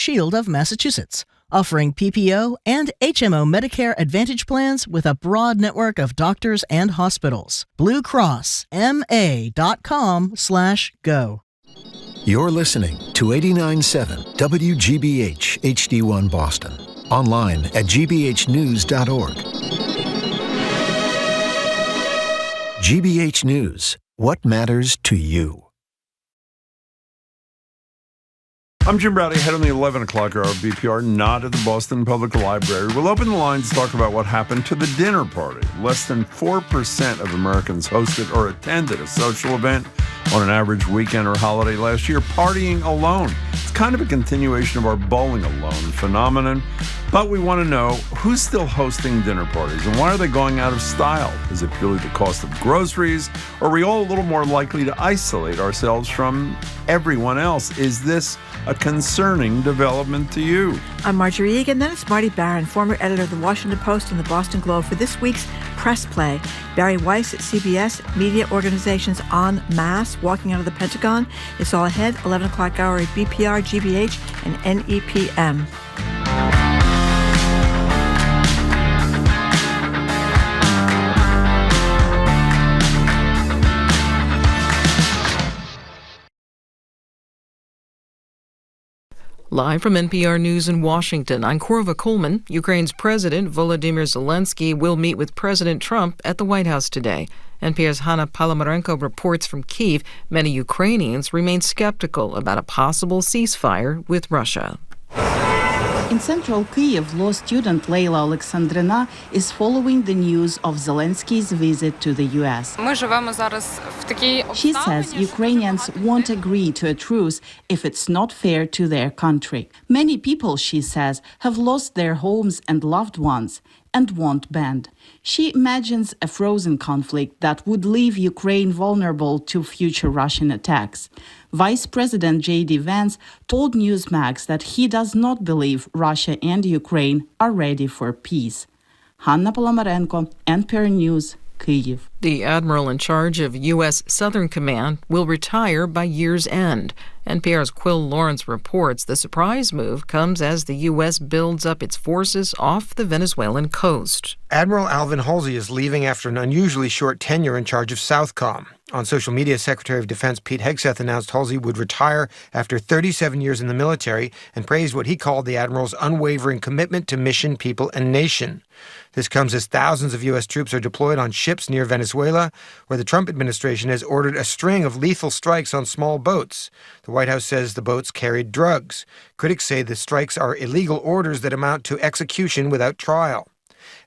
Shield of Massachusetts, offering PPO and HMO Medicare Advantage plans with a broad network of doctors and hospitals. BlueCrossMA.com/go. You're listening to 89.7 WGBH HD1 Boston. Online at gbhnews.org. GBH News. What matters to you? I'm Jim Browdy, head on the 11 o'clock hour of BPR, not at the Boston Public Library. We'll open the lines to talk about what happened to the dinner party. Less than 4% of Americans hosted or attended a social event on an average weekend or holiday last year, partying alone. It's kind of a continuation of our bowling alone phenomenon, but we want to know who's still hosting dinner parties and why are they going out of style? Is it purely the cost of groceries, or are we all a little more likely to isolate ourselves from everyone else? Is this a concerning development to you? I'm Marjorie Egan. Then it's Marty Baron, former editor of the Washington Post and the Boston Globe, for this week's press play. Barry Weiss at CBS, media organizations en masse walking out of the Pentagon. It's all ahead, 11 o'clock hour at BPR, GBH, and NEPM. Live from NPR News in Washington, I'm Korva Coleman. Ukraine's President Volodymyr Zelensky will meet with President Trump at the White House today. NPR's Hanna Palomarenko reports from Kyiv many Ukrainians remain skeptical about a possible ceasefire with Russia. In central Kyiv, law student Leila Alexandrina is following the news of Zelensky's visit to the U.S. She says Ukrainians won't agree to a truce if it's not fair to their country. Many people, she says, have lost their homes and loved ones and won't bend. She imagines a frozen conflict that would leave Ukraine vulnerable to future Russian attacks. Vice President J.D. Vance told Newsmax that he does not believe Russia and Ukraine are ready for peace. Hanna Palomarenko, NPR News, Kyiv. The admiral in charge of U.S. Southern Command will retire by year's end. NPR's Quill Lawrence reports the surprise move comes as the U.S. builds up its forces off the Venezuelan coast. Admiral Alvin Halsey is leaving after an unusually short tenure in charge of Southcom. On social media, Secretary of Defense Pete Hegseth announced Halsey would retire after 37 years in the military and praised what he called the admiral's unwavering commitment to mission, people, and nation. This comes as thousands of U.S. troops are deployed on ships near Venezuela, where the Trump administration has ordered a string of lethal strikes on small boats. The White House says the boats carried drugs. Critics say the strikes are illegal orders that amount to execution without trial.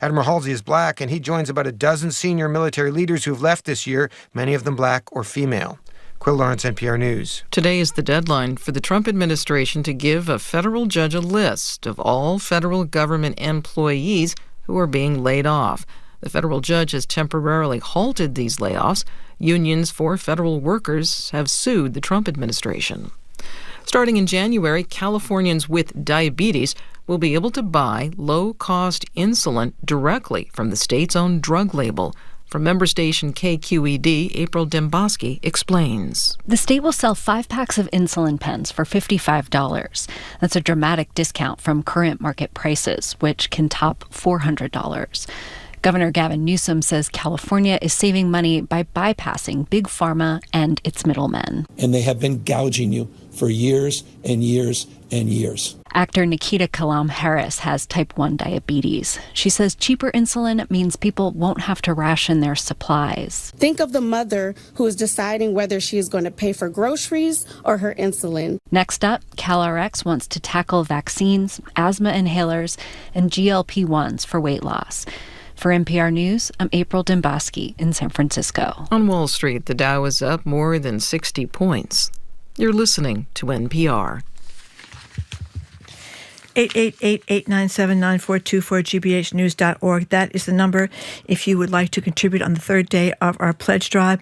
Admiral Halsey is black, and he joins about a dozen senior military leaders who have left this year, many of them black or female. Quill Lawrence, NPR News. Today is the deadline for the Trump administration to give a federal judge a list of all federal government employees who are being laid off. The federal judge has temporarily halted these layoffs. Unions for federal workers have sued the Trump administration. Starting in January, Californians with diabetes will be able to buy low-cost insulin directly from the state's own drug label. From member station KQED, April Demboski explains. The state will sell 5 packs of insulin pens for $55. That's a dramatic discount from current market prices, which can top $400. Governor Gavin Newsom says California is saving money by bypassing big pharma and its middlemen. And they have been gouging you for years and years and years. Actor Nikita Kalam-Harris has type 1 diabetes. She says cheaper insulin means people won't have to ration their supplies. Think of the mother who is deciding whether she is going to pay for groceries or her insulin. Next up, CalRx wants to tackle vaccines, asthma inhalers, and GLP-1s for weight loss. For NPR News, I'm April Demboski in San Francisco. On Wall Street, the Dow is up more than 60 points. You're listening to NPR. 888-897-9424, gbhnews.org. That is the number if you would like to contribute on the third day of our pledge drive.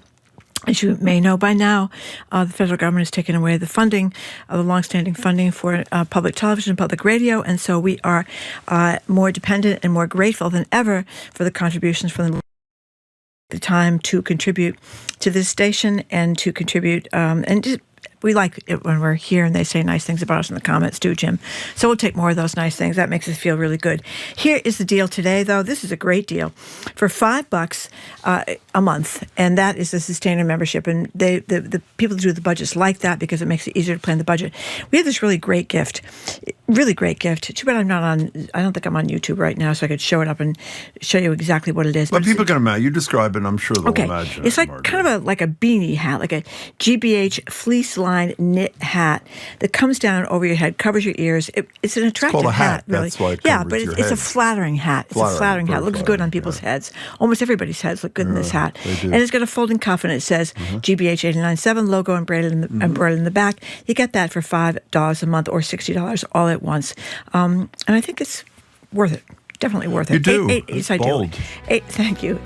As you may know by now, the federal government has taken away the funding, the longstanding funding for public television, public radio, and so we are more dependent and more grateful than ever for the contributions from the time to contribute to this station and to contribute and just we like it when we're here and they say nice things about us in the comments too, Jim. So we'll take more of those nice things. That makes us feel really good. Here is the deal today, though. This is a great deal for $5 a month, and that is the Sustainer membership. And the people who do the budgets like that because it makes it easier to plan the budget. We have this really great gift. Too bad I'm not on. I don't think I'm on YouTube right now, so I could show it up and show you exactly what it is. But people can imagine. You describe it, and I'm sure they'll imagine. It's like Marty. kind of like a beanie hat, like a GBH fleece-lined knit hat that comes down over your head, covers your ears. It's an attractive it's called a hat. really. That's why it yeah, covers but your it's a head. flattering hat. It's a flattering hat. It looks good on people's heads. Almost everybody's heads look good in this hat. They do. And it's got a folding cuff, and it says GBH 897 logo embroidered in the back. You get that for $5 a month or $60 all at once. And I think it's worth it. Definitely worth it. You do. Yes, I bold. do. Thank you.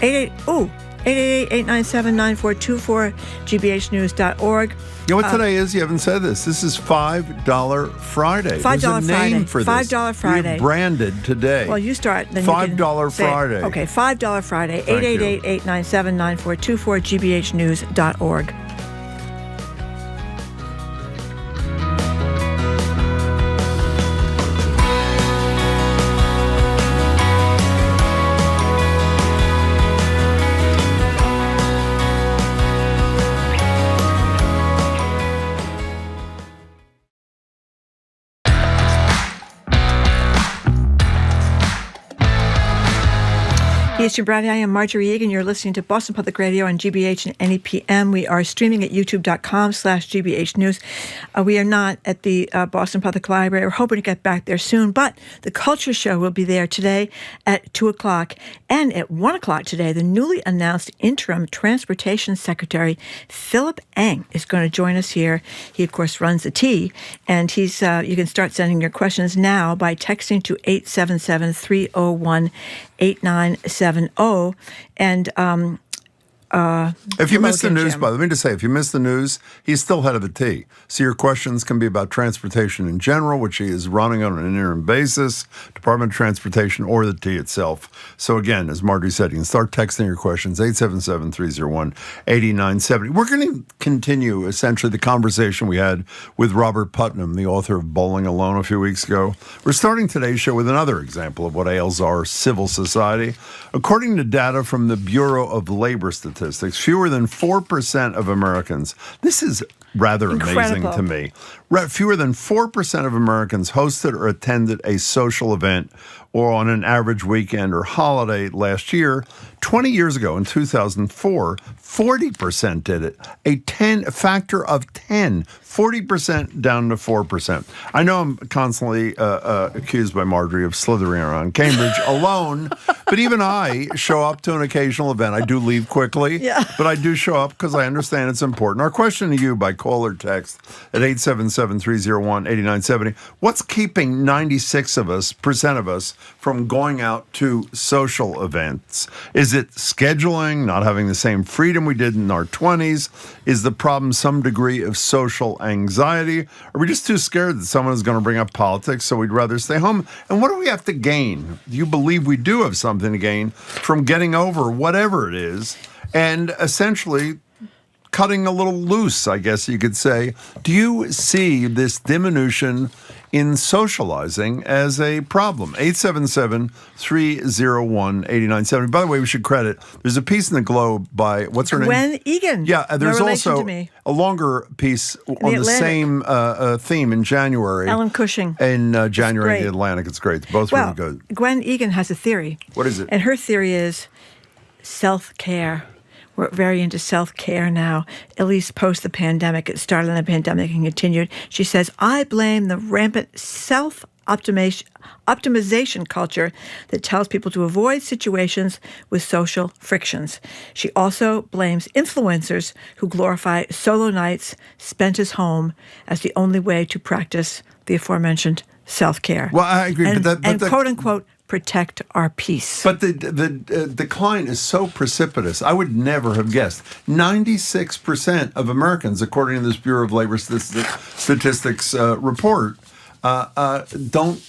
888-897-9424, gbhnews.org. You know what today is? You haven't said this. This is $5 Friday. $5 There's a Friday. name for this. $5 Friday. We have branded today. Well, you start. Then $5 Friday. Okay, $5 Friday. Thank you. 888-897-9424, gbhnews.org. It's Jim Brady. I am Marjorie Egan. You're listening to Boston Public Radio on GBH and NEPM. We are streaming at youtube.com/GBH News. We are not at the Boston Public Library. We're hoping to get back there soon, but the Culture Show will be there today at 2 o'clock. And at 1 o'clock today, the newly announced interim Transportation Secretary, Philip Eng, is going to join us here. He, of course, runs the T, and he's. You can start sending your questions now by texting to 877-301-8970. And if you missed the news, Jim. by the way, let me just say, if you missed the news, he's still head of the T. So your questions can be about transportation in general, which he is running on an interim basis, Department of Transportation, or the T itself. So again, as Marty said, you can start texting your questions, 877-301-8970. We're going to continue, essentially, the conversation we had with Robert Putnam, the author of Bowling Alone a few weeks ago. We're starting today's show with another example of what ails our civil society. According to data from the Bureau of Labor Statistics, fewer than 4% of Americans, this is rather amazing to me, fewer than 4% of Americans hosted or attended a social event or on an average weekend or holiday last year. 20 years ago, in 2004, 40% did it. A factor of 10, 40% down to 4%. I know I'm constantly accused by Marjorie of slithering around Cambridge alone, but even I show up to an occasional event. I do leave quickly, but I do show up because I understand it's important. Our question to you by call or text at 877-301-8970. What's keeping 96% of us from going out to social events? Is it scheduling, not having the same freedom we did in our 20s? Is the problem some degree of social anxiety? Are we just too scared that someone is going to bring up politics, so we'd rather stay home? And what do we have to gain? Do you believe we do have something to gain from getting over whatever it is and essentially cutting a little loose, I guess you could say? Do you see this diminution in socializing as a problem? 877-301-8970. By the way, we should credit, there's a piece in the Globe by, what's her name? Gwen Egan. Yeah, there's No relation also to me. a longer piece on the same theme in January. Ellen Cushing. In January in the great. Atlantic. It's great. It's both Well, really good. Gwen Egan has a theory. What is it? And her theory is self-care. We're very into self-care now, at least post the pandemic. It started in the pandemic and continued. She says, I blame the rampant self-optimization culture that tells people to avoid situations with social frictions. She also blames influencers who glorify solo nights spent at home as the only way to practice the aforementioned self-care. Well, I agree. And, but and quote-unquote, protect our peace. But the decline is so precipitous. I would never have guessed. 96% of Americans, according to this Bureau of Labor Statistics report, don't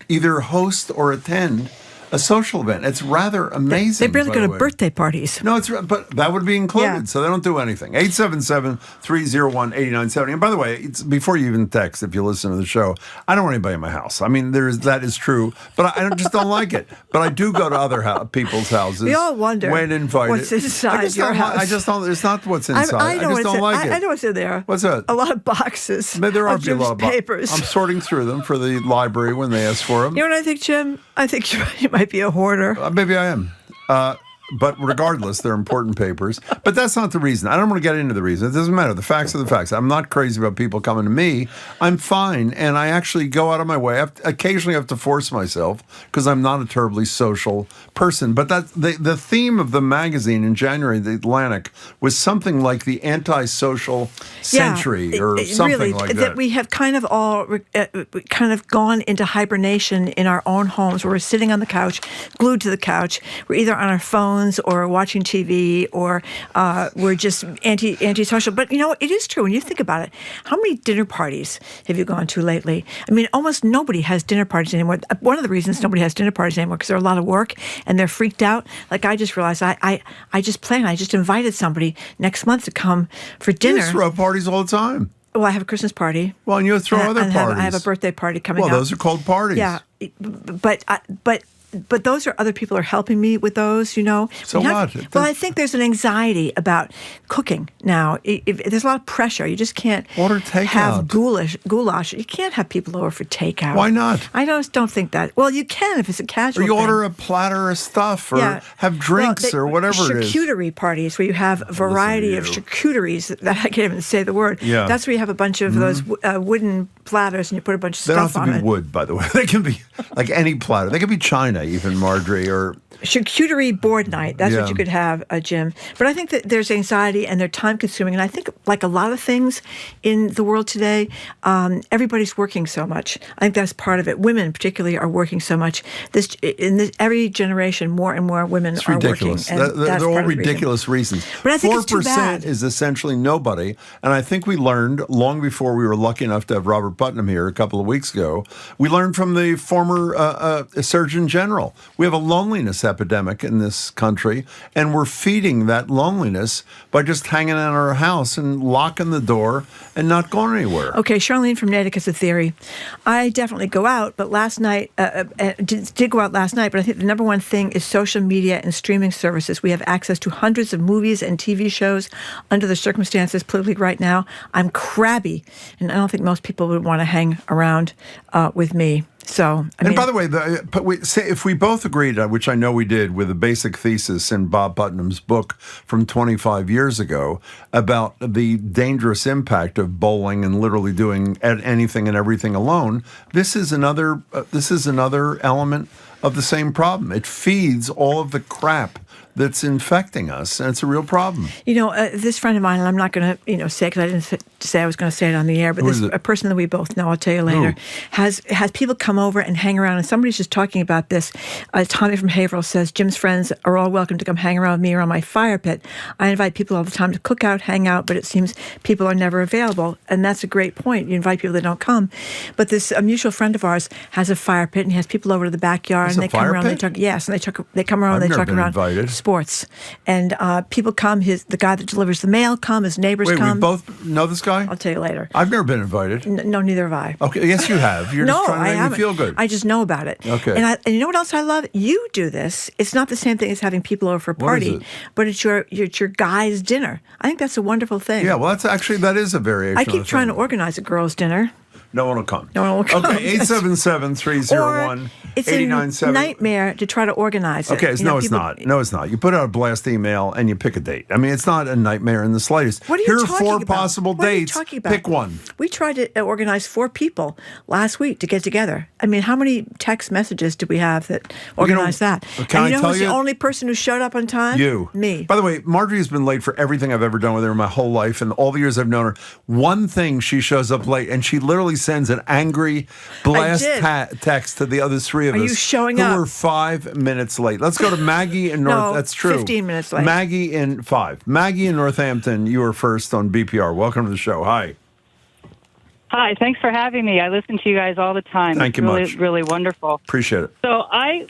either host or attend a social event. It's rather amazing. They barely go to birthday parties. No, but that would be included, Yeah. so they don't do anything. 877-301-8970. And by the way, before you even text, if you listen to the show, I don't want anybody in my house. I mean, that is true, but I just don't like it. But I do go to other people's houses. We all wonder when invited. what's inside your house. I just don't. It's not what's inside. I just don't like it. I know what's in there. What's that? A lot of boxes. There are of a lot of papers. I'm sorting through them for the library when they ask for them. You know what I think, Jim? I think you might be a hoarder. Maybe I am. But regardless, they're important papers. But that's not the reason. I don't want to get into the reason. It doesn't matter. The facts are the facts. I'm not crazy about people coming to me. I'm fine, and I actually go out of my way. I occasionally have to force myself because I'm not a terribly social person. But that's the theme of the magazine in January, The Atlantic, was something like the antisocial century or something really, like that. That we have kind of all kind of gone into hibernation in our own homes. Where we're sitting on the couch, glued to the couch. We're either on our phone or watching TV, or we're just antisocial. But you know, it is true when you think about it. How many dinner parties have you gone to lately? I mean, almost nobody has dinner parties anymore. One of the reasons nobody has dinner parties anymore because they're a lot of work and they're freaked out. Like I just realized I just invited somebody next month to come for dinner. You throw parties all the time. Well, I have a Christmas party. Well, and you throw other parties. I have a birthday party coming up. Well, those are called parties. Yeah, but those are other people are helping me with those, you know. So what? Well, I think there's an anxiety about cooking now. There's a lot of pressure. You just can't have goulash. You can't have people over for takeout. Why not? I just don't think that. Well, you can if it's a casual Or you thing. order a platter of stuff or have drinks or whatever it is. Charcuterie parties where you have a variety of charcuteries. That I can't even say the word. Yeah. That's where you have a bunch of those wooden platters and you put a bunch of stuff on it. They don't have to be wood, by the way. They can be like any platter. They can be china, even, Marjorie, or charcuterie board night. That's what you could have, Jim. But I think that there's anxiety and they're time consuming. And I think like a lot of things in the world today, everybody's working so much. I think that's part of it. Women particularly are working so much. Every generation, more and more women it's are ridiculous. working. They're all ridiculous reasons. But I think 4% it's too bad. Is essentially nobody. And I think we learned long before we were lucky enough to have Robert Putnam here a couple of weeks ago, we learned from the former Surgeon General. We have a loneliness epidemic in this country, and we're feeding that loneliness by just hanging out in our house and locking the door and not going anywhere. Okay, Charlene from Natick has a theory. I definitely go out, but last night, did go out last night, but I think the number one thing is social media and streaming services. We have access to hundreds of movies and TV shows under the circumstances politically right now. I'm crabby, and I don't think most people would want to hang around with me. So, I mean, and by the way, if we both agreed, which I know we did, with a basic thesis in Bob Putnam's book from 25 years ago about the dangerous impact of bowling and literally doing anything and everything alone, this is another element of the same problem. It feeds all of the crap that's infecting us, and it's a real problem. You know, this friend of mine, and I'm not going to, say, because I didn't say I was going to say it on the air, but a person that we both know, I'll tell you later, has people come over and hang around, and somebody's just talking about this. Tommy from Haverhill says, Jim's friends are all welcome to come hang around with me around my fire pit. I invite people all the time to cook out, hang out, but it seems people are never available, and that's a great point. You invite people that don't come. But this mutual friend of ours has a fire pit, and he has people over to the backyard, and they come around, they talk around invited. Sports, and people come. The guy that delivers the mail come. His neighbors come. We both know this guy? I'll tell you later. I've never been invited. No, neither have I. Okay, yes, you have. You're just trying to make me feel good. I just know about it. Okay. And you know what else I love? You do this. It's not the same thing as having people over for a party, but it's your guy's dinner. I think that's a wonderful thing. Yeah, well, that is a variation. I keep trying to organize a girl's dinner. No one will come. No one will come. Okay, 877-301-8970. It's a nightmare to try to organize it. Okay, no, it's not. No, it's not. You put out a blast email and you pick a date. I mean, it's not a nightmare in the slightest. What are you talking about? Here are 4 possible dates. What are you talking about? Pick one. We tried to organize 4 people last week to get together. I mean, how many text messages did we have that organized that? Can I tell who's you? The only person who showed up on time? You. Me. By the way, Marjorie has been late for everything I've ever done with her in my whole life, and all the years I've known her. One thing, she shows up late, and she literally sends an angry blast text to the other 3 of us. Are you showing up? Who were 5 minutes late. Let's go to Maggie in North. No, that's true. 15 minutes late. Maggie in 5. Maggie in Northampton, you were first on BPR. Welcome to the show. Hi. Hi, thanks for having me. I listen to you guys all the time. Thank you really, much. Really wonderful. Appreciate it. So I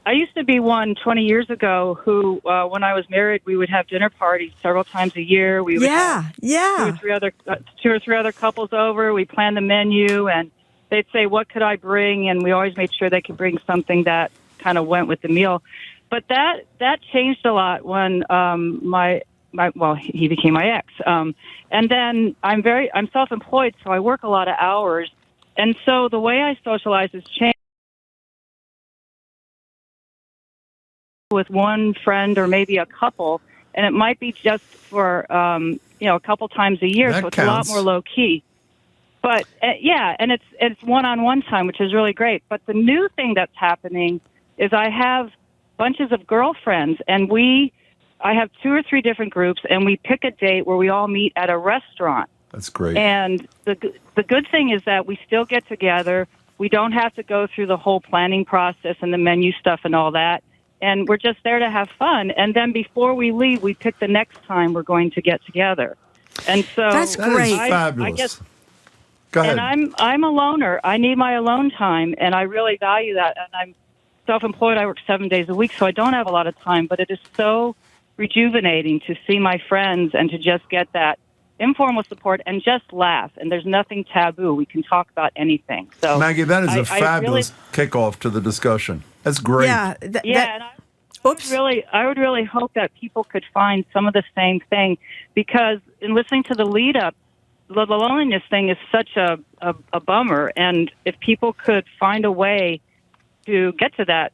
I used to be one 20 years ago who, when I was married, we would have dinner parties several times a year. We would have two or three other couples over. We planned the menu, and they'd say, "What could I bring?" And we always made sure they could bring something that kind of went with the meal. But that changed a lot when he became my ex. And then I'm self-employed, so I work a lot of hours, and so the way I socialize has changed. With one friend or maybe a couple, and it might be just for a couple times a year, so it's counts. a lot more low key. But and it's one-on-one time, which is really great. But the new thing that's happening is I have bunches of girlfriends, and I have 2 or 3 different groups, and we pick a date where we all meet at a restaurant. That's great. And the good thing is that we still get together. We don't have to go through the whole planning process and the menu stuff and all that. And we're just there to have fun. And then before we leave, we pick the next time we're going to get together. And so that's great. That is fabulous. I guess, Go ahead. And I'm a loner. I need my alone time, and I really value that. And I'm self-employed. I work 7 days a week, so I don't have a lot of time. But it is so rejuvenating to see my friends and to just get that informal support and just laugh. And there's nothing taboo. We can talk about anything. So Maggie, that is a fabulous kickoff to the discussion. That's great. Yeah, and I would really hope that people could find some of the same thing, because in listening to the lead up, the loneliness thing is such a bummer. And if people could find a way to get to that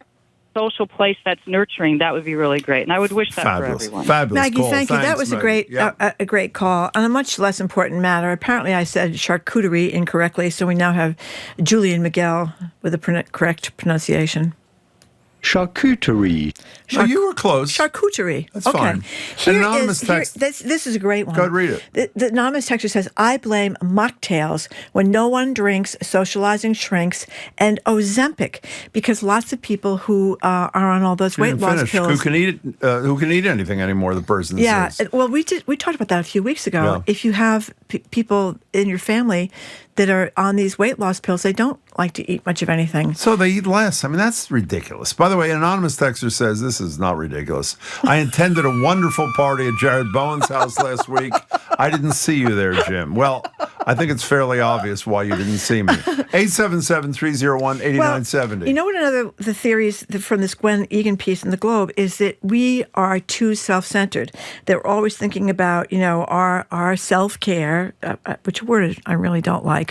social place that's nurturing, that would be really great. And I would wish that for everyone. Fabulous. Maggie, call. thank you. Thanks, That was Maggie. a great call on a much less important matter. Apparently, I said charcuterie incorrectly, so we now have Julian Miguel with the correct pronunciation. Charcuterie. No, you were close. Charcuterie. That's okay. fine. An anonymous text. This is a great one. Go ahead, read it. The anonymous texter says, I blame mocktails when no one drinks, socializing shrinks, and Ozempic, because lots of people who are on all those weight loss pills. Who can eat anything anymore, the person says. Well, we talked about that a few weeks ago. Yeah. If you have people in your family that are on these weight loss pills, they don't like to eat much of anything. So they eat less. I mean, that's ridiculous. By the way, an anonymous texter says, this is not ridiculous. I attended a wonderful party at Jared Bowen's house last week. I didn't see you there, Jim. Well, I think it's fairly obvious why you didn't see me. 877-301-8970. Well, you know what the theories from this Gwen Egan piece in the Globe is that we are too self-centered. That we're always thinking about, our self-care, which word I really don't like.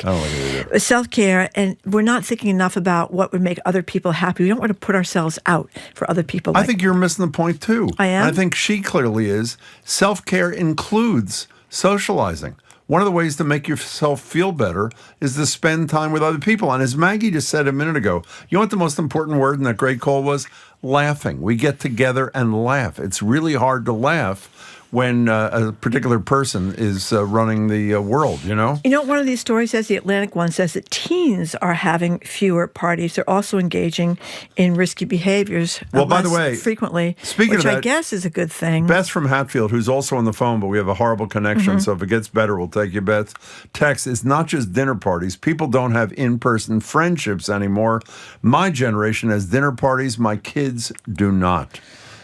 Self-care, and we're not thinking enough about what would make other people happy. We don't want to put ourselves out for other people. I think you're missing the point, too. I am? I think she clearly is. Self-care includes socializing. One of the ways to make yourself feel better is to spend time with other people. And as Maggie just said a minute ago, you know what the most important word in that great call was? Laughing. We get together and laugh. It's really hard to laugh when a particular person is running the world, You know, one of these stories says, the Atlantic one says that teens are having fewer parties. They're also engaging in risky behaviors. Well, by the way, frequently, speaking which of that, I guess is a good thing. Beth from Hatfield, who's also on the phone, but we have a horrible connection, so if it gets better, we'll take you, Beth. Text, it's not just dinner parties. People don't have in-person friendships anymore. My generation has dinner parties. My kids do not.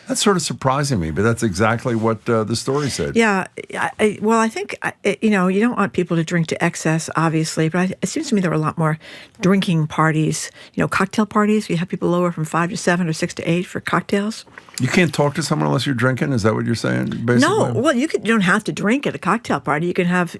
That's sort of surprising me, but that's exactly what the story said. Yeah. I think, you don't want people to drink to excess, obviously, but it seems to me there are a lot more drinking parties, cocktail parties. You have people lower from 5 to 7 or 6 to 8 for cocktails. You can't talk to someone unless you're drinking? Is that what you're saying, basically? No. Well, you don't have to drink at a cocktail party. You can have,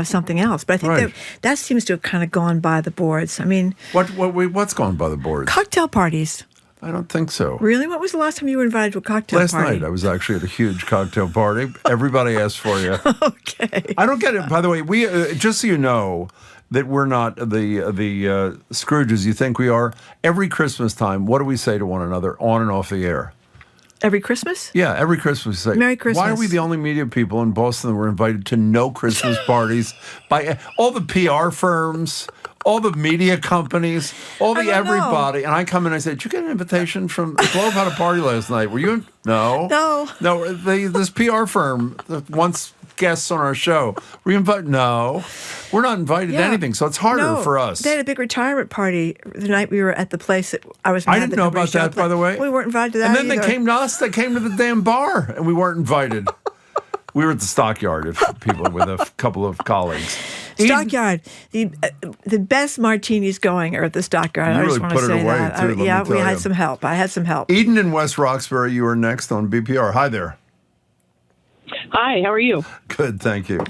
something else. But I think that seems to have kind of gone by the boards. I mean... What's gone by the boards? Cocktail parties. I don't think so. Really? What was the last time you were invited to a cocktail party? Last night. I was actually at a huge cocktail party. Everybody asked for you. Okay. I don't get it. By the way, we just so you know that we're not the Scrooges you think we are. Every Christmas time, what do we say to one another on and off the air? Every Christmas? Yeah, every Christmas we say, Merry Christmas. Why are we the only media people in Boston that were invited to no Christmas parties by all the PR firms, all the media companies, all the everybody? And I come in and I say, did you get an invitation from the Globe? Had a party last night. Were you in? No. No. This PR firm once guests on our show. We're not invited to anything, so it's harder for us. They had a big retirement party the night we were at the place that I was mad I didn't know about that, by the way. We weren't invited to that And then either. they came to us. They came to the damn bar, and we weren't invited. We were at the Stockyard, if people with a couple of colleagues. Stockyard, the best martinis going are at the Stockyard. You I really just want put to it say away, that. too, let me we tell had you. some help. I had some help. Eden in West Roxbury, you are next on BPR. Hi there. Hi, how are you? Good, thank you.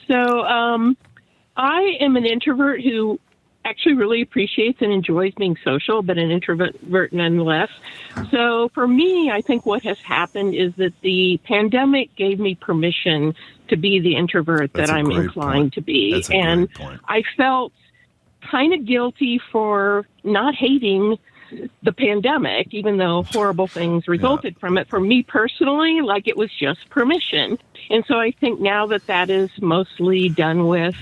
So, I am an introvert who actually really appreciates and enjoys being social, but an introvert nonetheless. So for me, I think what has happened is that the pandemic gave me permission to be the introvert that I'm inclined to be. And I felt kind of guilty for not hating the pandemic, even though horrible things resulted from it. For me personally, like it was just permission. And so I think now that is mostly done with,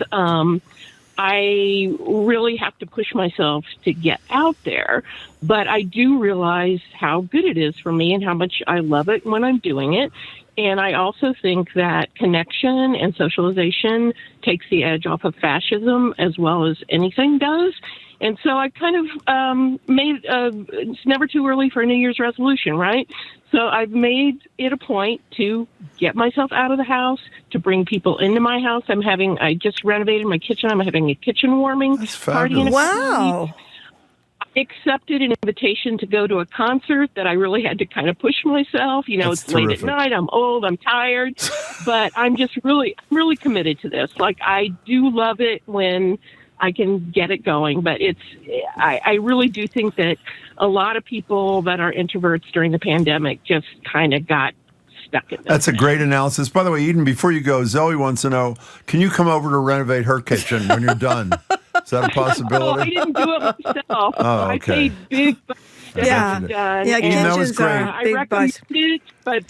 I really have to push myself to get out there, but I do realize how good it is for me and how much I love it when I'm doing it. And I also think that connection and socialization takes the edge off of fascism as well as anything does. And so I kind of made it's never too early for a New Year's resolution, right? So I've made it a point to get myself out of the house, to bring people into my house. I just renovated my kitchen. I'm having a kitchen warming party in a couple weeks. I accepted an invitation to go to a concert that I really had to kind of push myself. It's late at night. I'm old. I'm tired. But I'm just really committed to this. Like, I do love it when I can get it going. But I really do think that a lot of people that are introverts during the pandemic just kind of got stuck in this. That's a great analysis. By the way, Eden, before you go, Zoe wants to know, can you come over to renovate her kitchen when you're done? Is that a possibility? I didn't do it myself. Oh, okay. I paid big bucks to have it done. Yeah, kitchens I recommend it, but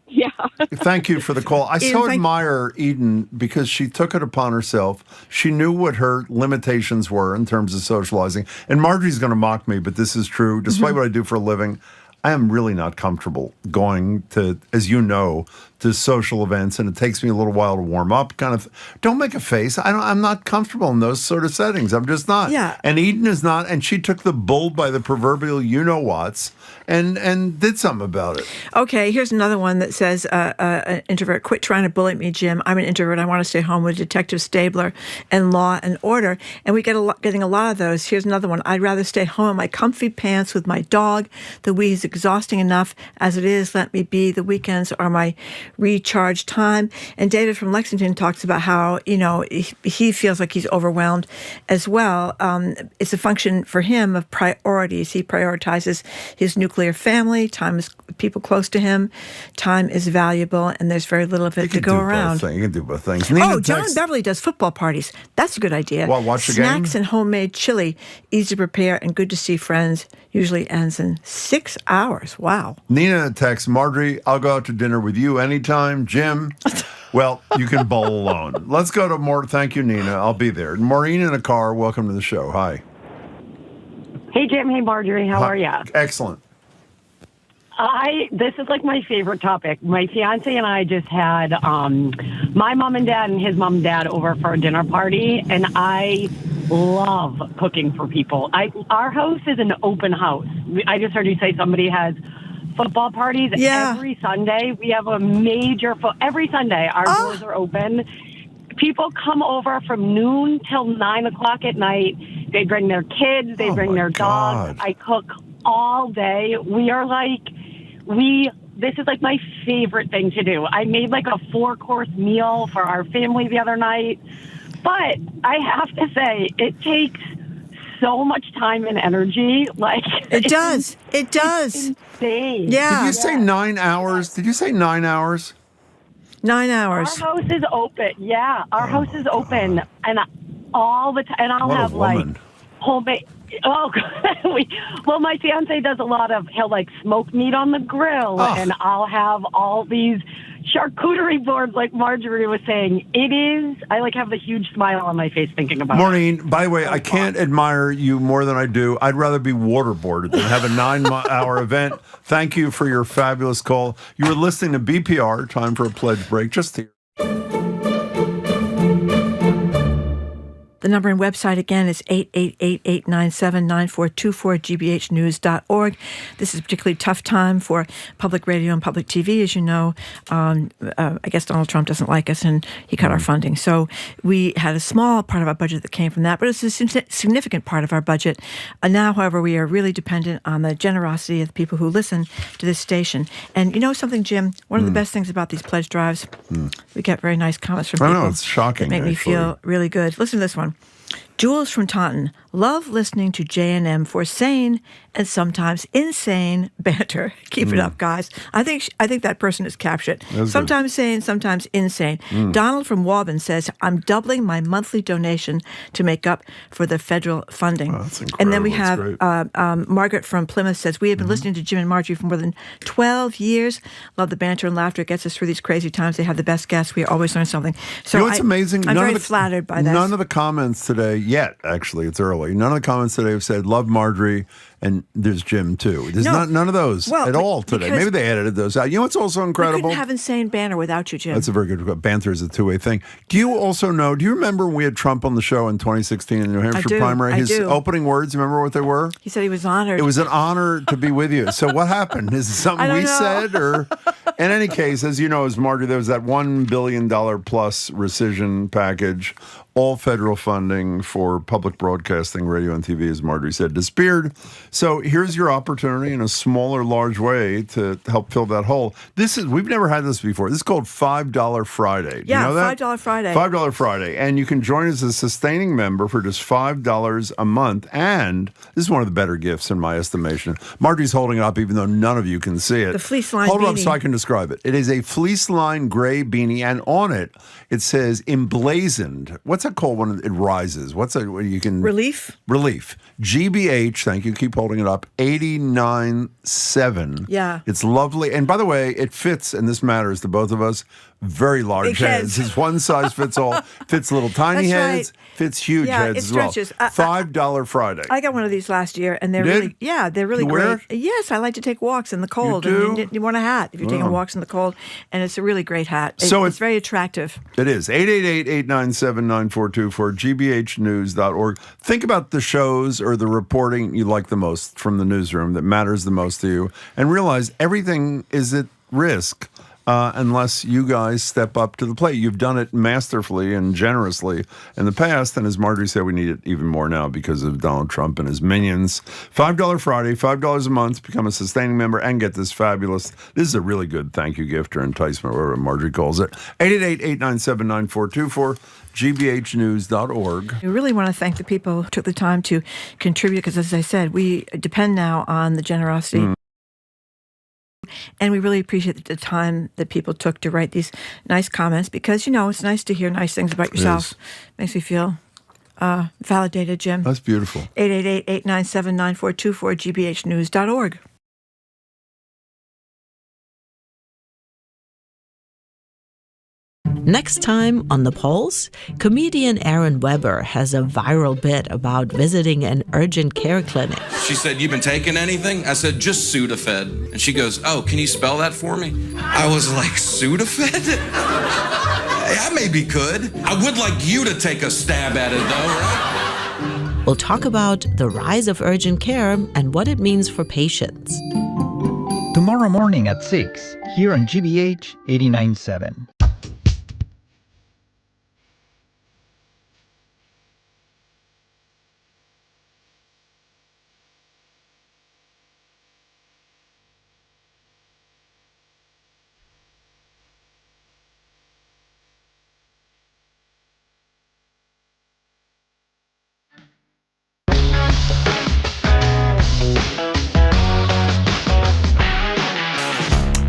yeah. Thank you for the call. I so admire Eden because she took it upon herself. She knew what her limitations were in terms of socializing. And Marjorie's going to mock me, but this is true. Despite what I do for a living, I am really not comfortable going to, as you know, to social events, and it takes me a little while to warm up. Kind of, don't make a face. I'm not comfortable in those sort of settings. I'm just not. Yeah. And Eden is not. And she took the bull by the proverbial you-know-whats and did something about it. Okay, here's another one that says, an introvert, quit trying to bully me, Jim. I'm an introvert. I want to stay home with Detective Stabler and Law and Order. And we getting a lot of those. Here's another one. I'd rather stay home in my comfy pants with my dog. The week is exhausting enough as it is. Let me be. The weekends are my recharge time. And David from Lexington talks about how, he feels like he's overwhelmed as well. It's a function for him of priorities. He prioritizes his nuclear family. Time is people close to him. Time is valuable, and there's very little of it to go around. You can do both things. John Beverly does football parties. That's a good idea. Well, watch the game. Snacks and homemade chili, easy to prepare and good to see friends. Usually ends in 6 hours. Wow. Nina texts, Marjorie, I'll go out to dinner with you anytime. Jim, well, you can bowl alone. Let's go to more. Thank you, Nina. I'll be there. Maureen in a car. Welcome to the show. Hi. Hey, Jim. Hey, Marjorie. How are you? Excellent. This is like my favorite topic. My fiance and I just had my mom and dad and his mom and dad over for a dinner party, and I love cooking for people. Our house is an open house. I just heard you say somebody has football parties. Yeah. Every Sunday. We have a major every Sunday our doors are open. People come over from noon till 9 o'clock at night. They bring their kids. They bring their dogs. I cook all day. We are this is like my favorite thing to do. I made like a 4-course meal for our family the other night. But I have to say, it takes so much time and energy. It does. It does. Insane. Yeah. Did you say 9 hours? Did you say 9 hours? 9 hours. Our house is open. Yeah, our house is open, and all the time. And I'll have homemade. Oh, well, my fiance does a lot of. He'll like smoke meat on the grill, and I'll have all these charcuterie boards, like Marjorie was saying. It is. I have a huge smile on my face thinking about Maureen, by the way, I can't admire you more than I do. I'd rather be waterboarded than have a 9-hour event. Thank you for your fabulous call. You were listening to BPR. Time for a pledge break. Just here. The number and website again is 888-897-9424, gbhnews.org. This is a particularly tough time for public radio and public TV. As you know, I guess Donald Trump doesn't like us and he cut our funding. So we had a small part of our budget that came from that, but it's a significant part of our budget. Now, however, we are really dependent on the generosity of the people who listen to this station. And you know something, Jim? One of the best things about these pledge drives, we get very nice comments from people. I know, it's shocking. That make me feel really good. Listen to this one. Jules from Taunton, love listening to J&M for sane and sometimes insane banter. Keep it up, guys. I think that person has captured it. Sometimes sane, sometimes insane. Donald from Woburn says, I'm doubling my monthly donation to make up for the federal funding. Oh, that's incredible. And then we have Margaret from Plymouth says, we have been listening to Jim and Margie for more than 12 years. Love the banter and laughter. It gets us through these crazy times. They have the best guests. We always learn something. So you know what's amazing? I'm very flattered by that. None of the comments today, yet, actually, it's early. None of the comments today have said, love Marjorie, and there's Jim, too. There's none of those at all today. Maybe they edited those out. You know what's also incredible? We couldn't have insane banter without you, Jim. That's a very good banter is a two-way thing. Do you remember when we had Trump on the show in 2016 in the New Hampshire primary? His opening words, remember what they were? He said he was honored. It was an honor to be with you. So what happened? Is it something we said? Or in any case, as you know, as Marjorie, there was that $1 billion plus rescission package. All federal funding for public broadcasting, radio and TV, as Marjorie said, disappeared. So here's your opportunity in a small or large way to help fill that hole. We've never had this before. This is called $5 Friday. Do you know that? $5 Friday. $5 Friday. And you can join as a sustaining member for just $5 a month. And this is one of the better gifts in my estimation. Marjorie's holding it up even though none of you can see it. The fleece line Hold beanie. it up so I can describe it. It is a fleece line gray beanie, and on it says emblazoned. What's that called when it rises? You can... Relief. GBH, thank you, keep holding it up, 89.7. Yeah. It's lovely. And by the way, it fits, and this matters to both of us, very large heads. It's one size fits all. Fits little tiny heads, fits huge heads as well. $5 Friday. I got one of these last year, and they're really you great. Yes, I like to take walks in the cold. You do? And you want a hat if you're taking walks in the cold, and it's a really great hat. So it's very attractive. It is. 888-897-9424, gbhnews.org. Think about the shows or the reporting you like the most from the newsroom that matters the most to you, and realize everything is at risk. Unless you guys step up to the plate. You've done it masterfully and generously in the past, and as Marjorie said, we need it even more now because of Donald Trump and his minions. $5 Friday, $5 a month, become a sustaining member and get this fabulous, this is a really good thank you gift or enticement, whatever Marjorie calls it. 888-897-9424. gbhnews.org. We really want to thank the people who took the time to contribute because, as I said, we depend now on the generosity. And we really appreciate the time that people took to write these nice comments because, it's nice to hear nice things about yourself. Makes me feel validated, Jim. That's beautiful. 888-897-9424, gbhnews.org. Next time on The Pulse, comedian Aaron Weber has a viral bit about visiting an urgent care clinic. She said, "You been taking anything?" I said, "Just Sudafed." And she goes, "Oh, can you spell that for me?" I was like, Sudafed? I maybe could. I would like you to take a stab at it, though, right? We'll talk about the rise of urgent care and what it means for patients. Tomorrow morning at 6, here on GBH 89.7.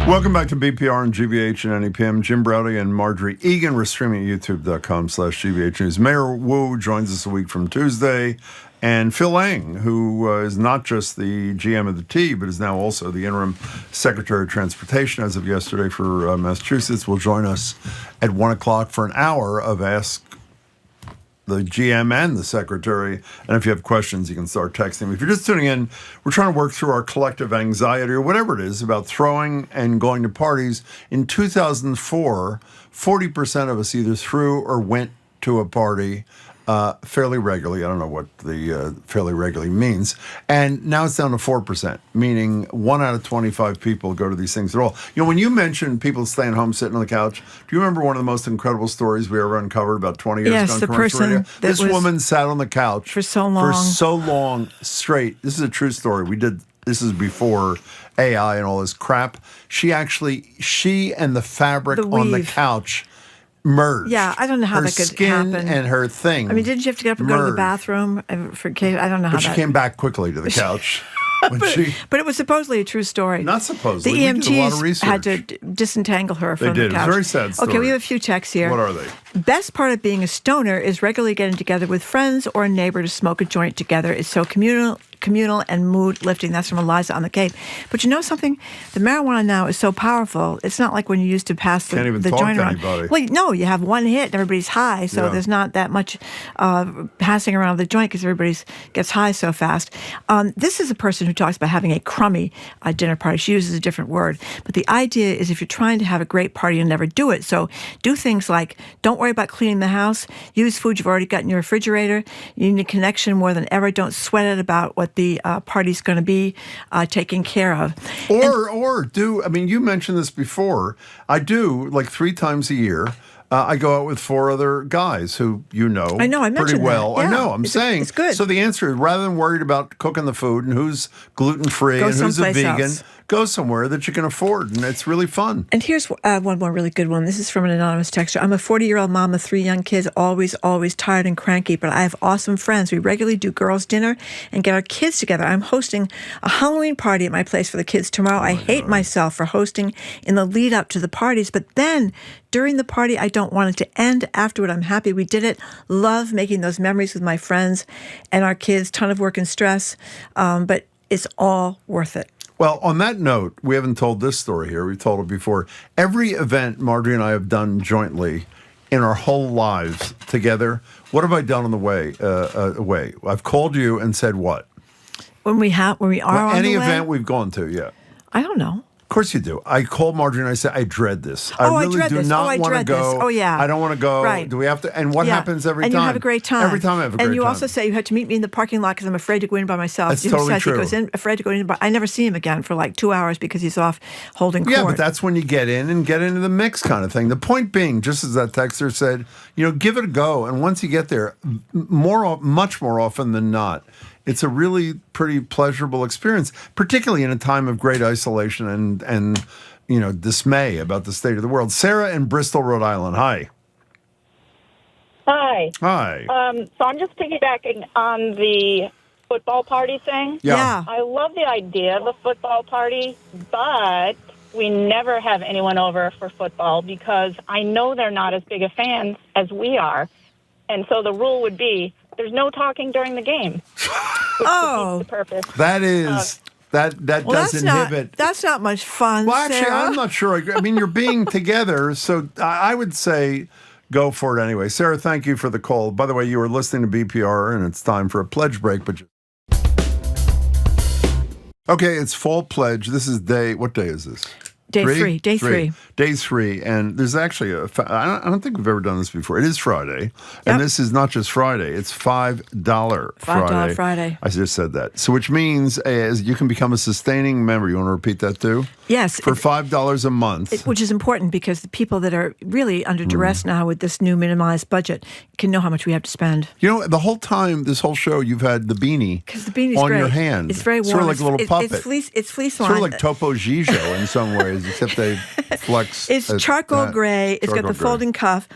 Welcome back to BPR and GBH and NEPM. Jim Browdy and Marjorie Egan. We're streaming at youtube.com/GBH News. Mayor Wu joins us a week from Tuesday. And Phil Eng, who is not just the GM of the T, but is now also the interim Secretary of Transportation as of yesterday for Massachusetts, will join us at 1 o'clock for an hour of Ask the GM and the Secretary. And if you have questions, you can start texting. If you're just tuning in, we're trying to work through our collective anxiety or whatever it is about throwing and going to parties. In 2004, 40% of us either threw or went to a party fairly regularly. I don't know what the fairly regularly means. And now it's down to 4%, meaning 1 out of 25 people go to these things at all. You know, when you mentioned people staying home sitting on the couch, do you remember one of the most incredible stories we ever uncovered about 20 years ago on commercial radio? This woman sat on the couch for so long straight. This is a true story. This is before AI and all this crap. She and the fabric on the couch merged. Yeah, I don't know how that could happen. Her skin and her thing. I mean, didn't you have to get up and go to the bathroom? I don't know how But she came back quickly to the couch. But it was supposedly a true story. Not supposedly. The EMTs we did a lot of research. had to disentangle her from the couch. They did. It's a very sad story. Okay, we have a few texts here. What are they? Best part of being a stoner is regularly getting together with friends or a neighbor to smoke a joint together. It's so communal and mood lifting. That's from Eliza on the Cape. But you know something? The marijuana now is so powerful. It's not like when you used to pass the joint around. Anybody. Well, no, you have one hit and everybody's high, so there's not that much passing around the joint because everybody gets high so fast. This is a person who talks about having a crummy dinner party. She uses a different word. But the idea is if you're trying to have a great party, you'll never do it. So do things like don't worry about cleaning the house. Use food you've already got in your refrigerator. You need a connection more than ever. Don't sweat it about what the party's going to be taken care of. You mentioned this before. I do, like 3 times a year, I go out with 4 other guys who I mentioned pretty well. That. Yeah. I know, I'm saying. It's good. So the answer is, rather than worried about cooking the food and who's gluten-free and who's a vegan, else. Go somewhere that you can afford, and it's really fun. And here's one more really good one. This is from an anonymous texter. I'm a 40-year-old mom of 3 young kids, always tired and cranky, but I have awesome friends. We regularly do girls' dinner and get our kids together. I'm hosting a Halloween party at my place for the kids tomorrow. I hate myself for hosting in the lead up to the parties, but then during the party, I don't want it to end. Afterward, I'm happy we did it. Love making those memories with my friends and our kids. Ton of work and stress, but it's all worth it. Well, on that note, we haven't told this story here. We've told it before. Every event Marjorie and I have done jointly in our whole lives together, what have I done on the way away? I've called you and said what? When we are on the way? Any event we've gone to, yeah. I don't know. Of course you do. I called Marjorie and I said, I dread this. I really do not want to go. Oh, yeah. I don't want to go. Right. Do we have to? And what happens every time? And you have a great time. Every time I have a great time. And you also say you had to meet me in the parking lot because I'm afraid to go in by myself. That's totally true. He goes in, afraid to go in. I never see him again for like 2 hours because he's off holding court. Yeah, but that's when you get in and get into the mix kind of thing. The point being, just as that texter said, give it a go. And once you get there, much more often than not, it's a really pretty pleasurable experience, particularly in a time of great isolation and dismay about the state of the world. Sarah in Bristol, Rhode Island. Hi. Hi. Hi. So I'm just piggybacking on the football party thing. Yeah. I love the idea of a football party, but we never have anyone over for football because I know they're not as big a fans as we are. And so the rule would be there's no talking during the game. Oh. The purpose. That is... That does inhibit. That's not much fun. Well, actually, Sarah. I'm not sure. I mean, you're being together, so I would say go for it anyway. Sarah, thank you for the call. By the way, you were listening to BPR, and it's time for a pledge break. Okay, it's fall pledge. This is what day is this? Day three. Day three. And there's actually I don't think we've ever done this before. It is Friday. And this is not just Friday. It's $5 Friday. $5 Friday. I just said that. So which means you can become a sustaining member. You want to repeat that too? Yes. For $5 a month. Which is important because the people that are really under duress now with this new minimized budget can know how much we have to spend. The whole time, this whole show, you've had the beanie on great. your hand. It's very warm. Sort of like a little puppet. It's fleece line. Sort of like Topo Gigio in some ways, except they flex. It's charcoal gray. It's got the folding cuff.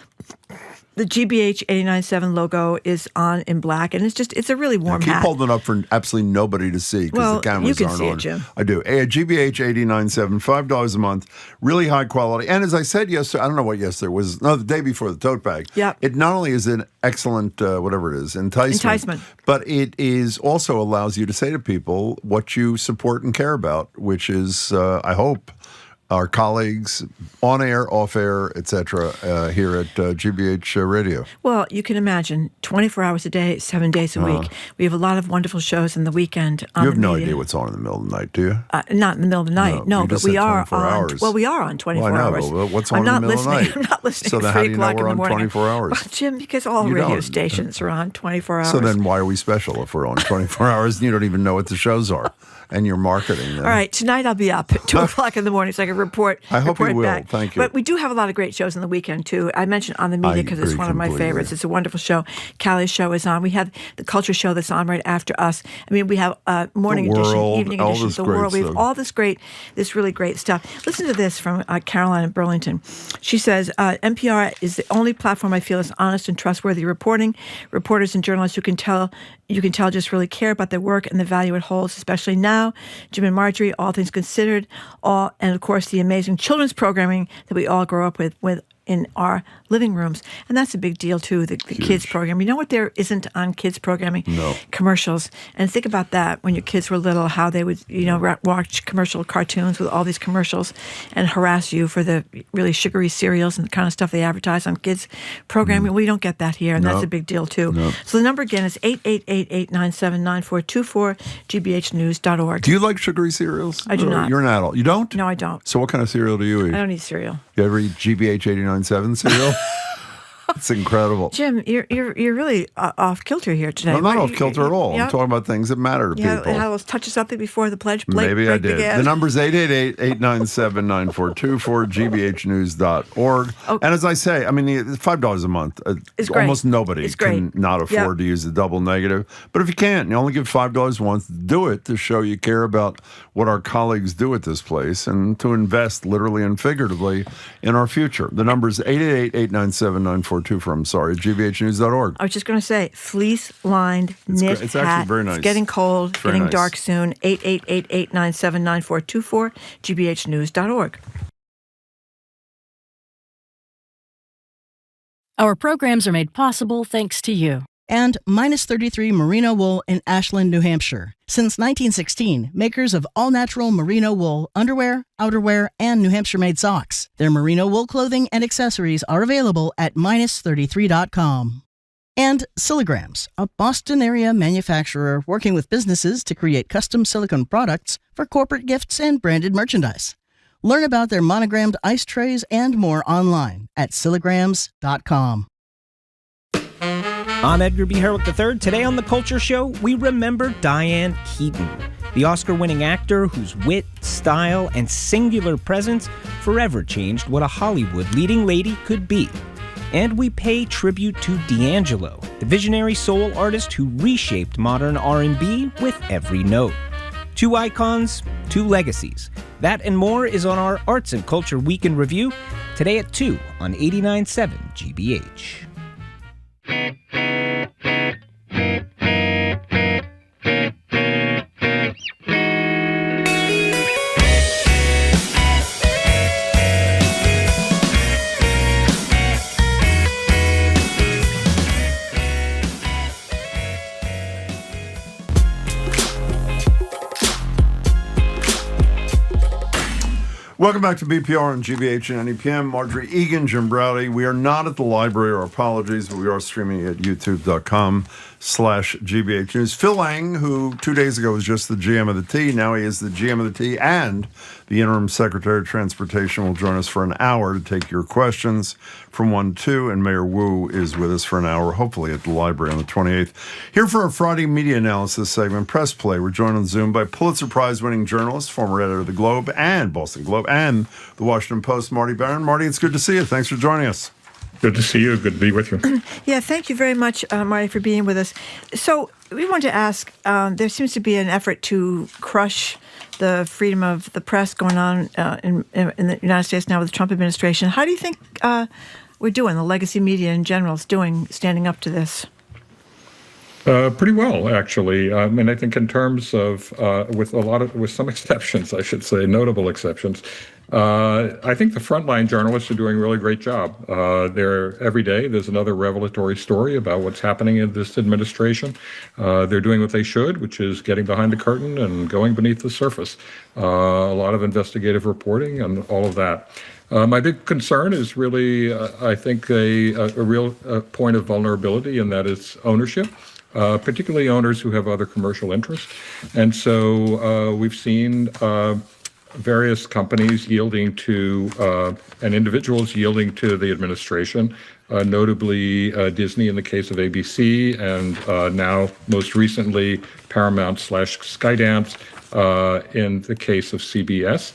The GBH 89.7 logo is on in black, and it's a really warm keep hat. holding up for absolutely nobody to see because the cameras you can aren't see on. it, Jim. I do. GBH 89.7, $5 a month, really high quality. And as I said yesterday, I don't know what yesterday was. No, the day before the tote bag. Yep. It not only is an excellent, whatever it is, enticement, but it is also allows you to say to people what you support and care about, which is, I hope, our colleagues on air, off air, etc., here at GBH Radio. Well, you can imagine 24 hours a day, 7 days a week. We have a lot of wonderful shows in the weekend. You have no idea what's on in the middle of the night, do you? Not in the middle of the night, no, but we are on. Hours. Well, we are on 24 hours. Well, what's on in the middle of the night? I'm not listening. So then, at how 3 do you know o'clock we're in the on morning. 24 hours? Well, Jim, because all radio stations are on 24 hours. So then, why are we special if we're on 24 hours and you don't even know what the shows are? And you're marketing them. All right, tonight I'll be up at 2 o'clock in the morning so I can report. I hope you will. Back. Thank you. But we do have a lot of great shows on the weekend too. I mentioned On the Media because it's one of my favorites. It's a wonderful show. Callie's show is on. We have the Culture Show that's on right after us. I mean, we have morning edition, evening edition, The World. We have all this really great stuff. Listen to this from Caroline in Burlington. She says, NPR is the only platform I feel is honest and trustworthy reporting. Reporters and journalists you can tell just really care about their work and the value it holds, especially now. Jim and Marjorie, All Things Considered, and of course the amazing children's programming that we all grow up with in our living rooms. And that's a big deal, too, the kids program. You know what there isn't on kids programming? No. Commercials. And think about that when your kids were little, how they would, watch commercial cartoons with all these commercials and harass you for the really sugary cereals and the kind of stuff they advertise on kids programming. We don't get that here, and that's a big deal, too. So the number again is 888-897-9424, gbhnews.org. Do you like sugary cereals? I do not. You're an adult. You don't? No, I don't. So what kind of cereal do you eat? I don't eat cereal. You ever eat GBH 89.7 cereal? It's incredible. Jim, you're really off kilter here today. I'm not off kilter at all. Yeah. I'm talking about things that matter to people. Yeah, let's touch something before the pledge. Maybe I did. The number's 888-897-9424, gbhnews.org. Okay. And as I say, I mean, $5 a month. Almost nobody can not afford to use the double negative. But if you can't, you only give $5 once, do it to show you care about what our colleagues do at this place and to invest literally and figuratively in our future. The number's 888-897-9424. gbhnews.org. I was just going to say, fleece-lined knit It's hat. actually very nice. It's getting cold, It's very getting nice. dark soon. 888-897-9424, gbhnews.org. Our programs are made possible thanks to you. And Minus 33 Merino Wool in Ashland, New Hampshire. Since 1916, makers of all-natural merino wool underwear, outerwear, and New Hampshire-made socks. Their merino wool clothing and accessories are available at minus33.com. And Silligrams, a Boston area manufacturer working with businesses to create custom silicone products for corporate gifts and branded merchandise. Learn about their monogrammed ice trays and more online at silligrams.com. I'm Edgar B. Herwick III. Today on The Culture Show, we remember Diane Keaton, the Oscar-winning actor whose wit, style, and singular presence forever changed what a Hollywood leading lady could be. And we pay tribute to D'Angelo, the visionary soul artist who reshaped modern R&B with every note. Two icons, two legacies. That and more is on our Arts and Culture Week in Review, today at 2 on 89.7 GBH. Welcome back to BPR and GBH and NEPM. Marjorie Egan, Jim Browdy. We are not at the library, our apologies, but we are streaming at youtube.com/GBH News. Phil Eng, who 2 days ago was just the GM of the T, now he is the GM of the T and the Interim Secretary of Transportation, will join us for an hour to take your questions from 1 to 2, and Mayor Wu is with us for an hour, hopefully at the library on the 28th. Here for our Friday media analysis segment, Press Play. We're joined on Zoom by Pulitzer Prize-winning journalist, former editor of the Globe and Boston Globe, and the Washington Post, Marty Baron. Marty, it's good to see you. Thanks for joining us. Good to see you. Good to be with you. Yeah, thank you very much, Marty, for being with us. So we wanted to ask, there seems to be an effort to crush the freedom of the press going on in the United States now with the Trump administration. How do you think we're doing, the legacy media in general is doing, standing up to this? Pretty well, actually. I mean, I think in terms of, with some exceptions, I should say, notable exceptions, I think the frontline journalists are doing a really great job. Every day there's another revelatory story about what's happening in this administration. They're doing what they should, which is getting behind the curtain and going beneath the surface. A lot of investigative reporting and all of that. My big concern is really, I think, a real point of vulnerability, and that is ownership. Particularly owners who have other commercial interests. And so we've seen various companies yielding to, and individuals yielding to the administration, notably Disney in the case of ABC, and now most recently Paramount/Skydance in the case of CBS.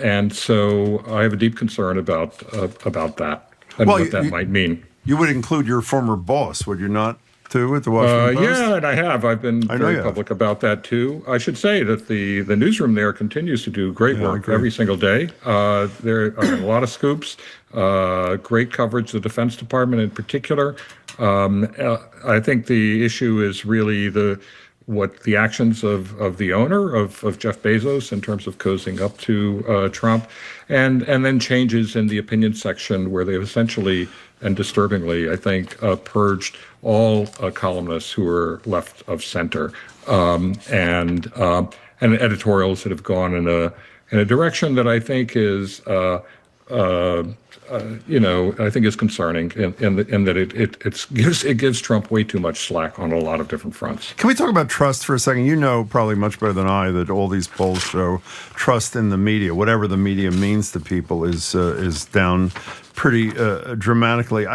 And so I have a deep concern about that and what that might mean. You would include your former boss, would you not? Too at the Washington Post? Yeah, and I have. I've been very public about that too. I should say that the newsroom there continues to do great work every single day. There are a lot of scoops, great coverage of the Defense Department in particular. I think the issue is really the actions of the owner of Jeff Bezos in terms of cozying up to Trump, and then changes in the opinion section where they've essentially and disturbingly, I think, purged all columnists who are left of center, and editorials that have gone in a direction that I think is I think is concerning in that it gives Trump way too much slack on a lot of different fronts. Can we talk about trust for a second? You know probably much better than I that all these polls show trust in the media, whatever the media means to people, is down pretty dramatically.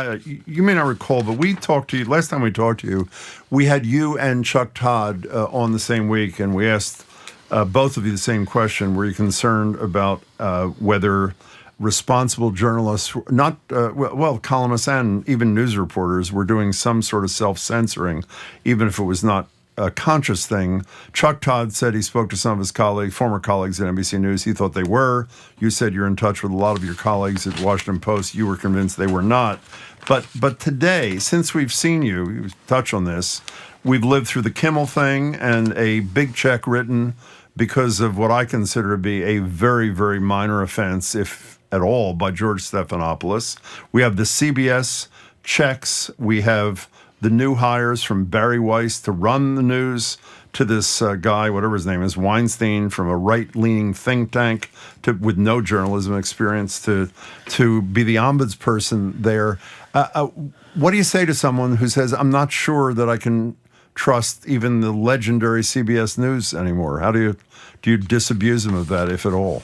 You may not recall, but we talked to you last time we talked to you. We had you and Chuck Todd on the same week, and we asked both of you the same question. Were you concerned about whether responsible journalists, not columnists and even news reporters, were doing some sort of self-censoring, even if it was not a conscious thing? Chuck Todd said he spoke to some of his former colleagues at NBC News. He thought they were. You said you're in touch with a lot of your colleagues at Washington Post. You were convinced they were not. But today, since we've seen you touch on this, we've lived through the Kimmel thing and a big check written because of what I consider to be a very, very minor offense, if at all, by George Stephanopoulos. We have the CBS checks. We have the new hires from Barry Weiss to run the news, to this guy, whatever his name is, Weinstein, from a right-leaning think tank with no journalism experience to be the ombudsperson there. What do you say to someone who says, I'm not sure that I can trust even the legendary CBS News anymore? How do you disabuse them of that, if at all?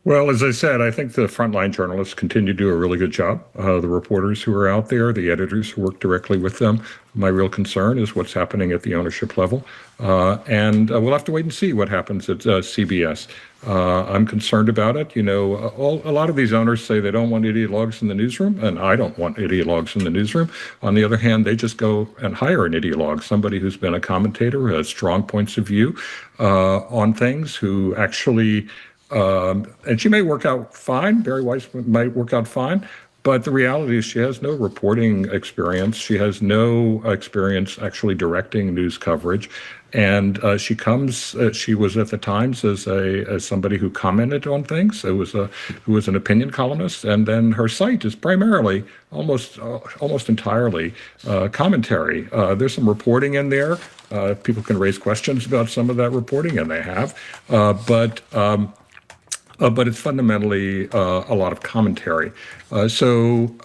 Well, as I said, I think the frontline journalists continue to do a really good job. The reporters who are out there, the editors who work directly with them. My real concern is what's happening at the ownership level. And we'll have to wait and see what happens at CBS. I'm concerned about it. You know, a lot of these owners say they don't want ideologues in the newsroom, and I don't want ideologues in the newsroom. On the other hand, they just go and hire an ideologue, somebody who's been a commentator, who has strong points of view on things, who actually... and she may work out fine. Barry Weiss might work out fine. But the reality is she has no reporting experience. She has no experience actually directing news coverage. And she was at the Times as somebody who commented on things. Who was an opinion columnist. And then her site is primarily, almost entirely, commentary. There's some reporting in there. People can raise questions about some of that reporting, and they have. But it's fundamentally a lot of commentary. So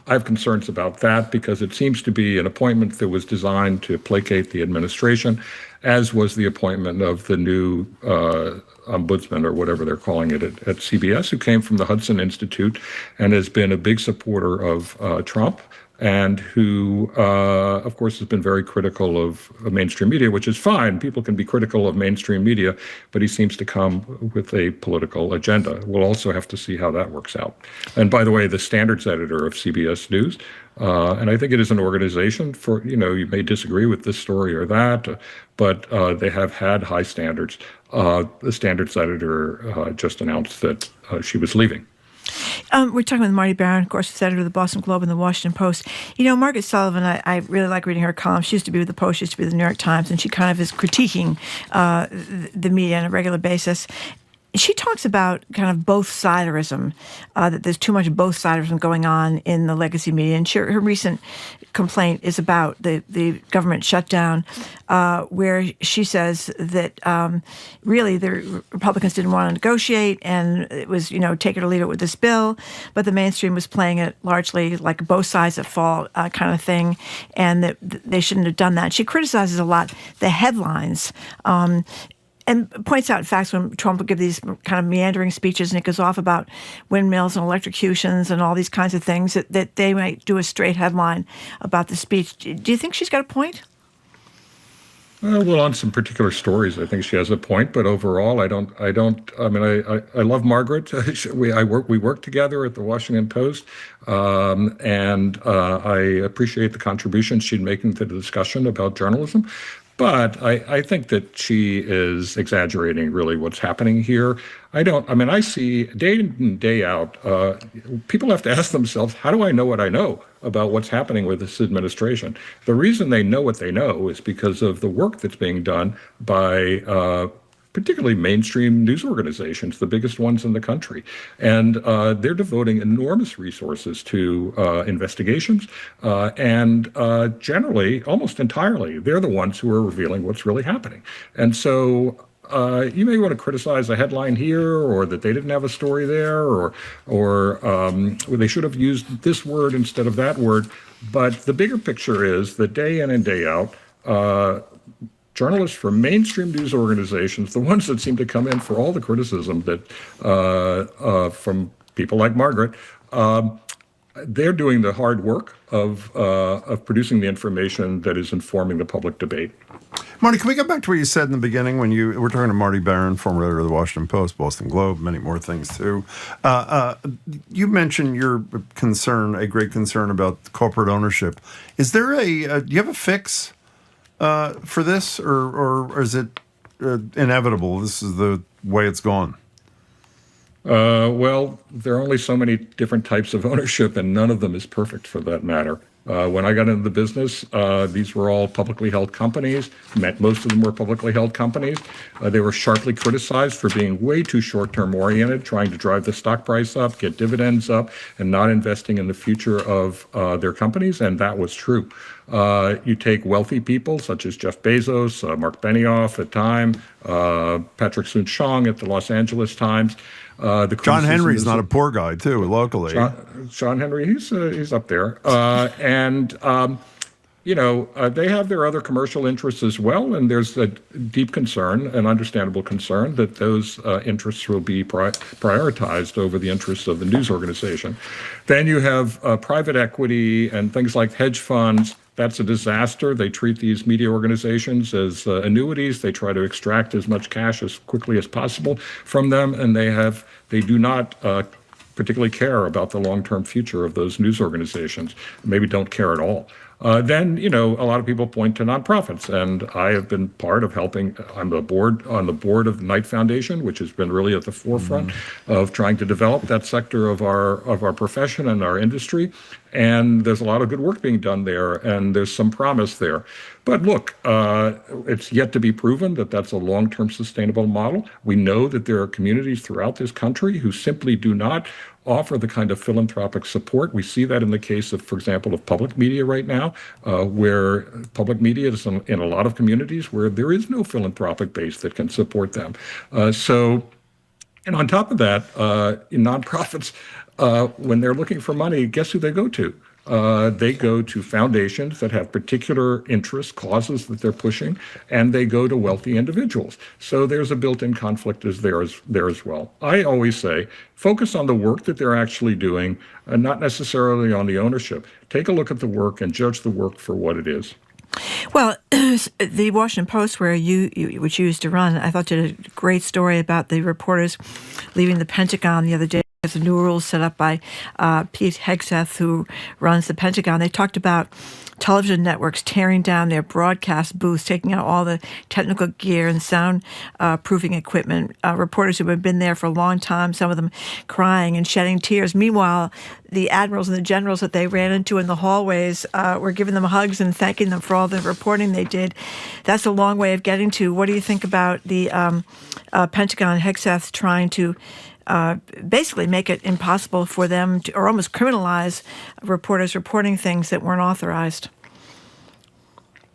I have concerns about that because it seems to be an appointment that was designed to placate the administration, as was the appointment of the new ombudsman, or whatever they're calling it, at CBS, who came from the Hudson Institute and has been a big supporter of Trump, and who, of course, has been very critical of mainstream media, which is fine. People can be critical of mainstream media, but he seems to come with a political agenda. We'll also have to see how that works out. And by the way, the standards editor of CBS News, and I think it is an organization for, you may disagree with this story or that, but they have had high standards. The standards editor just announced that she was leaving. We're talking with Marty Baron, of course, editor of the Boston Globe and the Washington Post. Margaret Sullivan, I really like reading her columns. She used to be with the Post, she used to be with the New York Times, and she kind of is critiquing the media on a regular basis. She talks about kind of both-siderism, that there's too much both-siderism going on in the legacy media. And her recent complaint is about the government shutdown, where she says that really the Republicans didn't want to negotiate, and it was, take it or leave it with this bill. But the mainstream was playing it largely like both sides at fault kind of thing, and that they shouldn't have done that. She criticizes a lot the headlines, and points out facts when Trump will give these kind of meandering speeches and it goes off about windmills and electrocutions and all these kinds of things that they might do a straight headline about the speech. Do you think she's got a point? Well, on some particular stories, I think she has a point, but overall, I don't. I mean, I love Margaret. We work together at the Washington Post, and I appreciate the contributions she's making to the discussion about journalism. But I think that she is exaggerating really what's happening here. I see day in, day out, people have to ask themselves, how do I know what I know about what's happening with this administration? The reason they know what they know is because of the work that's being done by particularly mainstream news organizations, the biggest ones in the country. And they're devoting enormous resources to investigations. And generally, almost entirely, they're the ones who are revealing what's really happening. And so you may want to criticize a headline here, or that they didn't have a story there, or they should have used this word instead of that word. But the bigger picture is that day in and day out, journalists from mainstream news organizations, the ones that seem to come in for all the criticism that from people like Margaret, they're doing the hard work of producing the information that is informing the public debate. Marty, can we go back to what you said in the beginning when we're talking to Marty Baron, former editor of the Washington Post, Boston Globe, many more things too. You mentioned your concern, a great concern about corporate ownership. Is there do you have a fix for this, or is it inevitable? This is the way it's gone. Well, there are only so many different types of ownership, and none of them is perfect for that matter. When I got into the business, these were all publicly held companies. Most of them were publicly held companies. They were sharply criticized for being way too short-term oriented, trying to drive the stock price up, get dividends up, and not investing in the future of their companies, and that was true. You take wealthy people such as Jeff Bezos, Mark Benioff at Time, Patrick Soon-Shiong at the Los Angeles Times. John Henry's not a poor guy, too, locally. John Henry, he's up there. They have their other commercial interests as well, and there's a deep concern, an understandable concern, that those interests will be prioritized over the interests of the news organization. Then you have private equity and things like hedge funds. That's a disaster. They treat these media organizations as annuities. They try to extract as much cash as quickly as possible from them, and they do not particularly care about the long-term future of those news organizations. Maybe don't care at all. Then, a lot of people point to nonprofits, and I have been part of helping. I'm on the board of the Knight Foundation, which has been really at the forefront of trying to develop that sector of our profession and our industry. And there's a lot of good work being done there, and there's some promise there. But look, it's yet to be proven that that's a long-term sustainable model. We know that there are communities throughout this country who simply do not offer the kind of philanthropic support. We see that in the case of, for example, of public media right now, where public media is in a lot of communities where there is no philanthropic base that can support them. And on top of that, in nonprofits, when they're looking for money, guess who they go to? They go to foundations that have particular interests, causes that they're pushing, and they go to wealthy individuals. So there's a built-in conflict there as well. I always say, focus on the work that they're actually doing, and not necessarily on the ownership. Take a look at the work and judge the work for what it is. Well, the Washington Post, which you used to run, I thought did a great story about the reporters leaving the Pentagon the other day the new rules set up by Pete Hegseth, who runs the Pentagon. They talked about television networks tearing down their broadcast booths, taking out all the technical gear and sound-proofing equipment. Reporters who had been there for a long time, some of them crying and shedding tears. Meanwhile, the admirals and the generals that they ran into in the hallways were giving them hugs and thanking them for all the reporting they did. That's a long way of getting to. What do you think about the Pentagon, Hegseth, trying to basically make it impossible for them to, or almost criminalize reporters reporting things that weren't authorized?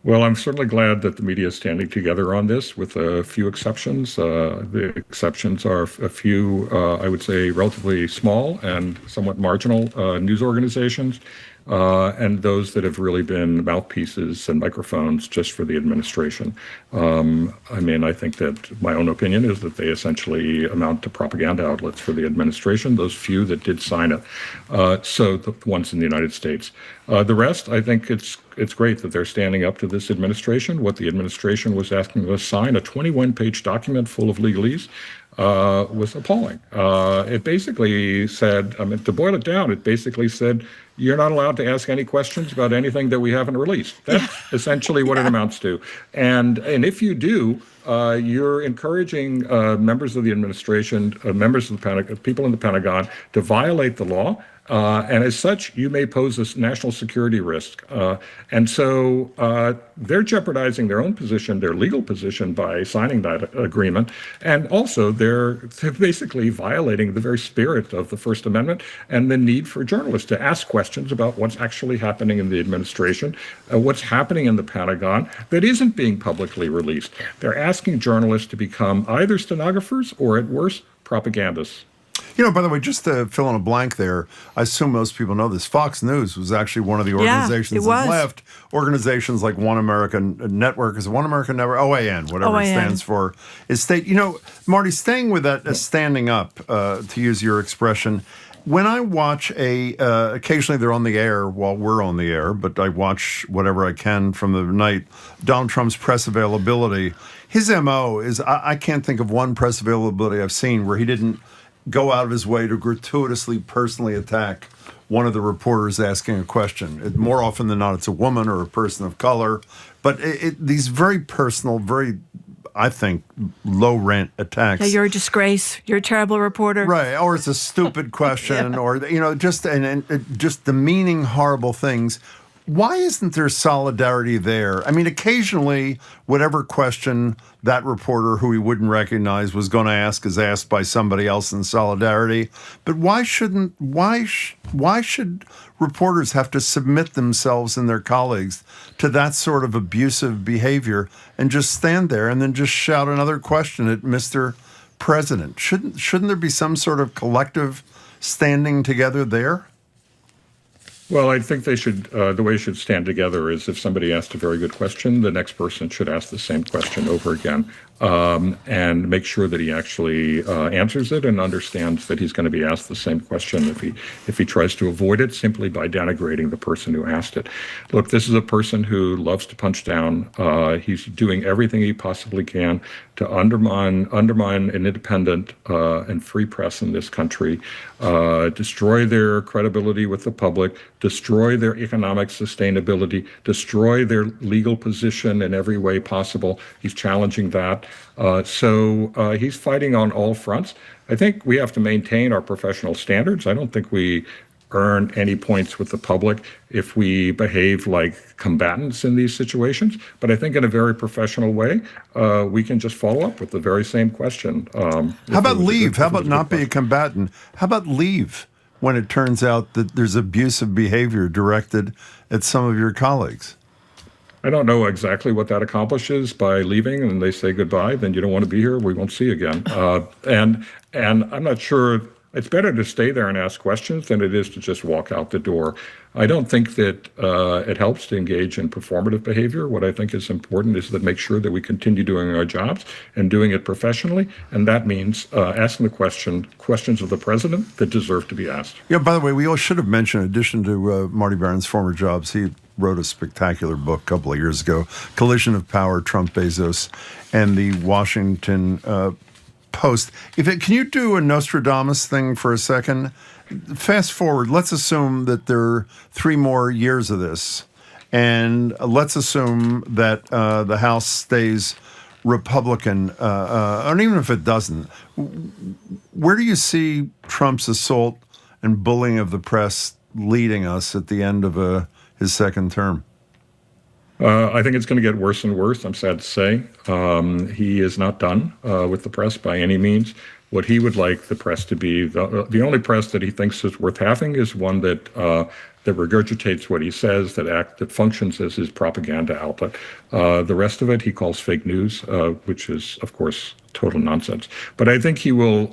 Well, I'm certainly glad that the media is standing together on this, with a few exceptions. The exceptions are a few, I would say, relatively small and somewhat marginal news organizations, and those that have really been mouthpieces and microphones just for the administration. I think that my own opinion is that they essentially amount to propaganda outlets for the administration, those few that did sign it. So the ones in the United States. The rest, I think it's great that they're standing up to this administration. What the administration was asking us to sign, a 21-page document full of legalese, was appalling. It basically said, to boil it down, it basically said, you're not allowed to ask any questions about anything that we haven't released. That's essentially what it amounts to. And if you do, you're encouraging members of the administration, members of the Pentagon, people in the Pentagon, to violate the law. And as such, you may pose a national security risk. And so they're jeopardizing their own position, their legal position, by signing that agreement. And also, they're basically violating the very spirit of the First Amendment and the need for journalists to ask questions about what's actually happening in the administration, what's happening in the Pentagon that isn't being publicly released. They're asking journalists to become either stenographers or, at worst, propagandists. By the way, just to fill in a blank there, I assume most people know this. Fox News was actually one of the organizations that left. Organizations like One American Network, is it One American Network? OAN, whatever it stands for, is state. Marty, staying with that, standing up, to use your expression, when I watch occasionally they're on the air while we're on the air, but I watch whatever I can from the night, Donald Trump's press availability. His MO is, I can't think of one press availability I've seen where he didn't go out of his way to gratuitously personally attack one of the reporters asking a question. More often than not, it's a woman or a person of color. But these very personal, very, I think, low-rent attacks. Yeah, you're a disgrace. You're a terrible reporter. Right, or it's a stupid question, or just demeaning, horrible things. Why isn't there solidarity there? occasionally, whatever question that reporter who he wouldn't recognize was going to ask is asked by somebody else in solidarity. But why should reporters have to submit themselves and their colleagues to that sort of abusive behavior and just stand there and then just shout another question at Mr. President? Shouldn't there be some sort of collective standing together there? Well, I think they should. The way it should stand together is if somebody asked a very good question, the next person should ask the same question over again, and make sure that he actually answers it and understands that he's going to be asked the same question if he tries to avoid it simply by denigrating the person who asked it. Look, this is a person who loves to punch down. He's doing everything he possibly can to undermine an independent and free press in this country, destroy their credibility with the public, destroy their economic sustainability, destroy their legal position in every way possible. He's challenging that. So he's fighting on all fronts. I think we have to maintain our professional standards. I don't think we earn any points with the public if we behave like combatants in these situations. But I think in a very professional way, we can just follow up with the very same question. How about leave? How about not be a combatant? How about leave when it turns out that there's abusive behavior directed at some of your colleagues? I don't know exactly what that accomplishes by leaving and they say goodbye, then you don't want to be here, we won't see you again. And I'm not sure. It's better to stay there and ask questions than it is to just walk out the door. I don't think that it helps to engage in performative behavior. What I think is important is to make sure that we continue doing our jobs and doing it professionally, and that means asking the questions of the president that deserve to be asked. Yeah, by the way, we all should have mentioned, in addition to Marty Baron's former jobs, he wrote a spectacular book a couple of years ago, Collision of Power, Trump, Bezos, and the Washington Post. Can you do a Nostradamus thing for a second? Fast forward. Let's assume that there are 3 more years of this, and let's assume that the House stays Republican, and even if it doesn't, where do you see Trump's assault and bullying of the press leading us at the end of his second term? I think it's going to get worse and worse, I'm sad to say. He is not done with the press by any means. What he would like the press to be, the only press that he thinks is worth having is one that regurgitates what he says, that functions as his propaganda outlet. The rest of it he calls fake news, which is, of course, total nonsense. But I think he will,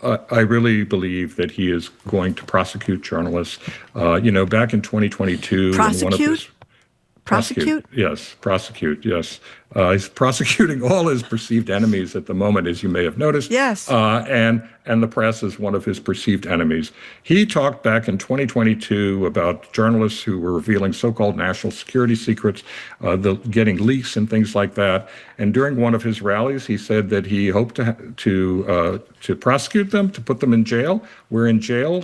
I really believe that he is going to prosecute journalists. Back in 2022... Prosecute? Yes, prosecute, yes. He's prosecuting all his perceived enemies at the moment, as you may have noticed. Yes. And the press is one of his perceived enemies. He talked back in 2022 about journalists who were revealing so-called national security secrets, getting leaks and things like that. And during one of his rallies, he said that he hoped to prosecute them, to put them in jail. Where in jail,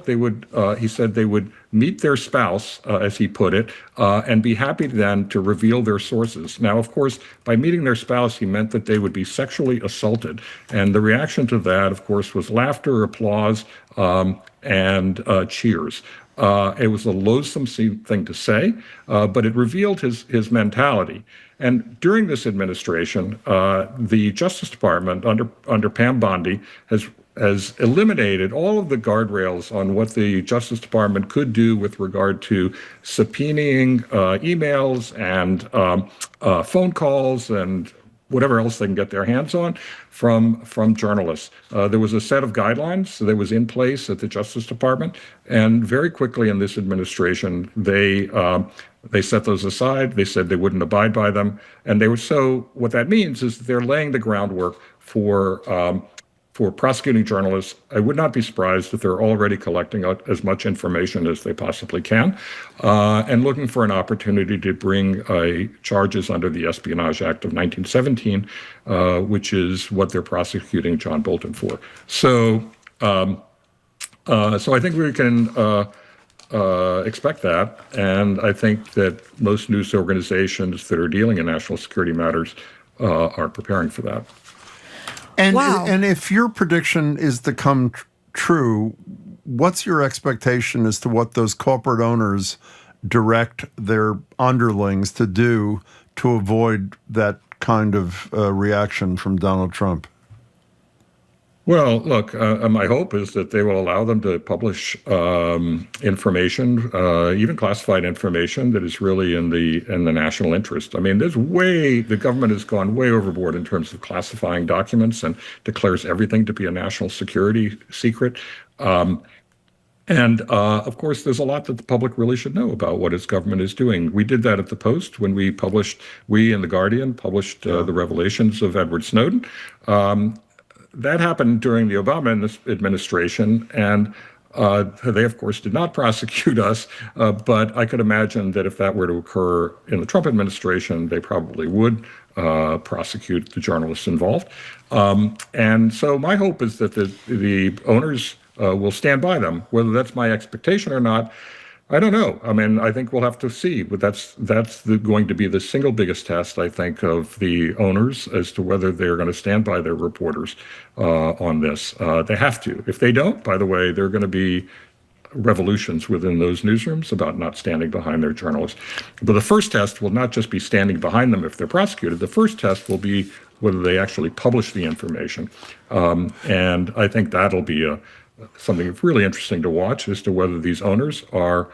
he said they would meet their spouse, as he put it, and be happy then to reveal their sources. Now, of course, by meeting their spouse, he meant that they would be sexually assaulted. And the reaction to that, of course, was laughter, applause, and cheers. It was a loathsome thing to say, but it revealed his mentality. And during this administration, the Justice Department, under Pam Bondi, has eliminated all of the guardrails on what the Justice Department could do with regard to subpoenaing emails and phone calls and whatever else they can get their hands on from journalists. There was a set of guidelines that was in place at the Justice Department, and very quickly in this administration, they set those aside. They said they wouldn't abide by them, and what that means is that they're laying the groundwork for prosecuting journalists. I would not be surprised if they're already collecting as much information as they possibly can, and looking for an opportunity to bring charges under the Espionage Act of 1917, which is what they're prosecuting John Bolton for. So I think we can expect that, and I think that most news organizations that are dealing in national security matters are preparing for that. And if your prediction is to come true, what's your expectation as to what those corporate owners direct their underlings to do to avoid that kind of reaction from Donald Trump? Well, look, my hope is that they will allow them to publish information, even classified information that is really in the national interest. I mean, the government has gone way overboard in terms of classifying documents and declares everything to be a national security secret. And of course, there's a lot that the public really should know about what its government is doing. We did that at the Post when we and The Guardian published the revelations of Edward Snowden. That happened during the Obama administration, and they, of course, did not prosecute us. But I could imagine that if that were to occur in the Trump administration, they probably would prosecute the journalists involved. And so my hope is that the owners will stand by them. Whether that's my expectation or not, I don't know. I mean, I think we'll have to see. But that's going to be the single biggest test, I think, of the owners as to whether they're going to stand by their reporters on this. They have to. If they don't, by the way, there are going to be revolutions within those newsrooms about not standing behind their journalists. But the first test will not just be standing behind them if they're prosecuted. The first test will be whether they actually publish the information. And I think that'll be something really interesting to watch as to whether these owners are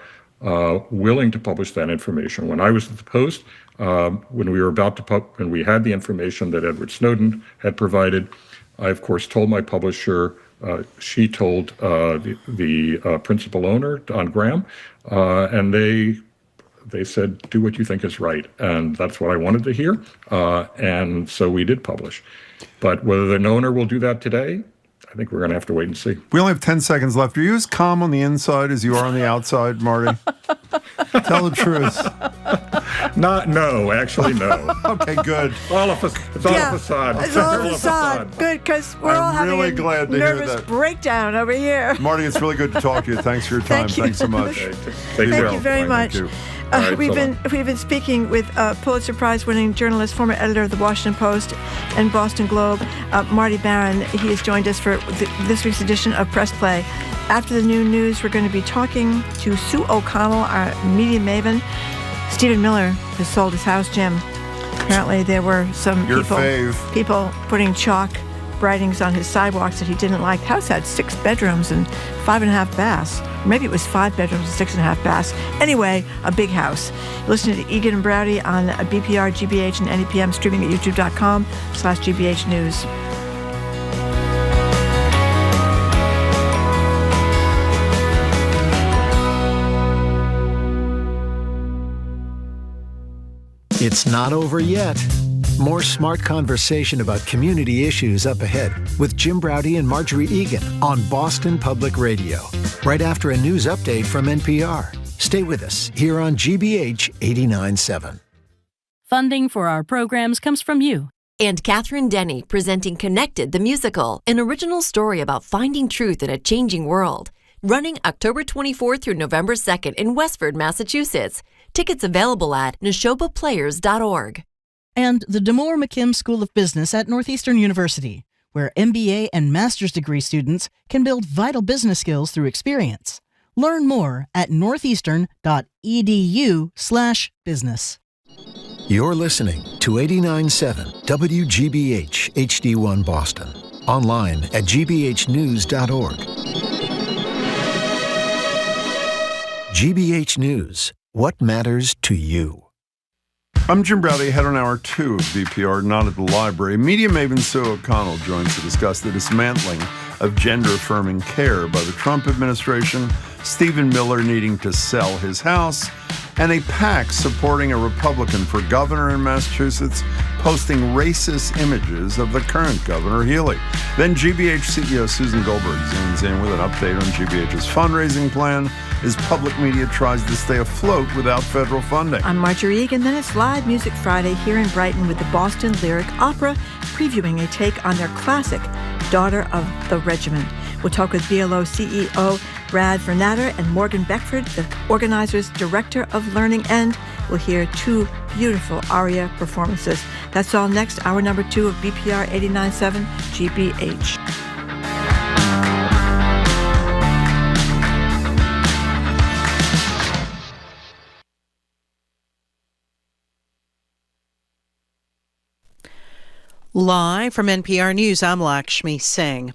willing to publish that information. When I was at the Post, when we were when we had the information that Edward Snowden had provided, I, of course, told my publisher, she told the principal owner, Don Graham, and they said, do what you think is right. And that's what I wanted to hear. And so we did publish. But whether the owner will do that today, I think we're going to have to wait and see. We only have 10 seconds left. Are you as calm on the inside as you are on the outside, Marty? Tell the truth. No, actually, no. Okay, good. It's all a facade. It's all a facade. Good, because we're all having really a glad to hear nervous that. breakdown over here. Marty, it's really good to talk to you. Thanks for your time. Thank you. Thanks so much. Thank you very much. Thank you. We've been speaking with Pulitzer Prize-winning journalist, former editor of the Washington Post and Boston Globe, Marty Baron. He has joined us for this week's edition of Press Play. After the noon news, we're going to be talking to Sue O'Connell, our media maven. Stephen Miller has sold his house, Jim. Apparently, there were some people putting chalk writings on his sidewalks that he didn't like. The house had 6 bedrooms and 5.5 baths. Maybe it was 5 bedrooms and 6.5 baths. Anyway, a big house. Listen to Egan and Browdy on BPR, GBH, and NEPM, streaming at youtube.com/GBH News. It's not over yet. More smart conversation about community issues up ahead with Jim Browdy and Marjorie Egan on Boston Public Radio, right after a news update from NPR. Stay with us here on GBH 89.7. Funding for our programs comes from you. And Catherine Denny presenting Connected the Musical, an original story about finding truth in a changing world. Running October 24th through November 2nd in Westford, Massachusetts. Tickets available at neshobaplayers.org. And the DeMoore McKim School of Business at Northeastern University, where MBA and master's degree students can build vital business skills through experience. Learn more at northeastern.edu/business. You're listening to 89.7 WGBH HD1 Boston. Online at gbhnews.org. GBH News. What matters to you? I'm Jim Browdy, head on Hour 2 of BPR, not at the library. Media maven Sue O'Connell joins to discuss the dismantling of gender-affirming care by the Trump administration, Stephen Miller needing to sell his house, and a PAC supporting a Republican for governor in Massachusetts posting racist images of the current Governor Healy. Then GBH CEO Susan Goldberg zooms in with an update on GBH's fundraising plan as public media tries to stay afloat without federal funding. I'm Marjorie Egan, then it's Live Music Friday here in Brighton with the Boston Lyric Opera, previewing a take on their classic, Daughter of the Regiment. We'll talk with BLO CEO Brad Vernatter and Morgan Beckford, the organizer's Director of Learning, and we'll hear 2 beautiful aria performances. That's all next, hour number 2 of BPR 89.7 GBH. Live from NPR News, I'm Lakshmi Singh.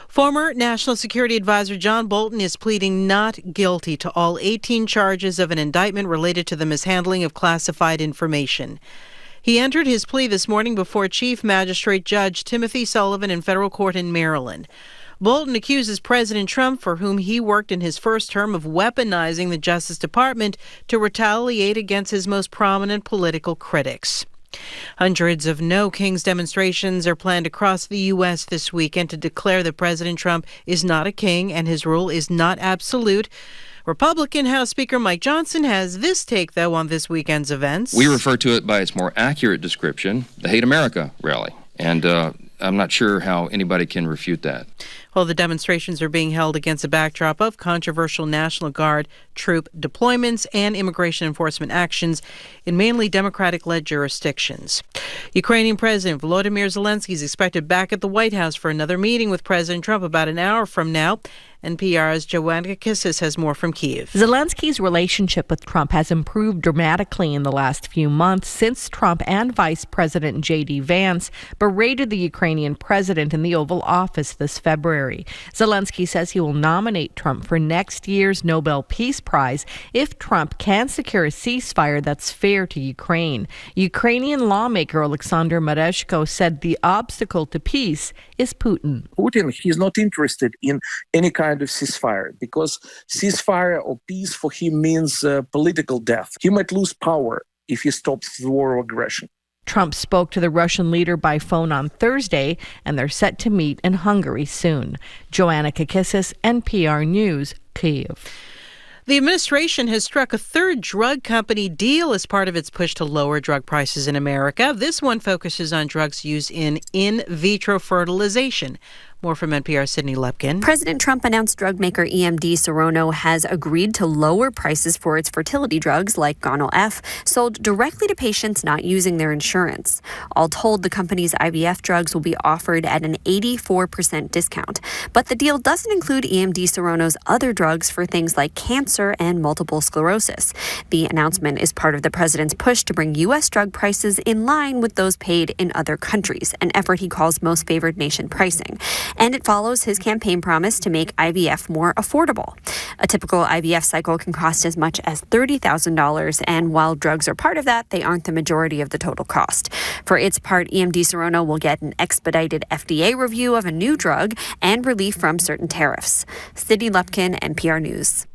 Former National Security Advisor John Bolton is pleading not guilty to all 18 charges of an indictment related to the mishandling of classified information. He entered his plea this morning before Chief Magistrate Judge Timothy Sullivan in federal court in Maryland. Bolton accuses President Trump, for whom he worked in his first term, of weaponizing the Justice Department to retaliate against his most prominent political critics. Hundreds of No Kings demonstrations are planned across the U.S. this weekend to declare that President Trump is not a king and his rule is not absolute. Republican House Speaker Mike Johnson has this take, though, on this weekend's events. We refer to it by its more accurate description, the Hate America rally. And I'm not sure how anybody can refute that. Well, the demonstrations are being held against a backdrop of controversial National Guard troop deployments and immigration enforcement actions in mainly Democratic-led jurisdictions. Ukrainian President Volodymyr Zelensky is expected back at the White House for another meeting with President Trump about an hour from now. NPR's Joanna Kissis has more from Kyiv. Zelensky's relationship with Trump has improved dramatically in the last few months since Trump and Vice President J.D. Vance berated the Ukrainian president in the Oval Office this February. Zelensky says he will nominate Trump for next year's Nobel Peace Prize if Trump can secure a ceasefire that's fair to Ukraine. Ukrainian lawmaker Alexander Mereshko said the obstacle to peace is Putin. Putin, he's not interested in any kind of ceasefire because ceasefire or peace for him means political death. He might lose power if he stops the war of aggression. Trump spoke to the Russian leader by phone on Thursday, and they're set to meet in Hungary soon. Joanna Kakissis, NPR News, Kyiv. The administration has struck a third drug company deal as part of its push to lower drug prices in America. This one focuses on drugs used in vitro fertilization. More from NPR's Sydney Lepkin. President Trump announced drug maker EMD Serono has agreed to lower prices for its fertility drugs like Gonal-F, sold directly to patients not using their insurance. All told, the company's IVF drugs will be offered at an 84% discount. But the deal doesn't include EMD Serono's other drugs for things like cancer and multiple sclerosis. The announcement is part of the president's push to bring U.S. drug prices in line with those paid in other countries, an effort he calls most favored nation pricing. And it follows his campaign promise to make IVF more affordable. A typical IVF cycle can cost as much as $30,000, and while drugs are part of that, they aren't the majority of the total cost. For its part, EMD Serono will get an expedited FDA review of a new drug and relief from certain tariffs. Sydney Lepkin, NPR News.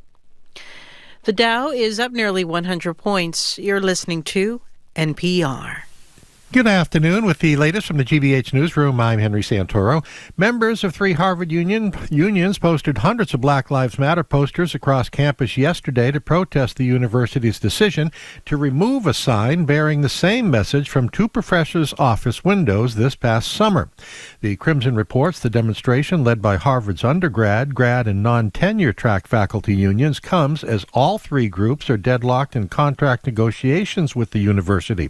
The Dow is up nearly 100 points. You're listening to NPR. Good afternoon. With the latest from the GBH Newsroom, I'm Henry Santoro. Members of 3 Harvard unions posted hundreds of Black Lives Matter posters across campus yesterday to protest the university's decision to remove a sign bearing the same message from 2 professors' office windows this past summer. The Crimson reports the demonstration, led by Harvard's undergrad, grad, and non-tenure track faculty unions, comes as all 3 groups are deadlocked in contract negotiations with the university.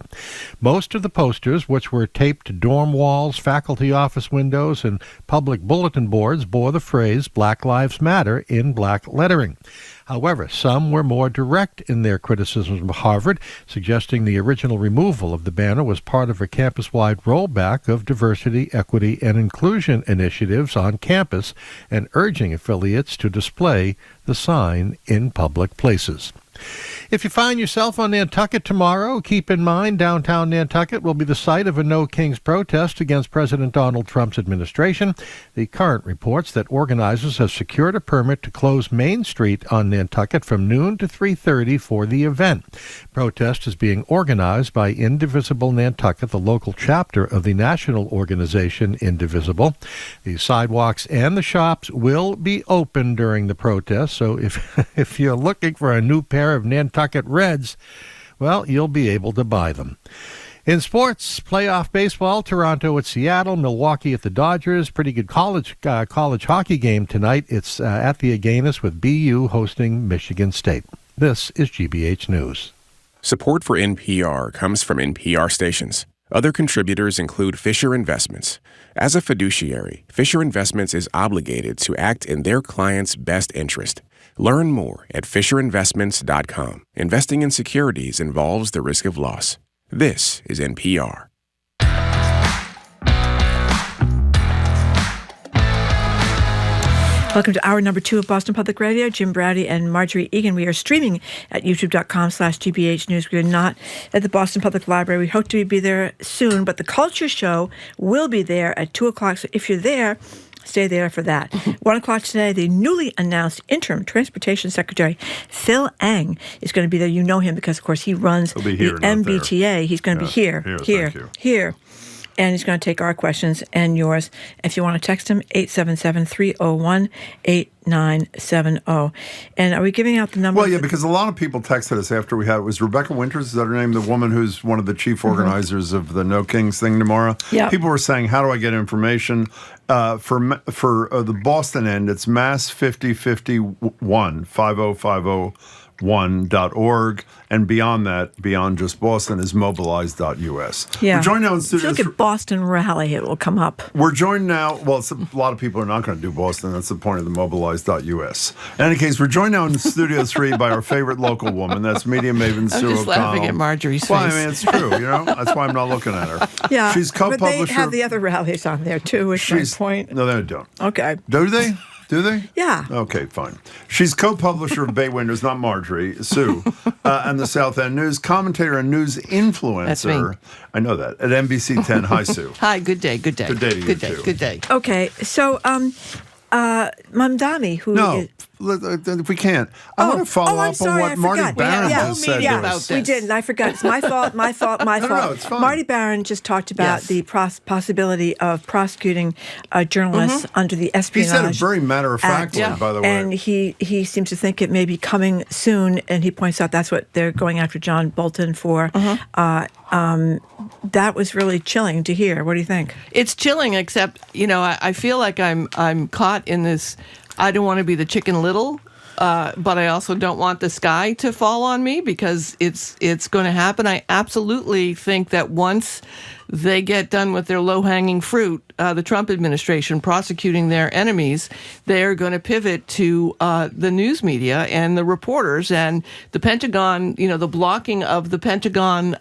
Most of the posters, which were taped to dorm walls, faculty office windows, and public bulletin boards, bore the phrase Black Lives Matter in black lettering. However, some were more direct in their criticisms of Harvard, suggesting the original removal of the banner was part of a campus-wide rollback of diversity, equity, and inclusion initiatives on campus, and urging affiliates to display the sign in public places. If you find yourself on Nantucket tomorrow, keep in mind downtown Nantucket will be the site of a No Kings protest against President Donald Trump's administration. The Current reports that organizers have secured a permit to close Main Street on Nantucket from noon to 3:30 for the event. Protest is being organized by Indivisible Nantucket, the local chapter of the national organization Indivisible. The sidewalks and the shops will be open during the protest, so if you're looking for a new pair of Nantucket Reds, well, you'll be able to buy them. In sports, playoff baseball, Toronto at Seattle, Milwaukee at the Dodgers. Pretty good college hockey game tonight. It's at the Agganis with BU hosting Michigan State. This is GBH News. Support for NPR comes from NPR stations. Other contributors include Fisher Investments. As a fiduciary, Fisher Investments is obligated to act in their client's best interest. Learn more at FisherInvestments.com. Investing in securities involves the risk of loss. This is NPR. Welcome to hour number 2 of Boston Public Radio. Jim Braude and Marjorie Egan. We are streaming at youtube.com/GBH News. We are not at the Boston Public Library. We hope to be there soon, but the Culture Show will be there at 2 o'clock. So if you're there, stay there for that. 1 o'clock today, the newly announced interim transportation secretary, Phil Eng, is going to be there. You know him because, of course, he runs the MBTA. He's going to be here. And he's going to take our questions and yours. If you want to text him, 877-301-8970. And are we giving out the number? Well, yeah, because a lot of people texted us after we had it. Was Rebecca Winters, is that her name? The woman who's one of the chief organizers of the No Kings thing tomorrow? Yeah. People were saying, how do I get information? For the Boston end, it's Mass 5051, 5050.1.org, and beyond that, beyond just Boston, is mobilize.us. Yeah. We're joined now in studio. If you look at Boston Rally, it will come up. We're joined now, well, a lot of people are not going to do Boston. That's the point of the mobilize.us. In any case, we're joined now in Studio 3 by our favorite local woman. That's media maven Sue O'Connell. I'm just laughing at Marjorie's face. Well, I mean, it's true, you know? That's why I'm not looking at her. Yeah, she's co-publisher. But they have the other rallies on there, too, is my point. No, they don't. Okay. Do they? Do they? Yeah. Okay, fine. She's co-publisher of Bay Windows, not Marjorie, Sue, and the South End News, commentator and news influencer. That's me. I know that, at NBC 10. Hi, Sue. Hi, good day, good day. Good day to you, good day, too. good day. Okay, so Mamdani, who No, is... if we can't, I want to follow up on what Marty Baron just said. We didn't. I forgot. It's my fault. My fault. No, it's fine. Marty Baron just talked about the possibility of prosecuting journalists under the espionage. He said it very matter-of-factly, by the way. And he seems to think it may be coming soon, and he points out that's what they're going after John Bolton for. That was really chilling to hear. What do you think? It's chilling, except, I feel like I'm caught in this, I don't want to be the Chicken Little, but I also don't want the sky to fall on me because it's going to happen. I absolutely think that once they get done with their low-hanging fruit, the Trump administration prosecuting their enemies, they're going to pivot to the news media and the reporters and the Pentagon, the blocking of the Pentagon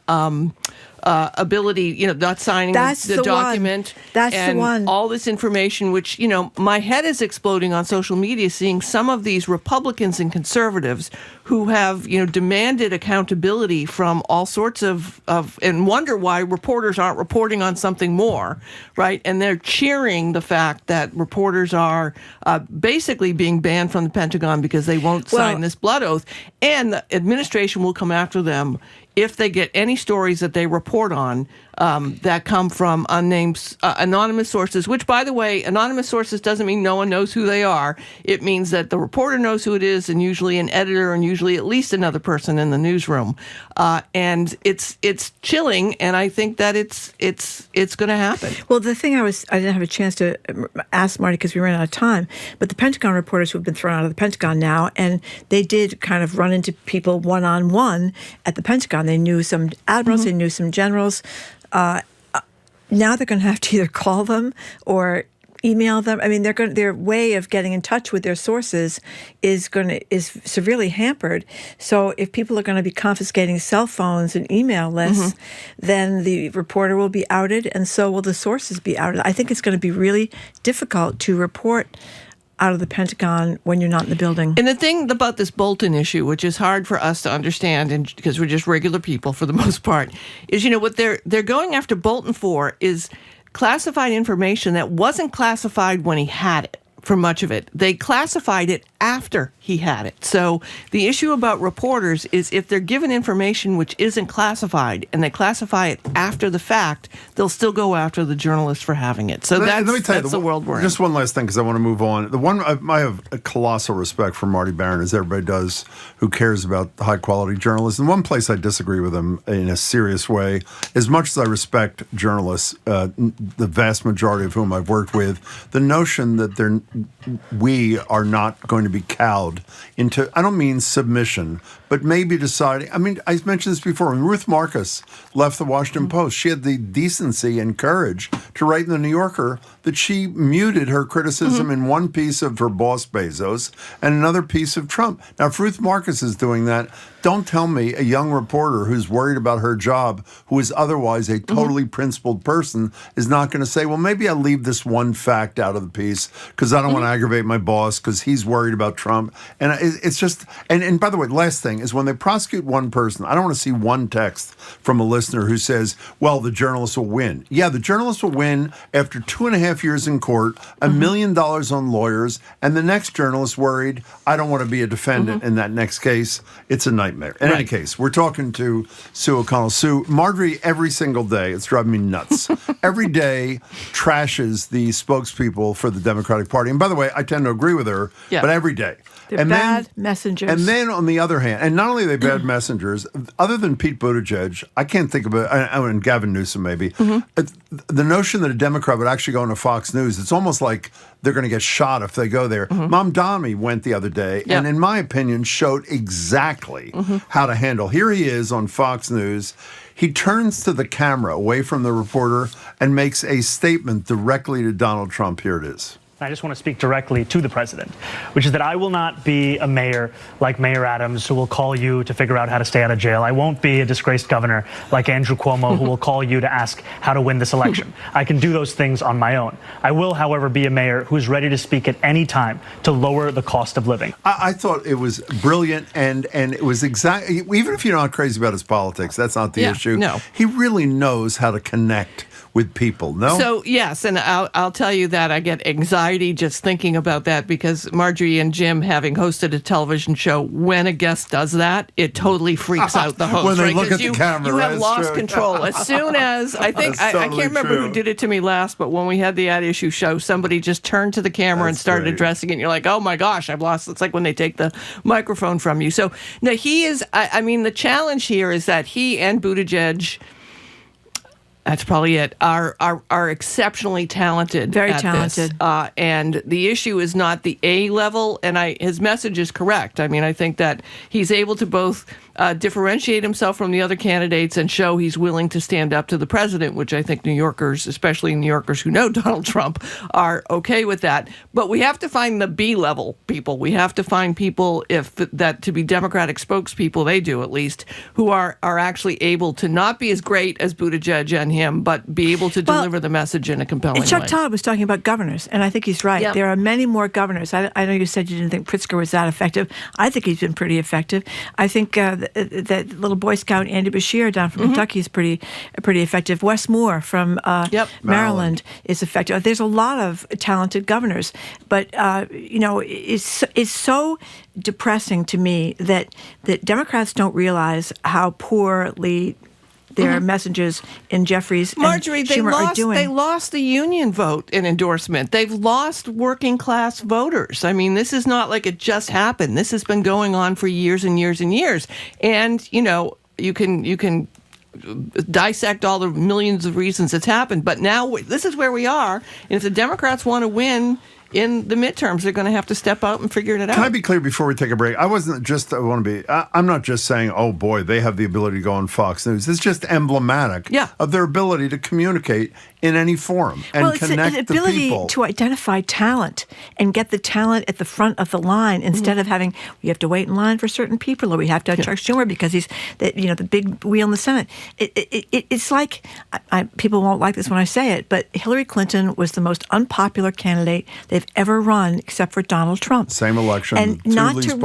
ability, not signing the document. That's and the one. All this information, which, my head is exploding on social media, seeing some of these Republicans and conservatives who have, demanded accountability from all sorts of and wonder why reporters aren't reporting on something more, right? And they're cheering the fact that reporters are basically being banned from the Pentagon because they won't sign this blood oath. And the administration will come after them if they get any stories that they report on that come from unnamed, anonymous sources, which, by the way, anonymous sources doesn't mean no one knows who they are. It means that the reporter knows who it is, and usually an editor, and usually at least another person in the newsroom. And it's chilling, and I think that it's going to happen. Well, the thing I didn't have a chance to ask Marty because we ran out of time, but the Pentagon reporters who have been thrown out of the Pentagon now, and they did kind of run into people one-on-one at the Pentagon. They knew some admirals, they knew some generals. Now they're going to have to either call them or email them. I mean, their way of getting in touch with their sources is severely hampered. So if people are going to be confiscating cell phones and email lists, then the reporter will be outed, and so will the sources be outed. I think it's going to be really difficult to report out of the Pentagon when you're not in the building. And the thing about this Bolton issue, which is hard for us to understand, and because we're just regular people for the most part, is what they're going after Bolton for is classified information that wasn't classified when he had it. For much of it, they classified it after he had it. So the issue about reporters is if they're given information which isn't classified and they classify it after the fact, they'll still go after the journalist for having it. So that's the world we're in. Just one last thing, because I want to move on. The one I have a colossal respect for Marty Baron, as everybody does, who cares about high quality journalism. One place I disagree with him in a serious way, as much as I respect journalists, the vast majority of whom I've worked with, the notion that we are not going to be cowed into, I don't mean submission, but maybe deciding. I mean, I mentioned this before. When Ruth Marcus left the Washington Post, she had the decency and courage to write in the New Yorker that she muted her criticism in one piece of her boss Bezos and another piece of Trump. Now, if Ruth Marcus is doing that, don't tell me a young reporter who's worried about her job, who is otherwise a totally principled person, is not going to say, well, maybe I'll leave this one fact out of the piece because I don't want to aggravate my boss because he's worried about Trump. And it's just, and by the way, the last thing is when they prosecute one person, I don't want to see one text from a listener who says, well, the journalist will win. Yeah, the journalist will win after 2.5 years in court, $1 million on lawyers, and the next journalist worried, I don't want to be a defendant in that next case. It's a nightmare. In any case, we're talking to Sue O'Connell. Sue, Marjorie, every single day, it's driving me nuts, every day trashes the spokespeople for the Democratic Party. And by the way, I tend to agree with her, but every day. They're bad messengers. And then on the other hand, and not only are they bad messengers, other than Pete Buttigieg, I can't think of it, and Gavin Newsom maybe, the notion that a Democrat would actually go into Fox News, it's almost like they're going to get shot if they go there. Mom Donnie went the other day, and in my opinion, showed exactly how to handle. Here he is on Fox News. He turns to the camera away from the reporter and makes a statement directly to Donald Trump. Here it is. I just want to speak directly to the president, which is that I will not be a mayor like Mayor Adams who will call you to figure out how to stay out of jail. I won't be a disgraced governor like Andrew Cuomo who will call you to ask how to win this election. I can do those things on my own. I will, however, be a mayor who's ready to speak at any time to lower the cost of living. I thought it was brilliant, and it was exactly, even if you're not crazy about his politics, that's not the issue. No. He really knows how to connect with people. No. So yes, and I'll tell you that I get anxiety just thinking about that, because Marjorie and Jim, having hosted a television show, when a guest does that, it totally freaks out the host. When they right? look at the you camera, have that's lost true. control. As soon as I think That's I totally can't remember true. who did it to me last, but when we had the At Issue show, somebody just turned to the camera and started great. addressing it. And you're like, oh my gosh, I've lost. It's like when they take the microphone from you. So no, he is. I mean, the challenge here is that he and Buttigieg, that's probably it, are exceptionally talented. Very at talented. This. And the issue is not the A level, and his message is correct. I mean, I think that he's able to both differentiate himself from the other candidates and show he's willing to stand up to the president, which I think New Yorkers, especially New Yorkers who know Donald Trump, are okay with that. But we have to find the B level people. We have to find people, that to be Democratic spokespeople, they do at least, who are actually able to not be as great as Buttigieg and him, but be able to deliver the message in a compelling way. Chuck Todd was talking about governors, and I think he's right. Yep. There are many more governors. I know you said you didn't think Pritzker was that effective. I think he's been pretty effective. I think that little Boy Scout Andy Beshear down from Kentucky is pretty effective. Wes Moore from Maryland is effective. There's a lot of talented governors, but it's so depressing to me that Democrats don't realize how poorly their messengers in Jeffries Marjorie, and Schumer are doing. They lost the union vote in endorsement. They've lost working class voters. I mean, this is not like it just happened. This has been going on for years and years and years. And, you can dissect all the millions of reasons it's happened. But now this is where we are. And if the Democrats want to win in the midterms, they're going to have to step out and figure it out. Can I be clear before we take a break? I'm not just saying, oh boy, they have the ability to go on Fox News. It's just emblematic of their ability to communicate in any forum and connect it's the an ability people. to identify talent and get the talent at the front of the line instead of having, we have to wait in line for certain people, or we have to have Chuck Schumer because he's the big wheel in the Senate. It's like, people won't like this when I say it, but Hillary Clinton was the most unpopular candidate they've ever run, except for Donald Trump. Same election, and not to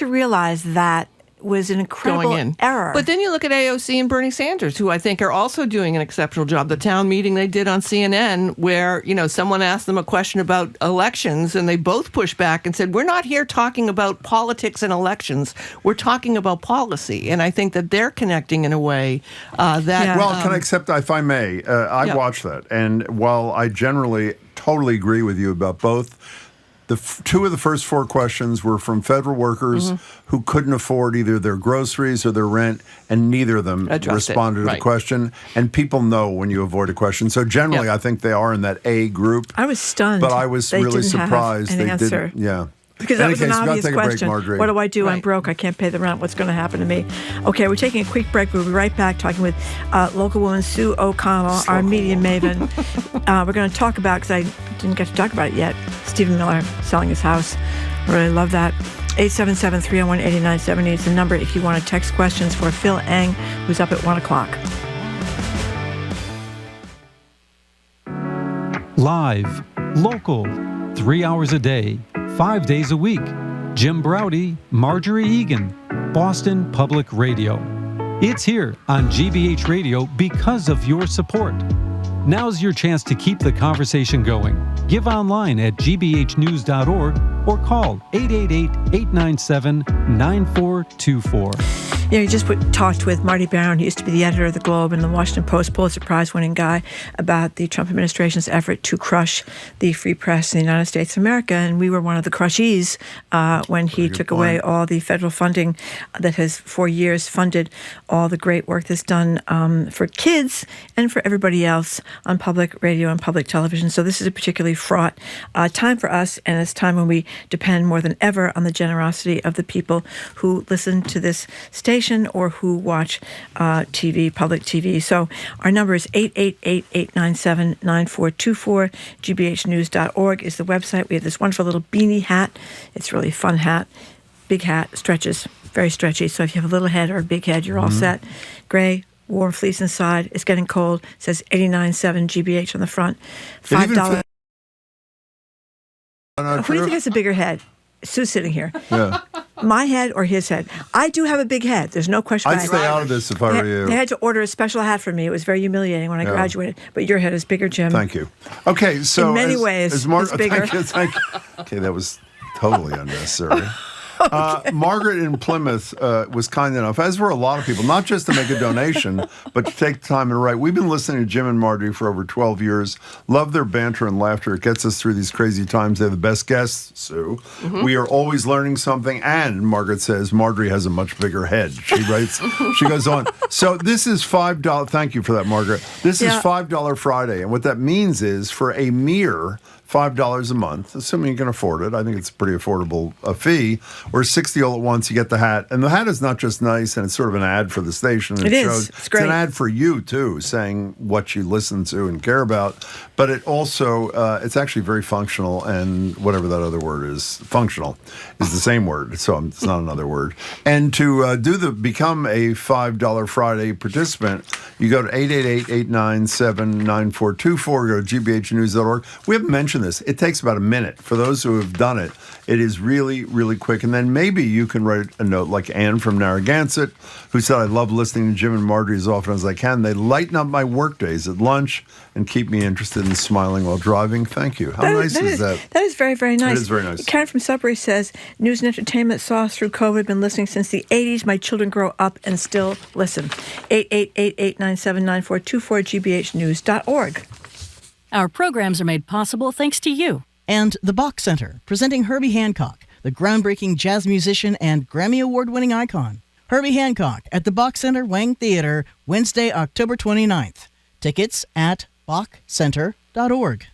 realize that was an incredible error. But then you look at AOC and Bernie Sanders, who I think are also doing an exceptional job. The town meeting they did on CNN, where someone asked them a question about elections, and they both pushed back and said, "We're not here talking about politics and elections. We're talking about policy." And I think that they're connecting in a way that. Well, can I accept, if I may? I watched that, and while I generally totally agree with you about both. Two of the first four questions were from federal workers who couldn't afford either their groceries or their rent, and neither of them responded to the question. And people know when you avoid a question. So generally, I think they are in that A group. I was stunned. But I was really surprised they didn't. Yeah. Because that was an obvious question. Break, what do I do? I'm broke. I can't pay the rent. What's going to happen to me? Okay, we're taking a quick break. We'll be right back talking with local woman Sue O'Connell, our media maven. We're going to talk about, because I didn't get to talk about it yet, Stephen Miller selling his house. I really love that. 877-301-8970 is the number if you want to text questions for Phil Eng, who's up at 1 o'clock. Live, local, 3 hours a day, 5 days a week. Jim Braude, Marjorie Egan, Boston Public Radio. It's here on GBH Radio because of your support. Now's your chance to keep the conversation going. Give online at gbhnews.org or call 888-897-9424. You just talked with Marty Baron, who used to be the editor of the Globe and the Washington Post, Pulitzer Prize-winning guy, about the Trump administration's effort to crush the free press in the United States of America. And we were one of the crushees when he took away all the federal funding that has, for years, funded all the great work that's done for kids and for everybody else on public radio and public television. So this is a particularly fraught time for us, and it's time when we depend more than ever on the generosity of the people who listen to this station or who watch TV, public TV. So our number is 888-897-9424. gbhnews.org is the website. We have this wonderful little beanie hat. It's a really fun hat. Big hat, stretches, very stretchy. So if you have a little head or a big head, you're all set. Gray, warm fleece inside. It's getting cold. It says 89.7 GBH on the front. $5. Who do you think has a bigger head? Sue's sitting here. Yeah. My head or his head? I do have a big head. There's no question. I'd stay out of this if I were you. They had to order a special hat for me. It was very humiliating when I graduated. But your head is bigger, Jim. Thank you. Okay, so in many ways, it's bigger. Thank you. Okay, that was totally unnecessary. Margaret in Plymouth was kind enough, as were a lot of people, not just to make a donation, but to take the time and write. We've been listening to Jim and Marty for over 12 years. Love their banter and laughter. It gets us through these crazy times. They're the best guests, Sue. Mm-hmm. We are always learning something. And Margaret says Marjorie has a much bigger head. She writes, she goes on. So this is $5. Thank you for that, Margaret. This is $5 Friday. And what that means is for a mere $5 a month, assuming you can afford it. I think it's a pretty affordable fee. Or $60 all at once, you get the hat. And the hat is not just nice, and it's sort of an ad for the station. It is. It's great. It's an ad for you, too, saying what you listen to and care about. But it also, it's actually very functional, and whatever that other word is, functional, is the same word. So it's not another word. And to become a $5 Friday participant, you go to 888-897-9424, go to gbhnews.org. We haven't mentioned this. It takes about a minute. For those who have done it, it is really, really quick. And then maybe you can write a note like Anne from Narragansett, who said, I love listening to Jim and Marjorie as often as I can. They lighten up my work days at lunch and keep me interested in smiling while driving. Thank you. How nice is that? That is very, very nice. It is very nice. Karen from Sudbury says, news and entertainment saw us through COVID, been listening since the 80s. My children grow up and still listen. 888-897-9424, gbhnews.org. Our programs are made possible thanks to you. And the Bach Center, presenting Herbie Hancock, the groundbreaking jazz musician and Grammy Award-winning icon. Herbie Hancock at the Bach Center Wang Theater, Wednesday, October 29th. Tickets at bachcenter.org.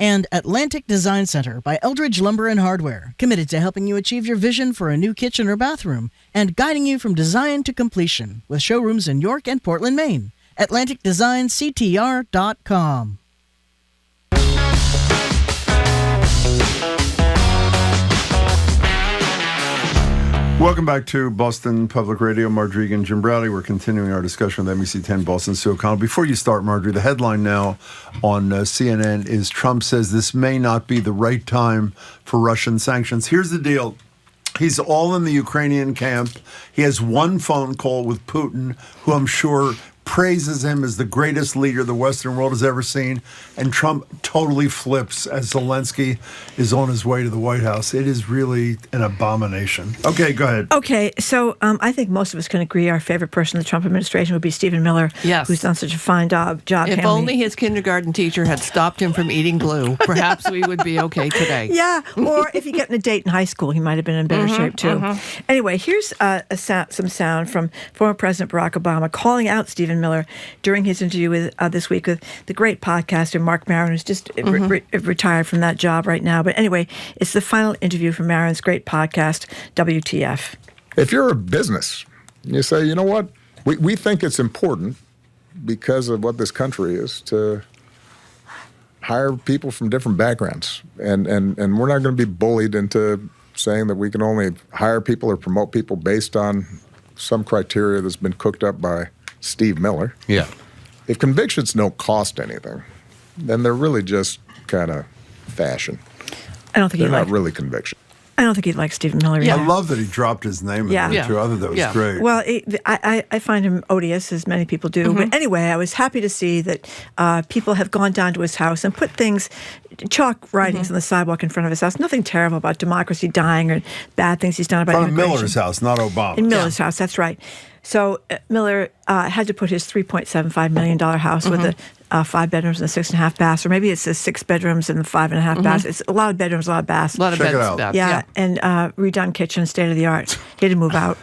And Atlantic Design Center by Eldridge Lumber and Hardware, committed to helping you achieve your vision for a new kitchen or bathroom and guiding you from design to completion, with showrooms in York and Portland, Maine. AtlanticDesignCTR.com. Welcome back to Boston Public Radio. Marjorie and Jim Browdy. We're continuing our discussion with NBC 10 Boston Sue O'Connell. Before you start, Marjorie, the headline now on CNN is Trump says this may not be the right time for Russian sanctions. Here's the deal. He's all in the Ukrainian camp. He has one phone call with Putin, who I'm sure praises him as the greatest leader the Western world has ever seen, and Trump totally flips as Zelensky is on his way to the White House. It is really an abomination. Okay, go ahead. Okay, so I think most of us can agree our favorite person in the Trump administration would be Stephen Miller, yes, who's done such a fine job. If only his kindergarten teacher had stopped him from eating glue, perhaps we would be okay today. Yeah, or if he got in a date in high school, he might have been in better shape too. Anyway, here's some sound from former President Barack Obama calling out Stephen Miller during his interview with this week with the great podcaster Mark Maron, who's just retired from that job right now. But anyway, it's the final interview from Maron's great podcast, WTF. If you're a business, you say, you know what, we think it's important because of what this country is to hire people from different backgrounds. And we're not going to be bullied into saying that we can only hire people or promote people based on some criteria that's been cooked up by Steve Miller. Yeah. If convictions don't cost anything, then they're really just kind of fashion. I don't think they're not really conviction. I don't think he'd like Stephen Miller either. I love that he dropped his name in there, too. I thought that was great. Well, I find him odious, as many people do. But anyway, I was happy to see that people have gone down to his house and put chalk writings on the sidewalk in front of his house. Nothing terrible about democracy dying or bad things he's done about immigration. immigration. Miller's house, not Obama. In Miller's house, that's right. So Miller had to put his $3.75 million house with the 5 bedrooms and a 6.5 baths, or maybe it's the 6 bedrooms and the 5.5 baths. It's a lot of bedrooms, a lot of baths. A lot of bedrooms, baths. Yeah, and redone kitchen, state of the art. He had to move out.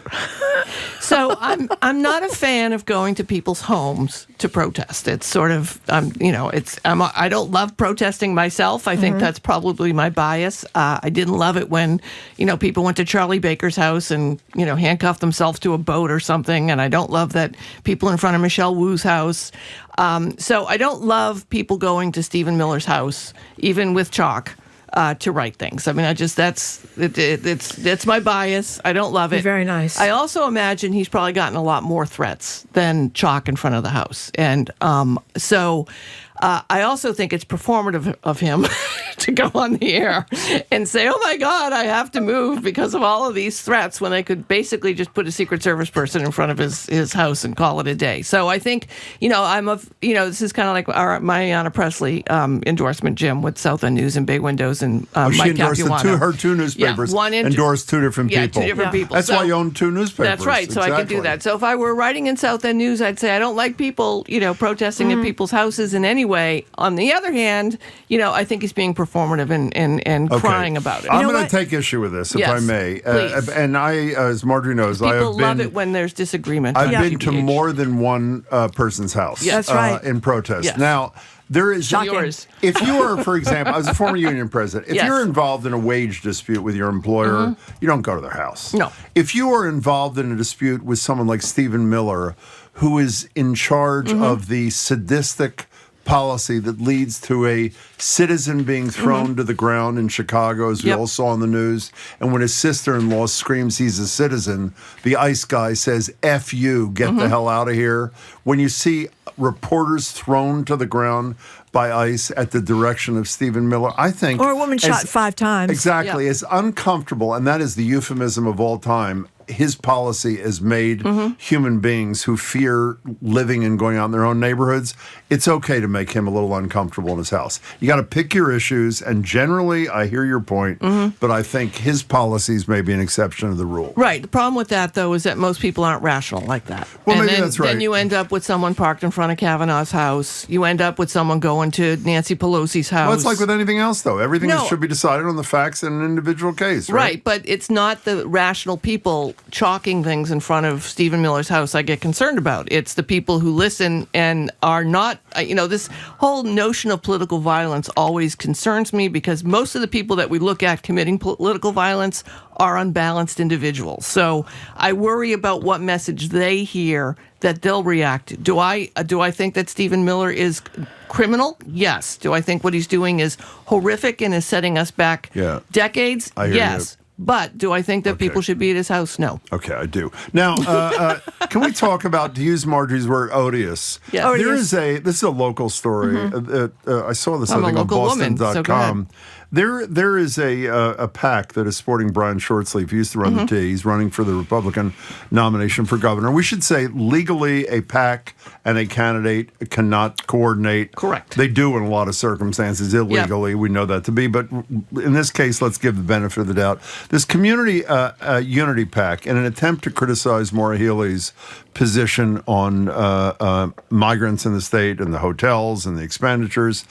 So I'm not a fan of going to people's homes to protest. It's sort of I don't love protesting myself. I think that's probably my bias. I didn't love it when people went to Charlie Baker's house and handcuffed themselves to a boat or something. And I don't love that people in front of Michelle Wu's house. So I don't love people going to Stephen Miller's house, even with chalk. To write things. I mean, it's my bias. I don't love it. Very nice. I also imagine he's probably gotten a lot more threats than chalk in front of the house. And so I also think it's performative of him to go on the air and say, oh my God, I have to move because of all of these threats, when they could basically just put a Secret Service person in front of his house and call it a day. So I think, this is kind of like my Ayanna Pressley endorsement, Jim, with South End News and Bay Windows and Mike Capuano. Her two newspapers endorsed two different people. Two different people. That's why you own two newspapers. That's right. So I can do that. So if I were writing in South End News, I'd say I don't like people, protesting at people's houses in any way. On the other hand, I think he's being performative and crying about it. I'm going to take issue with this, if I may. And I, as Marjorie knows, people love it when there's disagreement. I've been to more than one person's house in protest. Yes. Now, there is yours. If you are, for example, as a former union president, if you're involved in a wage dispute with your employer, you don't go to their house. No. If you are involved in a dispute with someone like Stephen Miller, who is in charge of the sadistic policy that leads to a citizen being thrown to the ground in Chicago, as we all saw on the news. And when his sister-in-law screams he's a citizen, the ICE guy says, F you, get the hell out of here. When you see reporters thrown to the ground by ICE at the direction of Stephen Miller, I think... Or a woman shot 5 times. Exactly. It's uncomfortable, and that is the euphemism of all time. His policy has made human beings who fear living and going out in their own neighborhoods, it's okay to make him a little uncomfortable in his house. You got to pick your issues, and generally, I hear your point, but I think his policies may be an exception to the rule. Right. The problem with that, though, is that most people aren't rational like that. Well, maybe that's right. Then you end up with someone parked in front of Kavanaugh's house. You end up with someone going to Nancy Pelosi's house. Well, it's like with anything else, though. Everything should be decided on the facts in an individual case, right? Right, but it's not the rational people chalking things in front of Stephen Miller's house I get concerned about. It's the people who listen and are not, this whole notion of political violence always concerns me, because most of the people that we look at committing political violence are unbalanced individuals. So I worry about what message they hear that they'll react to. Do I think that Stephen Miller is criminal? Yes. Do I think what he's doing is horrific and is setting us back decades? I hear yes. You. But do I think that people should be at his house? No. Okay, I do. Now, can we talk about, to use Marjorie's word, odious? Yeah. This is a local story. I saw this, I think, on Boston.com. There is a PAC that is sporting Brian Shortsleeve. He used to run the T. He's running for the Republican nomination for governor. We should say legally a PAC and a candidate cannot coordinate. Correct. They do in a lot of circumstances illegally. We know that to be. But in this case, let's give the benefit of the doubt. This community unity PAC, in an attempt to criticize Maura Healey's position on migrants in the state and the hotels and the expenditures,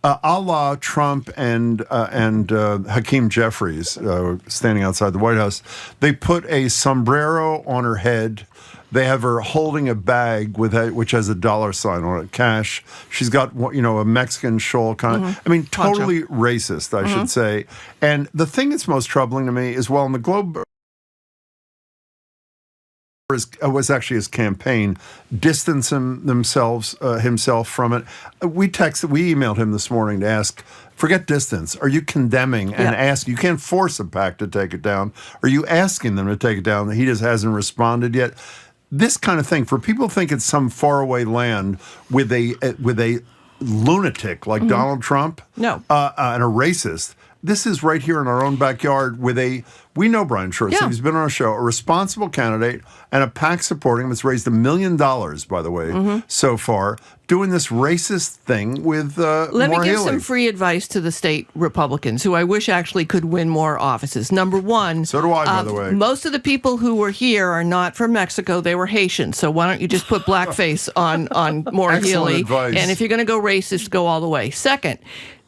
a la Trump and Hakeem Jeffries standing outside the White House, they put a sombrero on her head. They have her holding a bag which has a dollar sign on it, cash. She's got a Mexican shawl kind of. I mean, totally racist, I should say. And the thing that's most troubling to me is, in the Globe was actually his campaign, distance himself from it. We emailed him this morning to ask, forget distance, are you condemning and ask, you can't force a PAC to take it down, are you asking them to take it down? He just hasn't responded yet. This kind of thing, for people to think it's some faraway land with a lunatic like Donald Trump and a racist, this is right here in our own backyard with we know Brian Shortsleeve, he's been on our show, a responsible candidate, and a PAC supporting him. It's raised $1 million, by the way, so far, doing this racist thing with Let me give some free advice to the state Republicans, who I wish actually could win more offices. Number one. So do I, by the way. Most of the people who were here are not from Mexico. They were Haitian. So why don't you just put blackface on Maura Healey? Advice. And if you're going to go racist, go all the way. Second,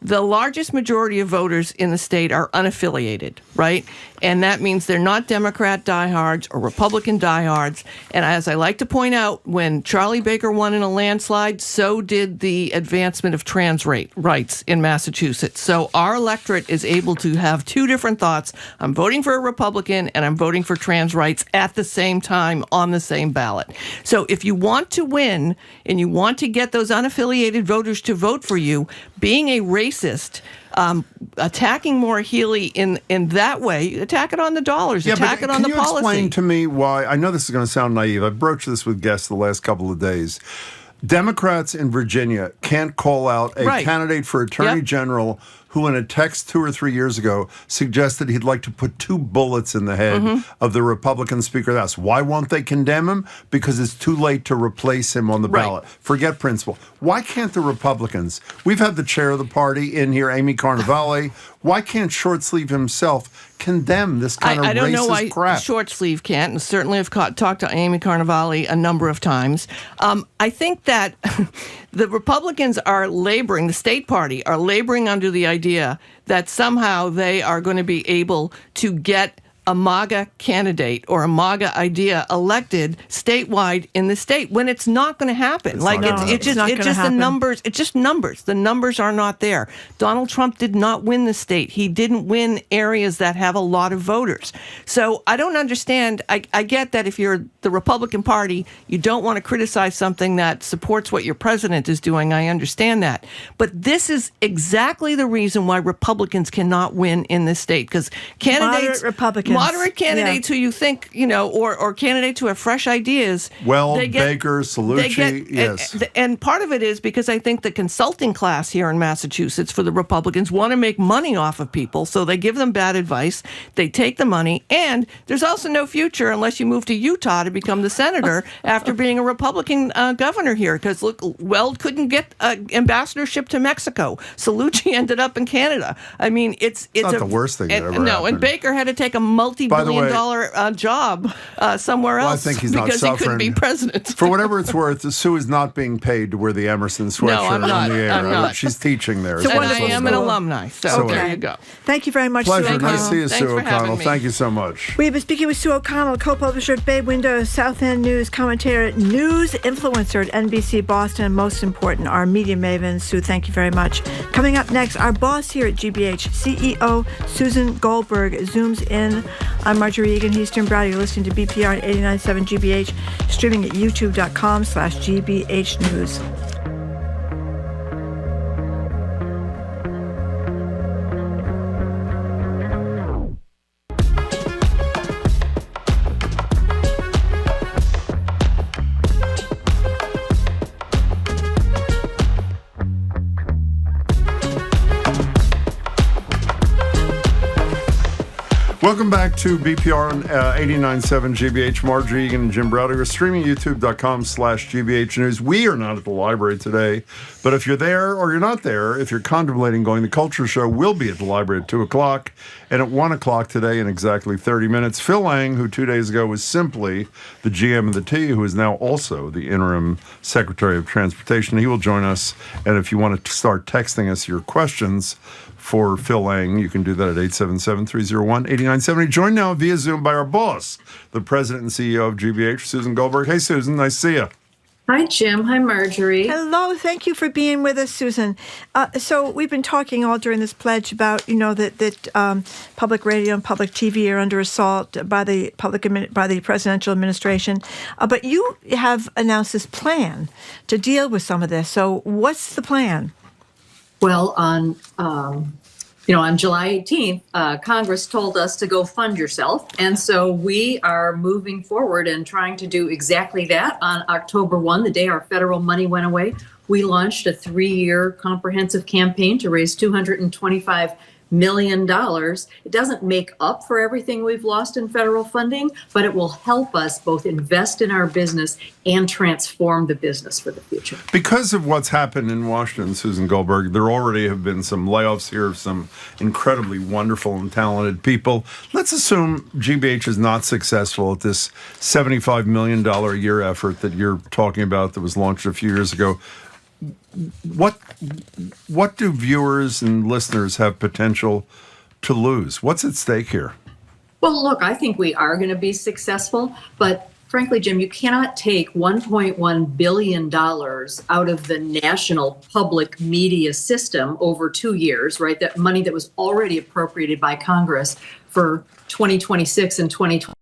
the largest majority of voters in the state are unaffiliated, right? And that means they're not Democrat diehards or Republican diehards. And as I like to point out, when Charlie Baker won in a landslide, so did the advancement of trans rights in Massachusetts. So our electorate is able to have two different thoughts. I'm voting for a Republican and I'm voting for trans rights at the same time on the same ballot. So if you want to win and you want to get those unaffiliated voters to vote for you, being a racist, attacking Maura Healey in that way, attack it on the dollars, attack it on the policy. Can you explain to me why? I know this is going to sound naive. I've broached this with guests the last couple of days. Democrats in Virginia can't call out a candidate for attorney general who in a text 2 or 3 years ago suggested he'd like to put 2 bullets in the head of the Republican Speaker of the House. Why won't they condemn him? Because it's too late to replace him on the ballot. Forget principle. Why can't the Republicans? We've had the chair of the party in here, Amy Carnevale. Why can't Short Sleeve himself condemn this kind of racist crap? I don't know why Short Sleeve can't, and certainly have talked to Amy Carnevale a number of times. I think that the Republicans are laboring, the state party are laboring under the idea that somehow they are going to be able to get a MAGA candidate or a MAGA idea elected statewide in the state when it's not going to happen. It's just the numbers. It's just numbers. The numbers are not there. Donald Trump did not win the state. He didn't win areas that have a lot of voters. So I don't understand. I get that if you're the Republican Party, you don't want to criticize something that supports what your president is doing. I understand that. But this is exactly the reason why Republicans cannot win in this state, because candidates, moderate candidates who you think, or candidates who have fresh ideas. Baker, Cellucci, yes. And part of it is because I think the consulting class here in Massachusetts for the Republicans want to make money off of people, so they give them bad advice. They take the money, and there's also no future unless you move to Utah to become the senator after being a Republican governor here, because Weld couldn't get an ambassadorship to Mexico. Cellucci ended up in Canada. I mean, it's not the worst thing that ever happened. No, and Baker had to take a multi-billion-dollar job somewhere else. I think he's not because suffering. He couldn't be president. For whatever it's worth, Sue is not being paid to wear the Emerson sweatshirt I'm not. on the air. I'm not. She's teaching there. And I am an alumni, so there you go. Thank you very much, Pleasure. Sue O'Connell. Nice to see you, Thanks Sue for having O'Connell. me. Thank you so much. We've been speaking with Sue O'Connell, co-publisher at Bay Window, South End News, commentator, news influencer at NBC Boston, and most important, our media maven. Sue, thank you very much. Coming up next, our boss here at GBH, CEO Susan Goldberg, zooms in. I'm Marjorie Egan. He's Jim Browder. You're listening to BPR at 89.7 GBH, streaming at youtube.com/GBH News. Welcome back to BPR on 89.7 GBH. Marjorie Egan and Jim Browder. We're streaming youtube.com/GBH News. We are not at the library today, but if you're there or you're not there, if you're contemplating going, the Culture Show will be at the library at 2 o'clock, and at 1 o'clock today in exactly 30 minutes, Phil Eng, who 2 days ago was simply the GM of the T, who is now also the interim Secretary of Transportation, he will join us, and if you want to start texting us your questions for Phil Eng, you can do that at 877-301-8970. Joined now via Zoom by our boss, the president and CEO of GBH, Susan Goldberg. Hey, Susan, nice to see you. Hi, Jim. Hi, Marjorie. Hello. Thank you for being with us, Susan. So we've been talking all during this pledge about, that public radio and public TV are under assault by the presidential administration. But you have announced this plan to deal with some of this. So what's the plan? Well, on July 18th, Congress told us to go fund yourself. And so we are moving forward and trying to do exactly that. On October 1, the day our federal money went away, we launched a 3-year comprehensive campaign to raise $225 million. It doesn't make up for everything we've lost in federal funding, but it will help us both invest in our business and transform the business for the future. Because of what's happened in Washington, Susan Goldberg, there already have been some layoffs here of some incredibly wonderful and talented people. Let's assume GBH is not successful at this $75 million a year effort that you're talking about that was launched a few years ago. What do viewers and listeners have potential to lose? What's at stake here? Well, look, I think we are going to be successful, but frankly, Jim, you cannot take $1.1 billion out of the national public media system over 2 years, right? That money that was already appropriated by Congress for 2026 and 2020.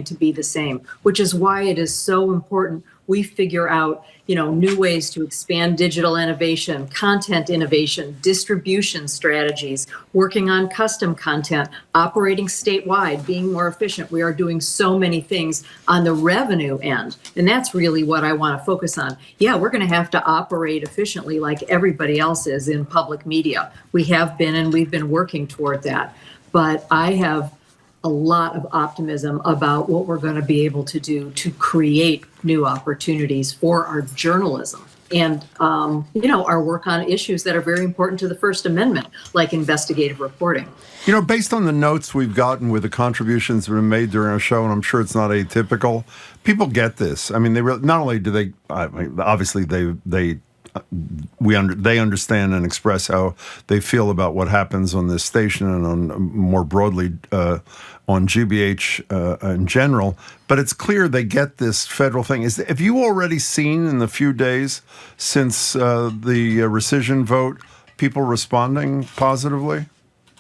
To be the same, which is why it is so important we figure out, new ways to expand digital innovation, content innovation, distribution strategies, working on custom content, operating statewide, being more efficient. We are doing so many things on the revenue end. And that's really what I want to focus on. Yeah, we're going to have to operate efficiently like everybody else is in public media. We have been, and we've been working toward that. But I have a lot of optimism about what we're going to be able to do to create new opportunities for our journalism and, our work on issues that are very important to the First Amendment, like investigative reporting. Based on the notes we've gotten with the contributions that have been made during our show, and I'm sure it's not atypical, people get this. I mean, not only do they, obviously they understand and express how they feel about what happens on this station and on more broadly on GBH in general. But it's clear they get this federal thing. Have you already seen in the few days since the rescission vote people responding positively?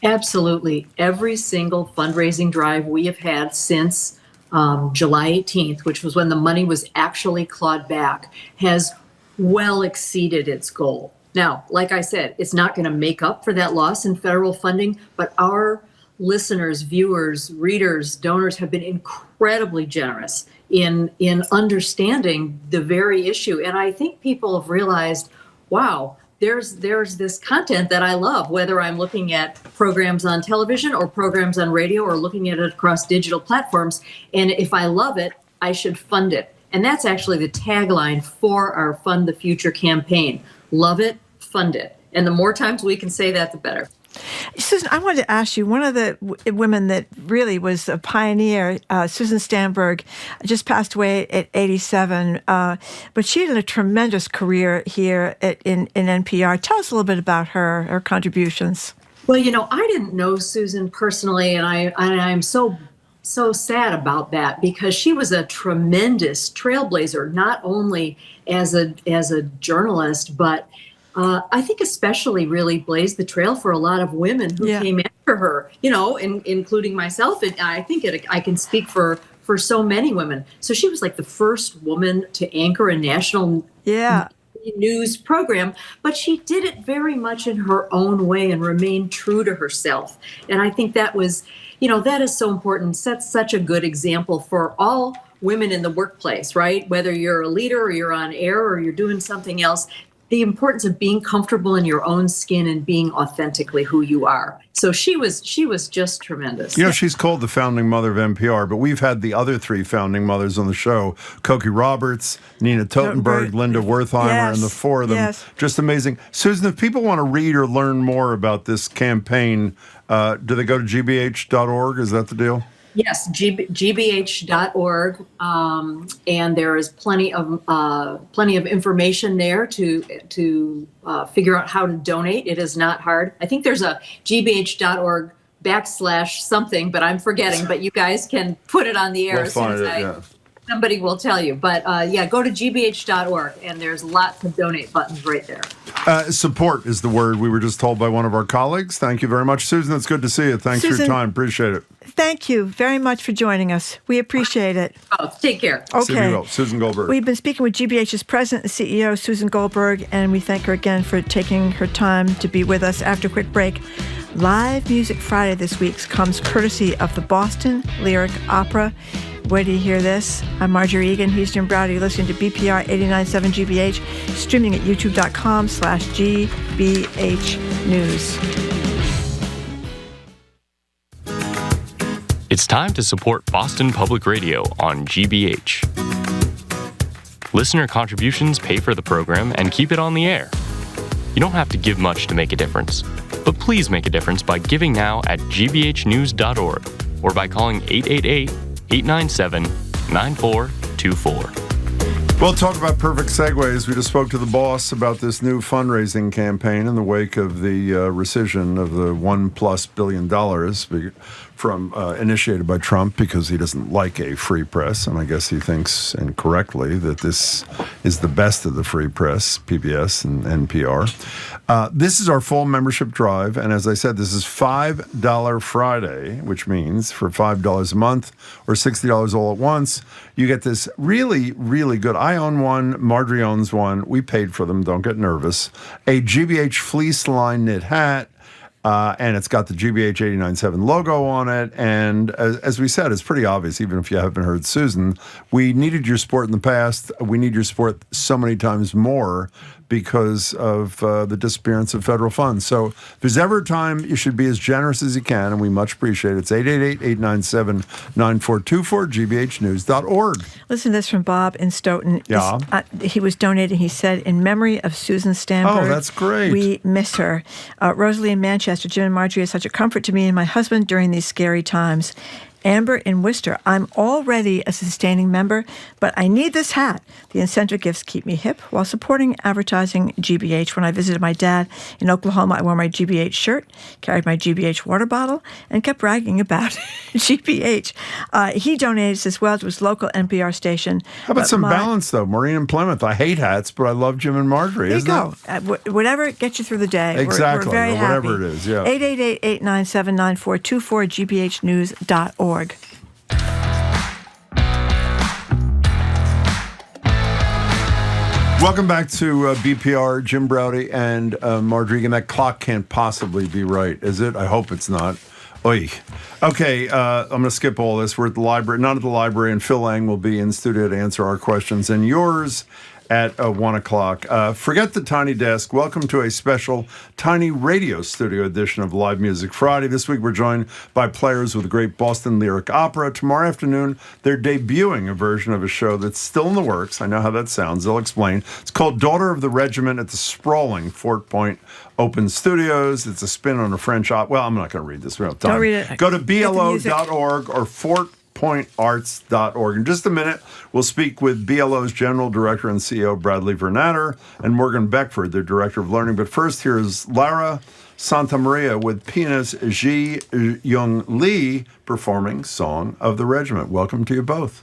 Absolutely. Every single fundraising drive we have had since July 18th, which was when the money was actually clawed back, has well exceeded its goal. Now, like I said, it's not going to make up for that loss in federal funding, but our listeners, viewers, readers, donors have been incredibly generous in understanding the very issue. And I think people have realized, wow, there's this content that I love, whether I'm looking at programs on television or programs on radio or looking at it across digital platforms. And if I love it, I should fund it. And that's actually the tagline for our Fund the Future campaign. Love it, fund it. And the more times we can say that, the better. Susan, I wanted to ask you, one of the women that really was a pioneer, Susan Goldberg, just passed away at 87, but she had a tremendous career here in NPR. Tell us a little bit about her contributions. Well, I didn't know Susan personally, and I'm so sad about that, because she was a tremendous trailblazer, not only as a journalist, but I think especially really blazed the trail for a lot of women who came after her, including myself. And I think I can speak for so many women. So she was like the first woman to anchor a national news program, but she did it very much in her own way and remained true to herself. And I think that was, that is so important. Sets such a good example for all women in the workplace, right? Whether you're a leader or you're on air or you're doing something else, the importance of being comfortable in your own skin and being authentically who you are. So she was just tremendous. She's called the founding mother of NPR, but we've had the other three founding mothers on the show: Cokie Roberts, Nina Totenberg, Linda Wertheimer, and the four of them. Just amazing. Susan, if people want to read or learn more about this campaign, do they go to gbh.org? Is that the deal? Yes, gbh.org, and there is plenty of information there to figure out how to donate. It is not hard. I think there's a gbh.org /something, but I'm forgetting. But you guys can put it on the air as soon as somebody will tell you. But go to gbh.org, and there's lots of donate buttons right there. Support is the word we were just told by one of our colleagues. Thank you very much, Susan. It's good to see you. Thanks for your time. Appreciate it. Thank you very much for joining us. We appreciate it. Oh, take care. Okay. Susan Goldberg. We've been speaking with GBH's President and CEO, Susan Goldberg, and we thank her again for taking her time to be with us. After a quick break, Live Music Friday this week comes courtesy of the Boston Lyric Opera. Wait till you hear this. I'm Marjorie Egan. He's Jim Browder. You're listening to BPR 89.7 GBH, streaming at youtube.com/GBH News. It's time to support Boston Public Radio on GBH. Listener contributions pay for the program and keep it on the air. You don't have to give much to make a difference, but please make a difference by giving now at gbhnews.org or by calling 888-897-9424. Well, talk about perfect segues. We just spoke to the boss about this new fundraising campaign in the wake of the rescission of the $1+ billion from initiated by Trump, because he doesn't like a free press, and I guess he thinks incorrectly that this is the best of the free press, PBS and NPR. This is our full membership drive, and as I said, this is $5 Friday, which means for $5 a month or $60 all at once, you get this really, really good. I own one. Marjorie owns one. We paid for them. Don't get nervous. A GBH fleece line knit hat. And it's got the GBH 89.7 logo on it. And as we said, it's pretty obvious, even if you haven't heard Susan, we needed your support in the past. We need your support so many times more because of the disappearance of federal funds. So if there's ever a time you should be as generous as you can, and we much appreciate it. It's 888-897-9424, gbhnews.org. Listen to this from Bob in Stoughton. Yeah. He was donating, he said, in memory of Susan Stanford. Oh, that's great. We miss her. Rosalie in Manchester, Jim and Marjorie is such a comfort to me and my husband during these scary times. Amber in Worcester, I'm already a sustaining member, but I need this hat. The incentive gifts keep me hip while supporting advertising GBH. When I visited my dad in Oklahoma, I wore my GBH shirt, carried my GBH water bottle, and kept bragging about GBH. He donated as well to his local NPR station. How about some balance, though? Maureen in Plymouth, I hate hats, but I love Jim and Marjorie. There you go. Whatever gets you through the day. Exactly. We're very happy. Whatever it is, yeah. 888-897-9424, gbhnews.org. Welcome back to BPR, Jim Browdy and Marjorie Egan. That clock can't possibly be right, is it? I hope it's not. Oy. Okay, I'm going to skip all this. We're at the library, not at the library, and Phil Eng will be in studio to answer our questions and yours at 1 o'clock. Forget the tiny desk. Welcome to a special tiny radio studio edition of Live Music Friday. This week we're joined by players with the great Boston Lyric Opera. Tomorrow afternoon they're debuting a version of a show that's still in the works. I know how that sounds. They'll explain. It's called Daughter of the Regiment at the sprawling Fort Point Open Studios. It's a spin on a French opera. Well, I'm not going to read this. We don't have time. Don't read it. Go to blo.org or fortpointarts.org. In just a minute, we'll speak with BLO's General Director and CEO, Bradley Vernatter, and Morgan Beckford, their Director of Learning. But first, here's Lara Santamaria with pianist Ji Young Lee performing Song of the Regiment. Welcome to you both.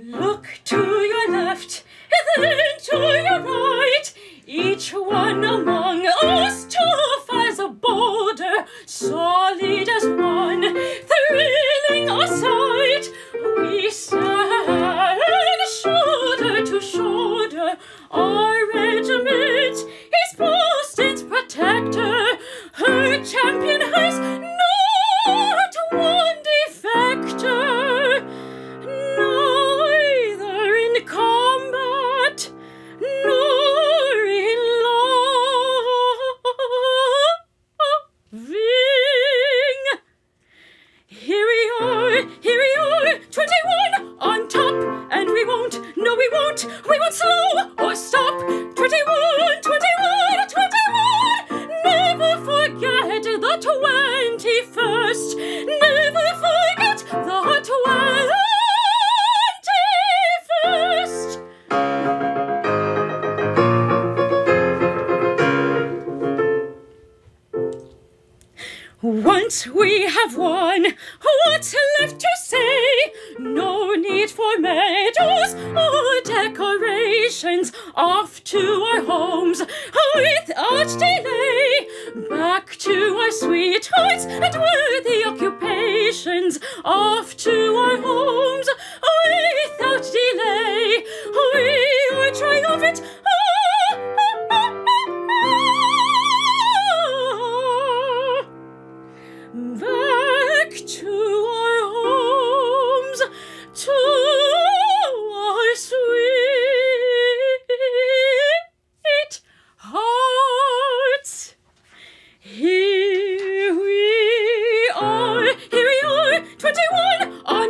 Look to your left, then to your right, each one among us tough as a boulder, solid as one, thrilling our sight. We stand shoulder to shoulder, our regiment is Boston's protector, her champion has not one defector. Neither in combat nor in loving. Here we are, 21 on top, and we won't slow or stop. 21, never forget the 21st, never forget the 21st. Once we have won, what's left to say? No need for medals or decorations. Off to our homes without delay. Back to our sweethearts and worthy occupations. Off to our homes without delay. We are triumphant. Back to our homes, to our sweet hearts. Here we are, 21 on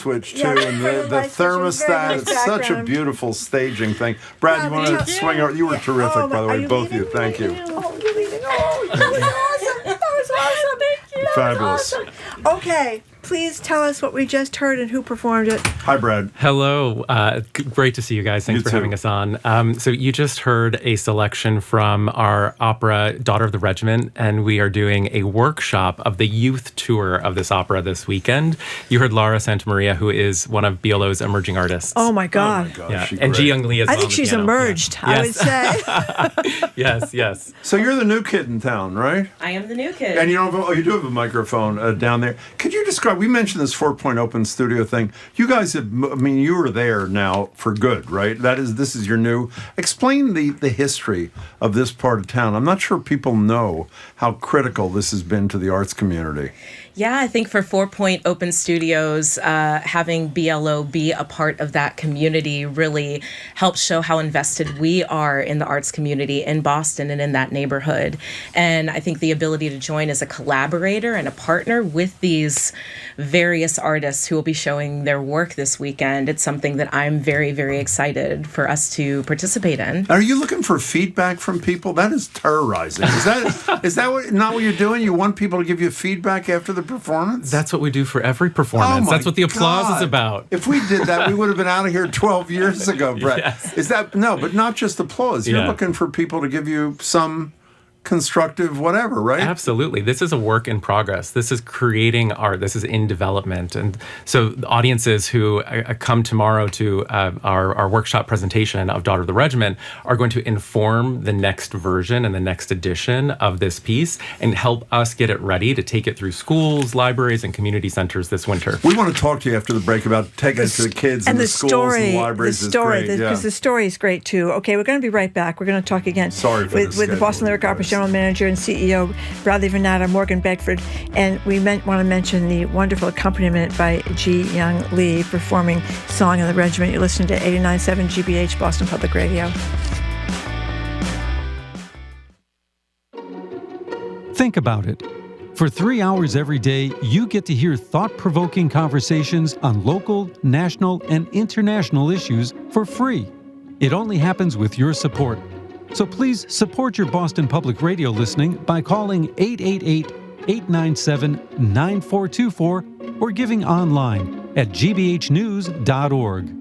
switch too, Yeah, and the light switch is very thermostat. nice It's such a background. beautiful staging thing. Brad, you want to swing over? You were terrific, by the way, both of you. Thank you. Oh, you're leaving. Oh, that was awesome. That was awesome. Thank you. Fabulous. Okay, please tell us what we just heard and who performed it. Hi, Brad. Hello. Great to see you guys. Thanks for having us on. So you just heard a selection from our opera, Daughter of the Regiment, and we are doing a workshop of the youth tour of this opera this weekend. You heard Laura Santamaria, who is one of BLO's emerging artists. Oh, my God. Yeah. And Ji Young Lee as well. I think she's emerged, I would say. Yes. So you're the new kid in town, right? I am the new kid. And you do have a microphone down there. Could you describe? We mentioned this 4-point open studio thing. You guys have. I mean, you were there now for good, right? This is your new. Explain the history of this part of town. I'm not sure people know how critical this has been to the arts community. Yeah, I think for 4-point open studios, having BLO be a part of that community really helps show how invested we are in the arts community in Boston and in that neighborhood. And I think the ability to join as a collaborator and a partner with these various artists who will be showing their work this weekend, it's something that I'm very, very excited for us to participate in. Are you looking for feedback from people? That is terrorizing. Is that not what you're doing? You want people to give you feedback after the performance? That's what we do for every performance. That's what the applause is about. If we did that, we would have been out of here 12 years ago, Brett. Yes. But not just applause. You're looking for people to give you some constructive whatever, right? Absolutely. This is a work in progress. This is creating art. This is in development. And so the audiences who come tomorrow to our workshop presentation of Daughter of the Regiment are going to inform the next version and the next edition of this piece and help us get it ready to take it through schools, libraries, and community centers this winter. We want to talk to you after the break about taking it to the kids and the schools and the libraries. Because the story is great too. Okay, we're going to be right back. We're going to talk again with the Boston Lyric Opera's General Manager and CEO Bradley Vernata, Morgan Beckford, and we want to mention the wonderful accompaniment by Ji Young Lee performing Song of the Regiment. You're listening to 89.7 GBH, Boston Public Radio. Think about it. For 3 hours every day, you get to hear thought-provoking conversations on local, national, and international issues for free. It only happens with your support. So please support your Boston Public Radio listening by calling 888-897-9424 or giving online at gbhnews.org.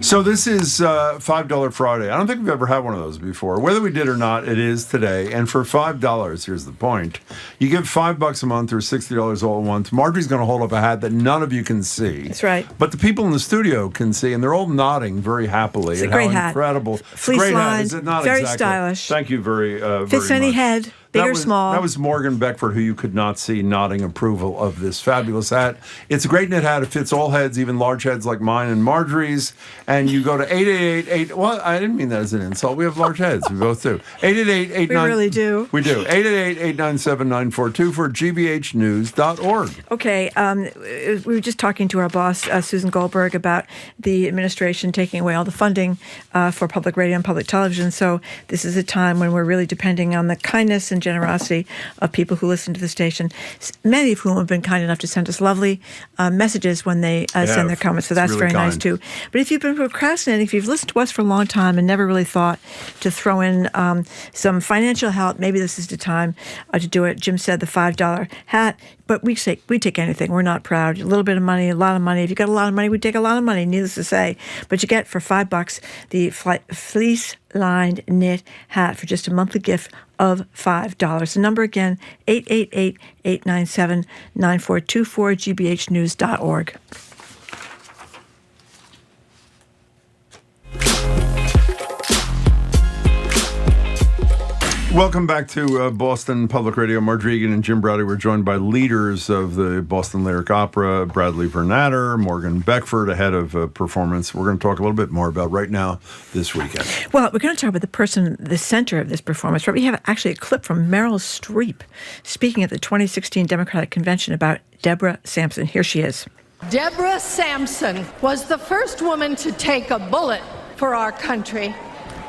So this is $5 Friday. I don't think we've ever had one of those before. Whether we did or not, it is today. And for $5, here's the point. You give $5 a month or $60 all at once. Marjorie's going to hold up a hat that none of you can see. That's right. But the people in the studio can see, and they're all nodding very happily. It's a great hat. Incredible. Fleece great lined, hat. Is it not very exactly? stylish. Thank you very Fits very any much. head. Big or small. That was Morgan Beckford, who you could not see nodding approval of this fabulous hat. It's a great knit hat. It fits all heads, even large heads like mine and Marjorie's. And you go to 888-8... Well, I didn't mean that as an insult. We have large heads. We both do. 888-89... We really do. We do. 888-897-9424, gbhnews.org. Okay, we were just talking to our boss, Susan Goldberg, about the administration taking away all the funding for public radio and public television. So this is a time when we're really depending on the kindness and generosity of people who listen to the station, many of whom have been kind enough to send us lovely messages when they send their comments. So that's really very nice too. But if you've been procrastinating, if you've listened to us for a long time and never really thought to throw in some financial help, maybe this is the time to do it. Jim said the $5 hat. But we take anything. We're not proud. A little bit of money, a lot of money. If you got a lot of money, we take a lot of money, needless to say. But you get for $5 the fleece-lined knit hat for just a monthly gift of $5. The number again, 888-897-9424, gbhnews.org. Welcome back to Boston Public Radio. Marjorie Egan and Jim Browdy. We're joined by leaders of the Boston Lyric Opera, Bradley Vernatter, Morgan Beckford, ahead of a performance we're going to talk a little bit more about right now this weekend. Well, we're going to talk about the person, the center of this performance. Right? We have actually a clip from Meryl Streep speaking at the 2016 Democratic Convention about Deborah Sampson. Here she is. Deborah Sampson was the first woman to take a bullet for our country.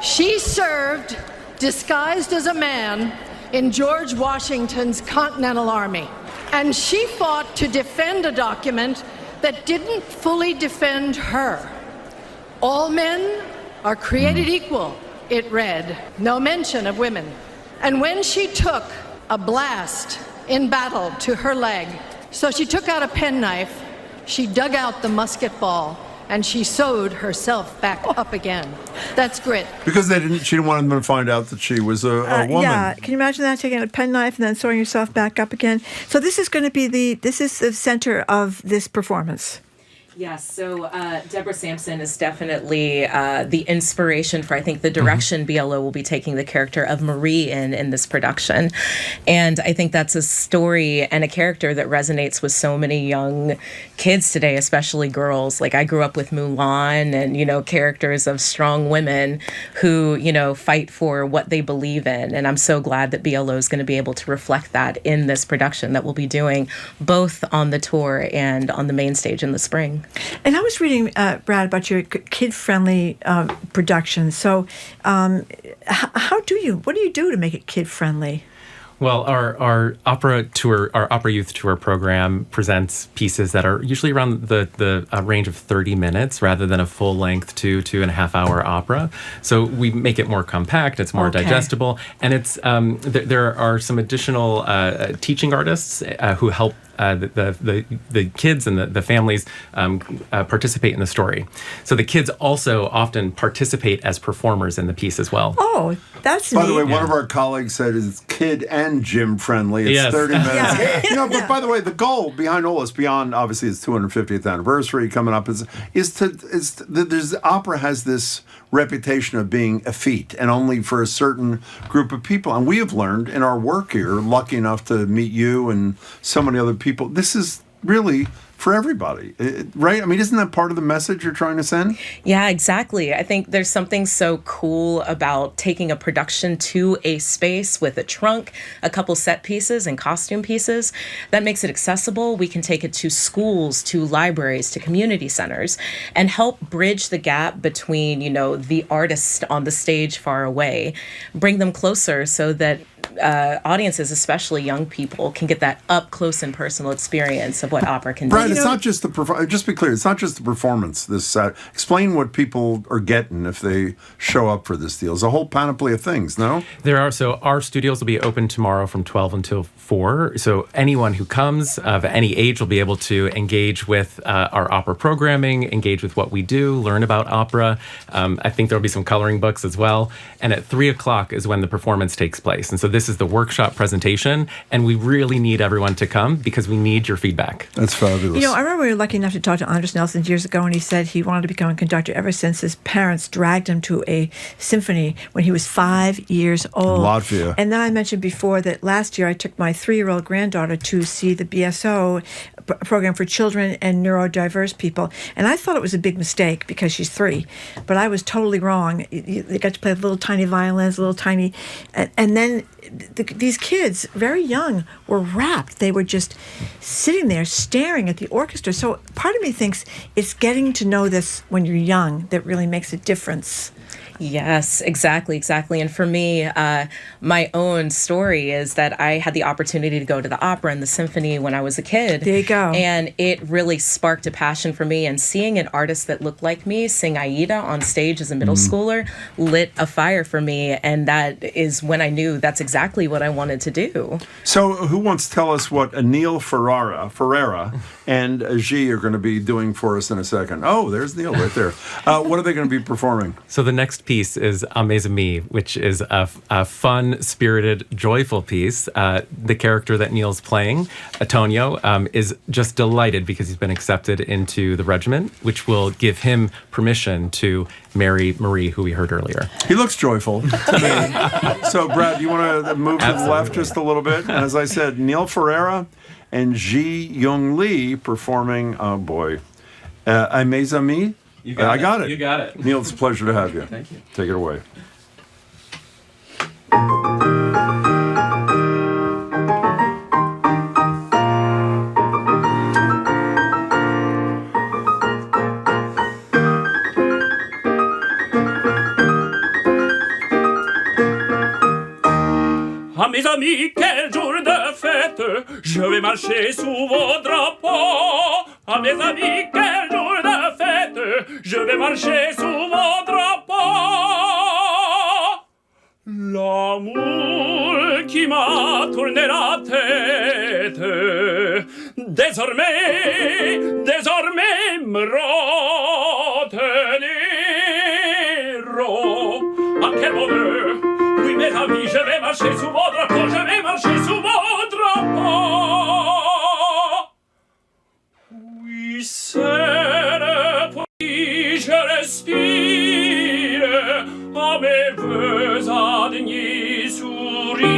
She served disguised as a man in George Washington's Continental Army. And she fought to defend a document that didn't fully defend her. All men are created equal, it read. No mention of women. And when she took a blast in battle to her leg, so she took out a penknife, she dug out the musket ball, and she sewed herself back up again. That's grit. Because she didn't want them to find out that she was a woman. Yeah, can you imagine that, taking a penknife and then sewing yourself back up again? So this is going to be this is the center of this performance. Yes, so Deborah Sampson is definitely the inspiration for, I think, the direction BLO will be taking the character of Marie in this production. And I think that's a story and a character that resonates with so many young kids today, especially girls. Like, I grew up with Mulan and, you know, characters of strong women who, you know, fight for what they believe in. And I'm so glad that BLO is going to be able to reflect that in this production that we'll be doing both on the tour and on the main stage in the spring. And I was reading, Brad, about your kid-friendly production. So what do you do to make it kid-friendly? Well, our opera tour, our opera youth tour program presents pieces that are usually around the range of 30 minutes rather than a full-length 2.5 hour opera. So we make it more compact, it's more digestible, and it's there are some additional teaching artists who help the kids and the families participate in the story. So the kids also often participate as performers in the piece as well. Oh, that's By neat. the way, one of our colleagues said it's kid and gym friendly. It's 30 minutes. You know, but by the way, the goal behind all this, beyond obviously its 250th opera coming up, is opera has this reputation of being effete and only for a certain group of people. And we have learned in our work here, lucky enough to meet you and so many other people, this is really for everybody, right? I mean, isn't that part of the message you're trying to send? Yeah, exactly. I think there's something so cool about taking a production to a space with a trunk, a couple set pieces and costume pieces that makes it accessible. We can take it to schools, to libraries, to community centers, and help bridge the gap between, you know, the artist on the stage far away, bring them closer so that audiences, especially young people, can get that up close and personal experience of what opera can do. Right, it's not just the just be clear, it's not just the performance. Explain what people are getting if they show up for this deal. It's a whole panoply of things, no? So our studios will be open tomorrow from 12 until 4. So anyone who comes of any age will be able to engage with our opera programming, engage with what we do, learn about opera. I think there'll be some coloring books as well. And at 3 o'clock is when the performance takes place. And so this is the workshop presentation, and we really need everyone to come because we need your feedback. That's fabulous. You know, I remember we were lucky enough to talk to Anders Nelson years ago, and he said he wanted to become a conductor ever since his parents dragged him to a symphony when he was 5 years old. Latvia. And then I mentioned before that last year I took my 3-year-old granddaughter to see the BSO program for children and neurodiverse people. And I thought it was a big mistake because she's 3, but I was totally wrong. They got to play little tiny violins, little tiny, and then these kids, very young, were rapt. They were just sitting there staring at the orchestra. So part of me thinks it's getting to know this when you're young that really makes a difference. Yes, exactly. And for me, my own story is that I had the opportunity to go to the opera and the symphony when I was a kid. There you go. And it really sparked a passion for me. And seeing an artist that looked like me sing Aida on stage as a middle schooler lit a fire for me. And that is when I knew that's exactly what I wanted to do. So who wants to tell us what Neil Ferreira and G are going to be doing for us in a second? Oh, there's Neil right there. What are they going to be performing? So the next piece is A Mes Amis, which is a fun, spirited, joyful piece. The character that Neil's playing, Antonio, is just delighted because he's been accepted into the regiment, which will give him permission to marry Marie, who we heard earlier. He looks joyful to me. So, Brad, you want to move to the left just a little bit? And as I said, Neil Ferreira and Ji Young Lee performing, oh boy, A Mes Amis? I got it. You got it. Neil, it's a pleasure to have you. Thank you. Take it away. Mes amis, quel jour de fête, je vais marcher sous vos drapeaux. à mes amis, quel jour de fête, je vais marcher sous vos drapeaux. L'amour qui m'a tourné la tête, désormais me reteniront. Ah, quel bonheur! Oui, mes amis, je vais marcher sous vos drapeaux, je vais marcher sous vos drapeaux. Oui, c'est le pour qui je respire, à mes voeux à demi sourire,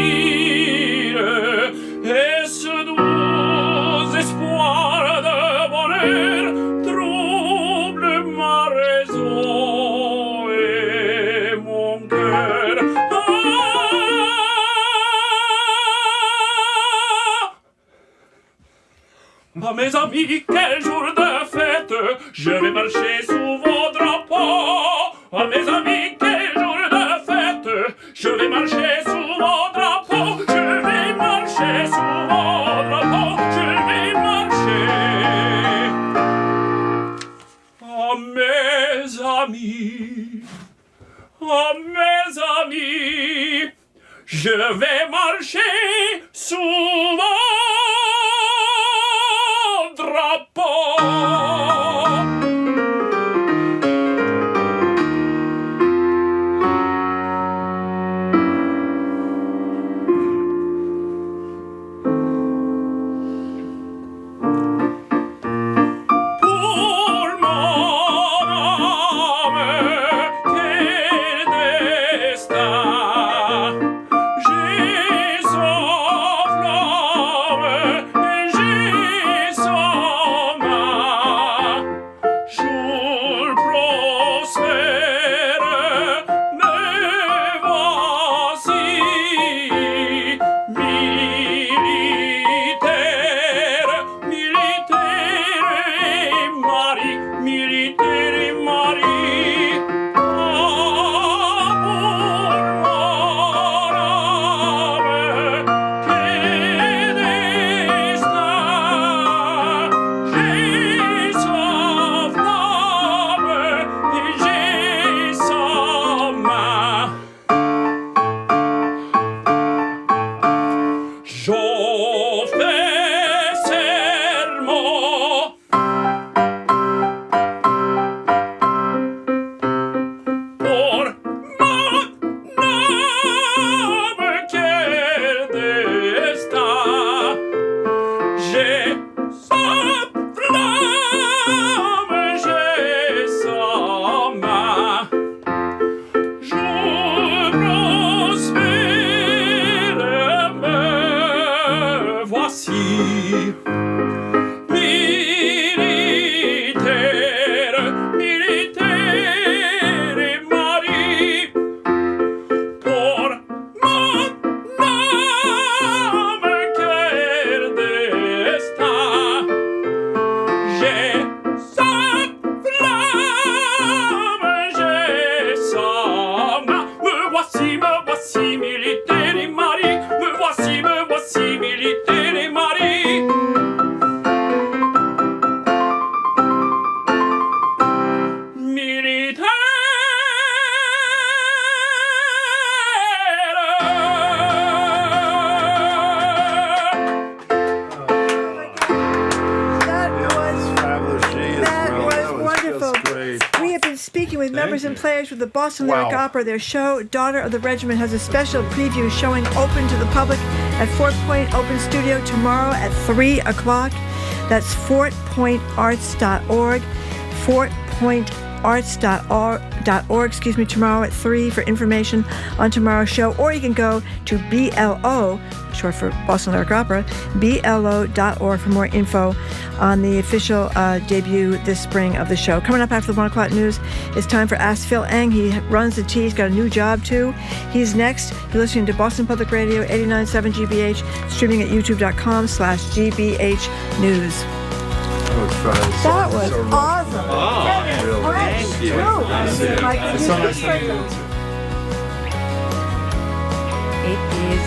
et ce doux espoir de bonheur trouble ma raison et mon cœur. Ah, mes amis, quel jour de fête, je vais marcher sous vos drapeaux. Ah, mes amis, quel jour de fête, je vais marcher sous vos drapeaux. Je vais marcher sous vos drapeaux, je vais marcher. Ah, mes amis, je vais marcher sous vos drapeaux. Members and players with the Boston Lyric Opera. Their show, Daughter of the Regiment, has a special preview showing open to the public at Fort Point Open Studio tomorrow at 3 o'clock. That's fortpointarts.org. fortpointarts.org, tomorrow at 3 for information on tomorrow's show. Or you can go to BLO, short for Boston Lyric Opera, BLO.org for more info on the official debut this spring of the show. Coming up after the 1 o'clock news, it's time for Ask Phil Eng. He runs the T. He's got a new job, too. He's next. You're listening to Boston Public Radio, 89.7 GBH, streaming at youtube.com/GBH News. That was awesome. Thank you. It is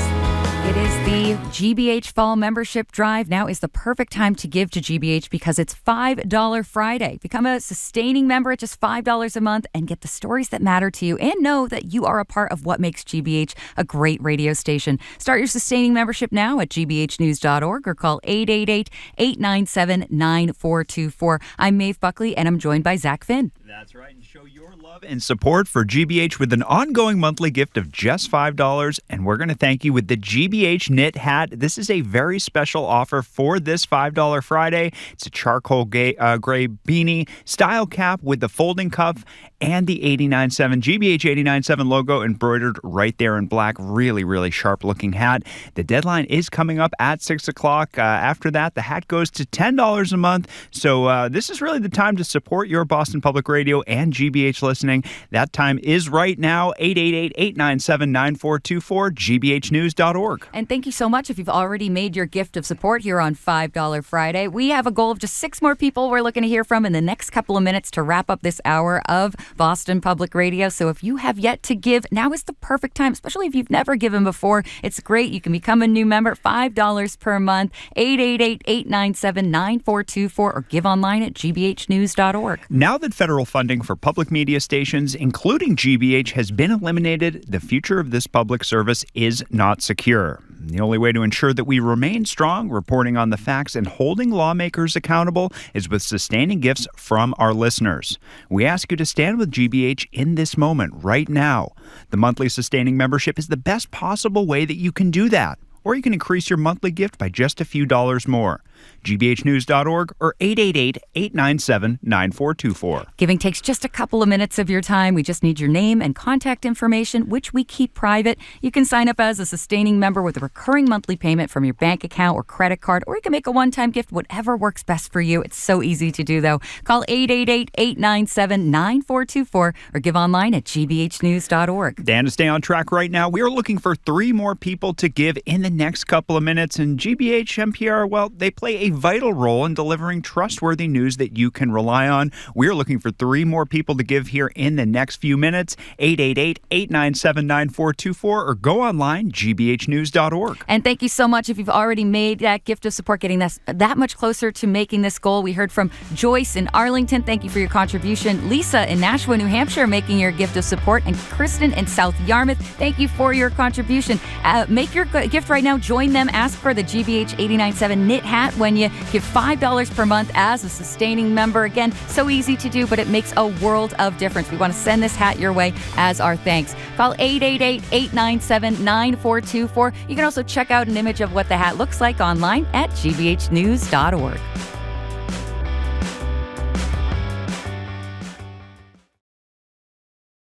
It is the GBH Fall Membership Drive. Now is the perfect time to give to GBH because it's $5 Friday. Become a sustaining member at just $5 a month and get the stories that matter to you and know that you are a part of what makes GBH a great radio station. Start your sustaining membership now at gbhnews.org or call 888-897-9424. I'm Maeve Buckley and I'm joined by Zach Finn. That's right. And show your love and support for GBH with an ongoing monthly gift of just $5. And we're going to thank you with the GBH knit hat. This is a very special offer for this $5 Friday. It's a charcoal gray beanie, style cap with the folding cuff and the 89.7 GBH 89.7 logo embroidered right there in black. Really, really sharp looking hat. The deadline is coming up at 6 o'clock. After that, the hat goes to $10 a month. So this is really the time to support your Boston Public Radio and GBH listening. That time is right now, 888-897-9424, gbhnews.org. And thank you so much if you've already made your gift of support here on $5 Friday. We have a goal of just 6 more people we're looking to hear from in the next couple of minutes to wrap up this hour of Boston Public Radio. So if you have yet to give, now is the perfect time, especially if you've never given before. It's great. You can become a new member, $5 per month, 888-897-9424, or give online at gbhnews.org. Now that federal funding for public media stations, including GBH, has been eliminated, the future of this public service is not secure. The only way to ensure that we remain strong, reporting on the facts and holding lawmakers accountable, is with sustaining gifts from our listeners. We ask you to stand with GBH in this moment, right now. The monthly sustaining membership is the best possible way that you can do that. Or you can increase your monthly gift by just a few dollars more. gbhnews.org or 888-897-9424. Giving takes just a couple of minutes of your time. We just need your name and contact information, which we keep private. You can sign up as a sustaining member with a recurring monthly payment from your bank account or credit card, or you can make a one-time gift, whatever works best for you. It's so easy to do, though. Call 888-897-9424 or give online at gbhnews.org. Dan, to stay on track right now, we are looking for 3 more people to give in the next couple of minutes, and GBH, NPR, well, they play a vital role in delivering trustworthy news that you can rely on. We're looking for 3 more people to give here in the next few minutes. 888-897-9424 or go online, gbhnews.org. And thank you so much if you've already made that gift of support, getting us that much closer to making this goal. We heard from Joyce in Arlington. Thank you for your contribution. Lisa in Nashua, New Hampshire, making your gift of support. And Kristen in South Yarmouth, thank you for your contribution. Make your gift right now. Join them. Ask for the GBH 89.7 knit hat when you give $5 per month as a sustaining member. Again, so easy to do, but it makes a world of difference. We want to send this hat your way as our thanks. Call 888-897-9424. You can also check out an image of what the hat looks like online at gbhnews.org.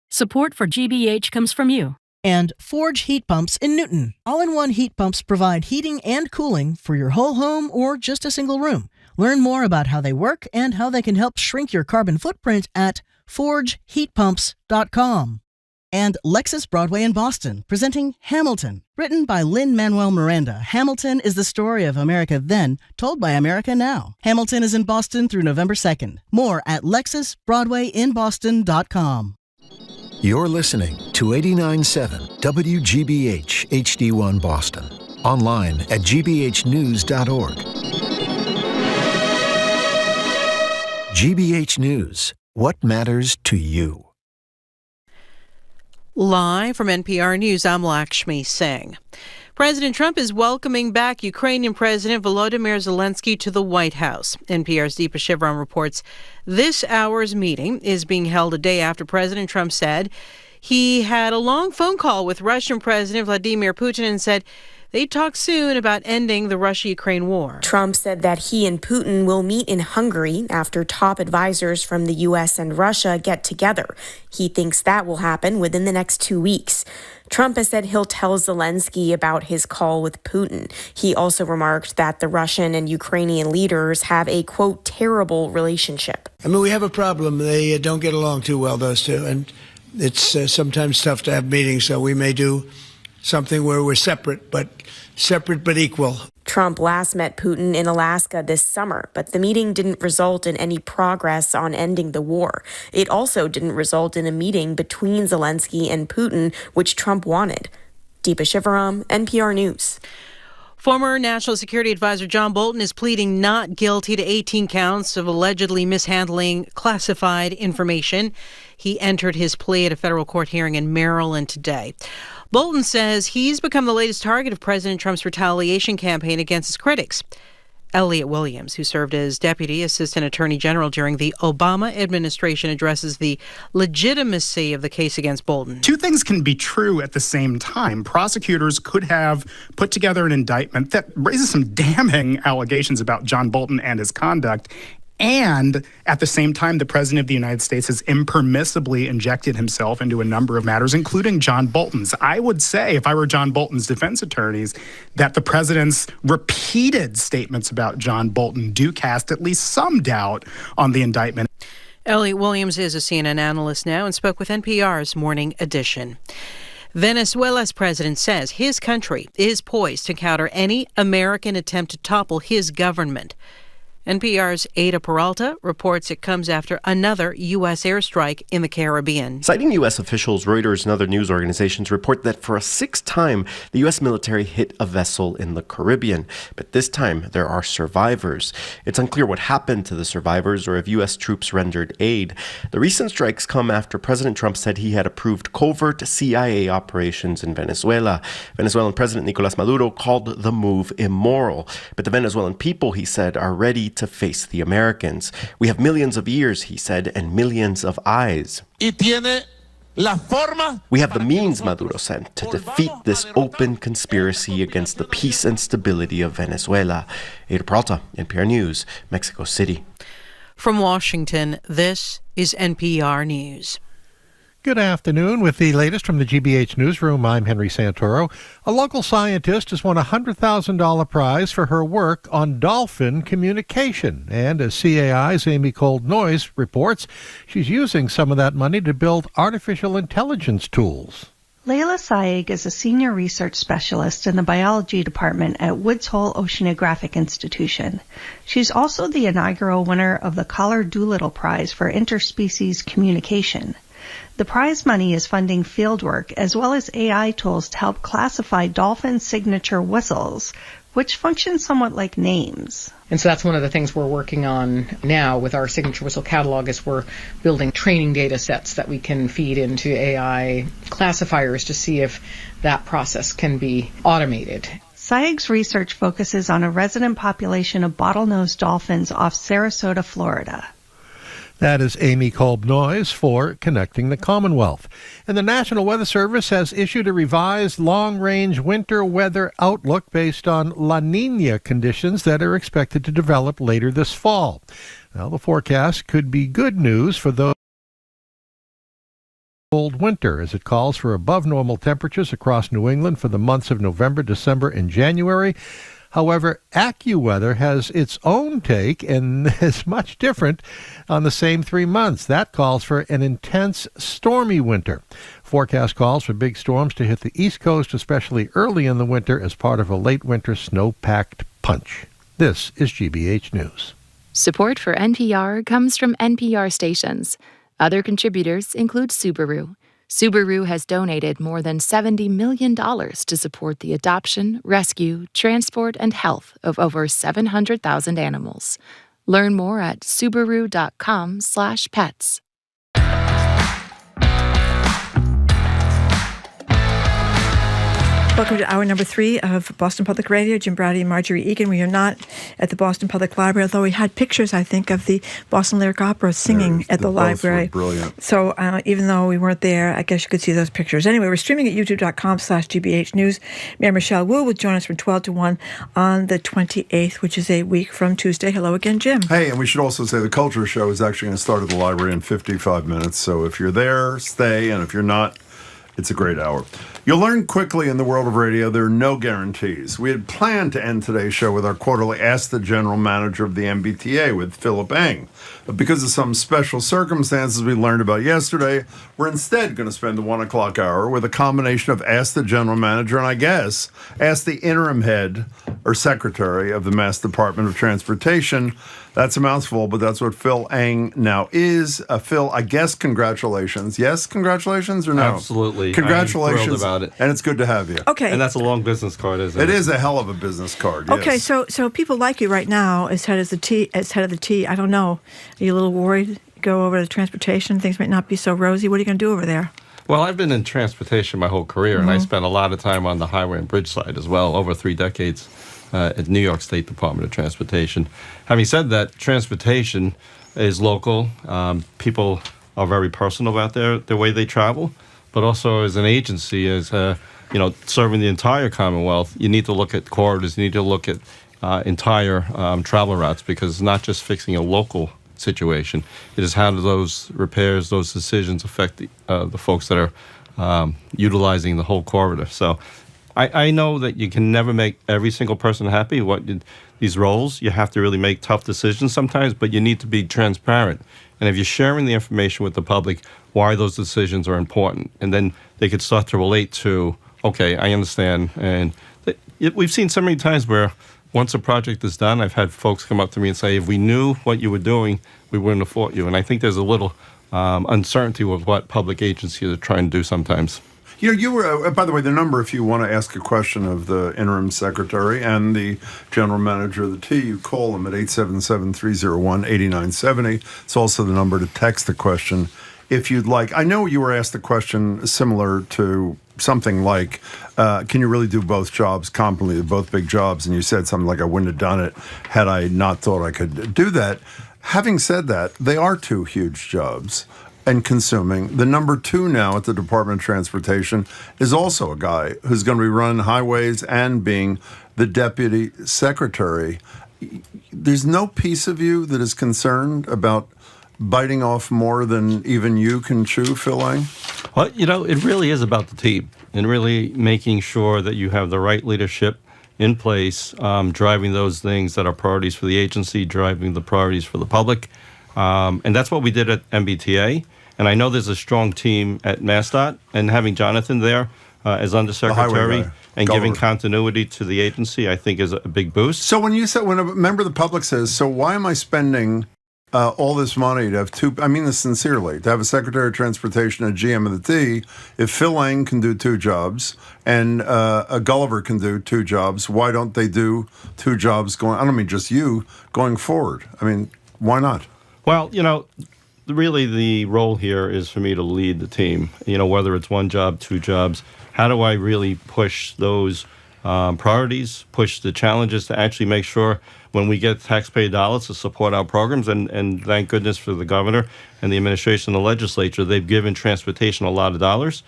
Support for GBH comes from you. And Forge Heat Pumps in Newton. All-in-one heat pumps provide heating and cooling for your whole home or just a single room. Learn more about how they work and how they can help shrink your carbon footprint at forgeheatpumps.com. And Lexus Broadway in Boston, presenting Hamilton. Written by Lin-Manuel Miranda, Hamilton is the story of America then, told by America now. Hamilton is in Boston through November 2nd. More at lexusbroadwayinboston.com. You're listening to 89.7 WGBH HD1 Boston. Online at gbhnews.org. GBH News. What matters to you? Live from NPR News, I'm Lakshmi Singh. President Trump is welcoming back Ukrainian President Volodymyr Zelensky to the White House. NPR's Deepa Shivram reports this hour's meeting is being held a day after President Trump said he had a long phone call with Russian President Vladimir Putin and said they'd talk soon about ending the Russia-Ukraine war. Trump said that he and Putin will meet in Hungary after top advisors from the U.S. and Russia get together. He thinks that will happen within the next 2 weeks. Trump has said he'll tell Zelensky about his call with Putin. He also remarked that the Russian and Ukrainian leaders have a, quote, terrible relationship. I mean, we have a problem. They don't get along too well, those two. And it's sometimes tough to have meetings, so we may do something where we're separate but equal. Trump last met Putin in Alaska this summer, but the meeting didn't result in any progress on ending the war. It also didn't result in a meeting between Zelensky and Putin, which Trump wanted. Deepa Shivaram, NPR News. Former National Security Advisor John Bolton is pleading not guilty to 18 counts of allegedly mishandling classified information. He entered his plea at a federal court hearing in Maryland today. Bolton says he's become the latest target of President Trump's retaliation campaign against his critics. Elliott Williams, who served as Deputy Assistant Attorney General during the Obama administration, addresses the legitimacy of the case against Bolton. Two things can be true at the same time. Prosecutors could have put together an indictment that raises some damning allegations about John Bolton and his conduct. And at the same time, the President of the United States has impermissibly injected himself into a number of matters, including John Bolton's. I would say, if I were John Bolton's defense attorneys, that the President's repeated statements about John Bolton do cast at least some doubt on the indictment. Elliott Williams is a CNN analyst now and spoke with NPR's Morning Edition. Venezuela's president says his country is poised to counter any American attempt to topple his government. NPR's Ada Peralta reports it comes after another U.S. airstrike in the Caribbean. Citing U.S. officials, Reuters and other news organizations report that for a sixth time, the U.S. military hit a vessel in the Caribbean. But this time, there are survivors. It's unclear what happened to the survivors or if U.S. troops rendered aid. The recent strikes come after President Trump said he had approved covert CIA operations in Venezuela. Venezuelan President Nicolas Maduro called the move immoral. But the Venezuelan people, he said, are ready to face the Americans. We have millions of ears, he said, and millions of eyes. We have the means, Maduro said, to defeat this open conspiracy against the peace and stability of Venezuela. Ada Peralta, NPR News, Mexico City. From Washington, this is NPR News. Good afternoon. With the latest from the GBH Newsroom, I'm Henry Santoro. A local scientist has won a $100,000 prize for her work on dolphin communication. And as CAI's Amy Cold-Noyes reports, she's using some of that money to build artificial intelligence tools. Layla Saig is a senior research specialist in the biology department at Woods Hole Oceanographic Institution. She's also the inaugural winner of the Collar Doolittle Prize for Interspecies Communication. The prize money is funding fieldwork as well as AI tools to help classify dolphin signature whistles, which function somewhat like names. And so that's one of the things we're working on now with our signature whistle catalog is we're building training data sets that we can feed into AI classifiers to see if that process can be automated. Saig's research focuses on a resident population of bottlenose dolphins off Sarasota, Florida. That is Amy Kolb-Noyes for Connecting the Commonwealth. And the National Weather Service has issued a revised long-range winter weather outlook based on La Niña conditions that are expected to develop later this fall. Now, the forecast could be good news for those cold winter, as it calls for above-normal temperatures across New England for the months of November, December, and January. However, AccuWeather has its own take and is much different on the same 3 months. That calls for an intense, stormy winter. Forecast calls for big storms to hit the East Coast, especially early in the winter, as part of a late winter snow-packed punch. This is GBH News. Support for NPR comes from NPR stations. Other contributors include Subaru. Subaru has donated more than $70 million to support the adoption, rescue, transport, and health of over 700,000 animals. Learn more at Subaru.com/pets. Welcome to hour number 3 of Boston Public Radio. Jim Browdy and Marjorie Egan. We are not at the Boston Public Library, although we had pictures, I think, of the Boston Lyric Opera singing at the library. Brilliant. So even though we weren't there, I guess you could see those pictures. Anyway, we're streaming at youtube.com/GBH News. Mayor Michelle Wu will join us from 12 to 1 on the 28th, which is a week from Tuesday. Hello again, Jim. Hey, and we should also say the Culture Show is actually going to start at the library in 55 minutes. So if you're there, stay, and if you're not, it's a great hour. You'll learn quickly in the world of radio there are no guarantees. We had planned to end today's show with our quarterly Ask the General Manager of the MBTA with Philip Eng. But because of some special circumstances we learned about yesterday, we're instead going to spend the 1 o'clock hour with a combination of Ask the General Manager and, I guess, Ask the interim head or secretary of the Mass Department of Transportation. That's a mouthful, but that's what Phil Eng now is. Phil, I guess congratulations. Yes, congratulations or no? Absolutely. Absolutely. Congratulations. I'm thrilled about it. And it's good to have you. Okay. And that's a long business card, isn't it? It is a hell of a business card, yes. Okay, so people like you right now as head of the T. I don't know. Are you a little worried? Go over to transportation, things might not be so rosy. What are you going to do over there? Well, I've been in transportation my whole career, and I spent a lot of time on the highway and bridge side as well, over 3 decades at New York State Department of Transportation. Having said that, transportation is local. People are very personal about their way they travel, but also as an agency, as serving the entire Commonwealth, you need to look at corridors, you need to look at entire travel routes, because it's not just fixing a local situation. It is how do those repairs, those decisions affect the folks that are utilizing the whole corridor. So I know that you can never make every single person happy. These roles, you have to really make tough decisions sometimes, but you need to be transparent. And if you're sharing the information with the public, why those decisions are important, and then they could start to relate to, okay, I understand. And we've seen so many times where once a project is done, I've had folks come up to me and say, if we knew what you were doing, we wouldn't have fought you. And I think there's a little uncertainty with what public agencies are trying to do sometimes. You were, by the way, the number, if you want to ask a question of the interim secretary and the general manager of the T, you call them at 877-301-8970. It's also the number to text the question if you'd like. I know you were asked a question similar to something like, can you really do both jobs competently? They're both big jobs. And you said something like, I wouldn't have done it had I not thought I could do that. Having said that, they are 2 huge jobs and consuming. The number 2 now at the Department of Transportation is also a guy who's going to be running highways and being the deputy secretary. There's no piece of you that is concerned about biting off more than even you can chew, Phil Eng? Well, it really is about the team and really making sure that you have the right leadership in place, driving those things that are priorities for the agency, driving the priorities for the public. And that's what we did at MBTA. And I know there's a strong team at MassDOT, and having Jonathan there as undersecretary and giving continuity to the agency, I think is a big boost. So when a member of the public says, so why am I spending all this money to have 2, I mean this sincerely, to have a Secretary of Transportation, a GM of the T, if Phil Eng can do 2 jobs and a Gulliver can do 2 jobs, why don't they do 2 jobs I don't mean just you, going forward? I mean, why not? Well, really the role here is for me to lead the team, whether it's 1 job, 2 jobs. How do I really push those priorities, push the challenges to actually make sure when we get taxpayer dollars to support our programs, and thank goodness for the governor and the administration and the legislature, they've given transportation a lot of dollars.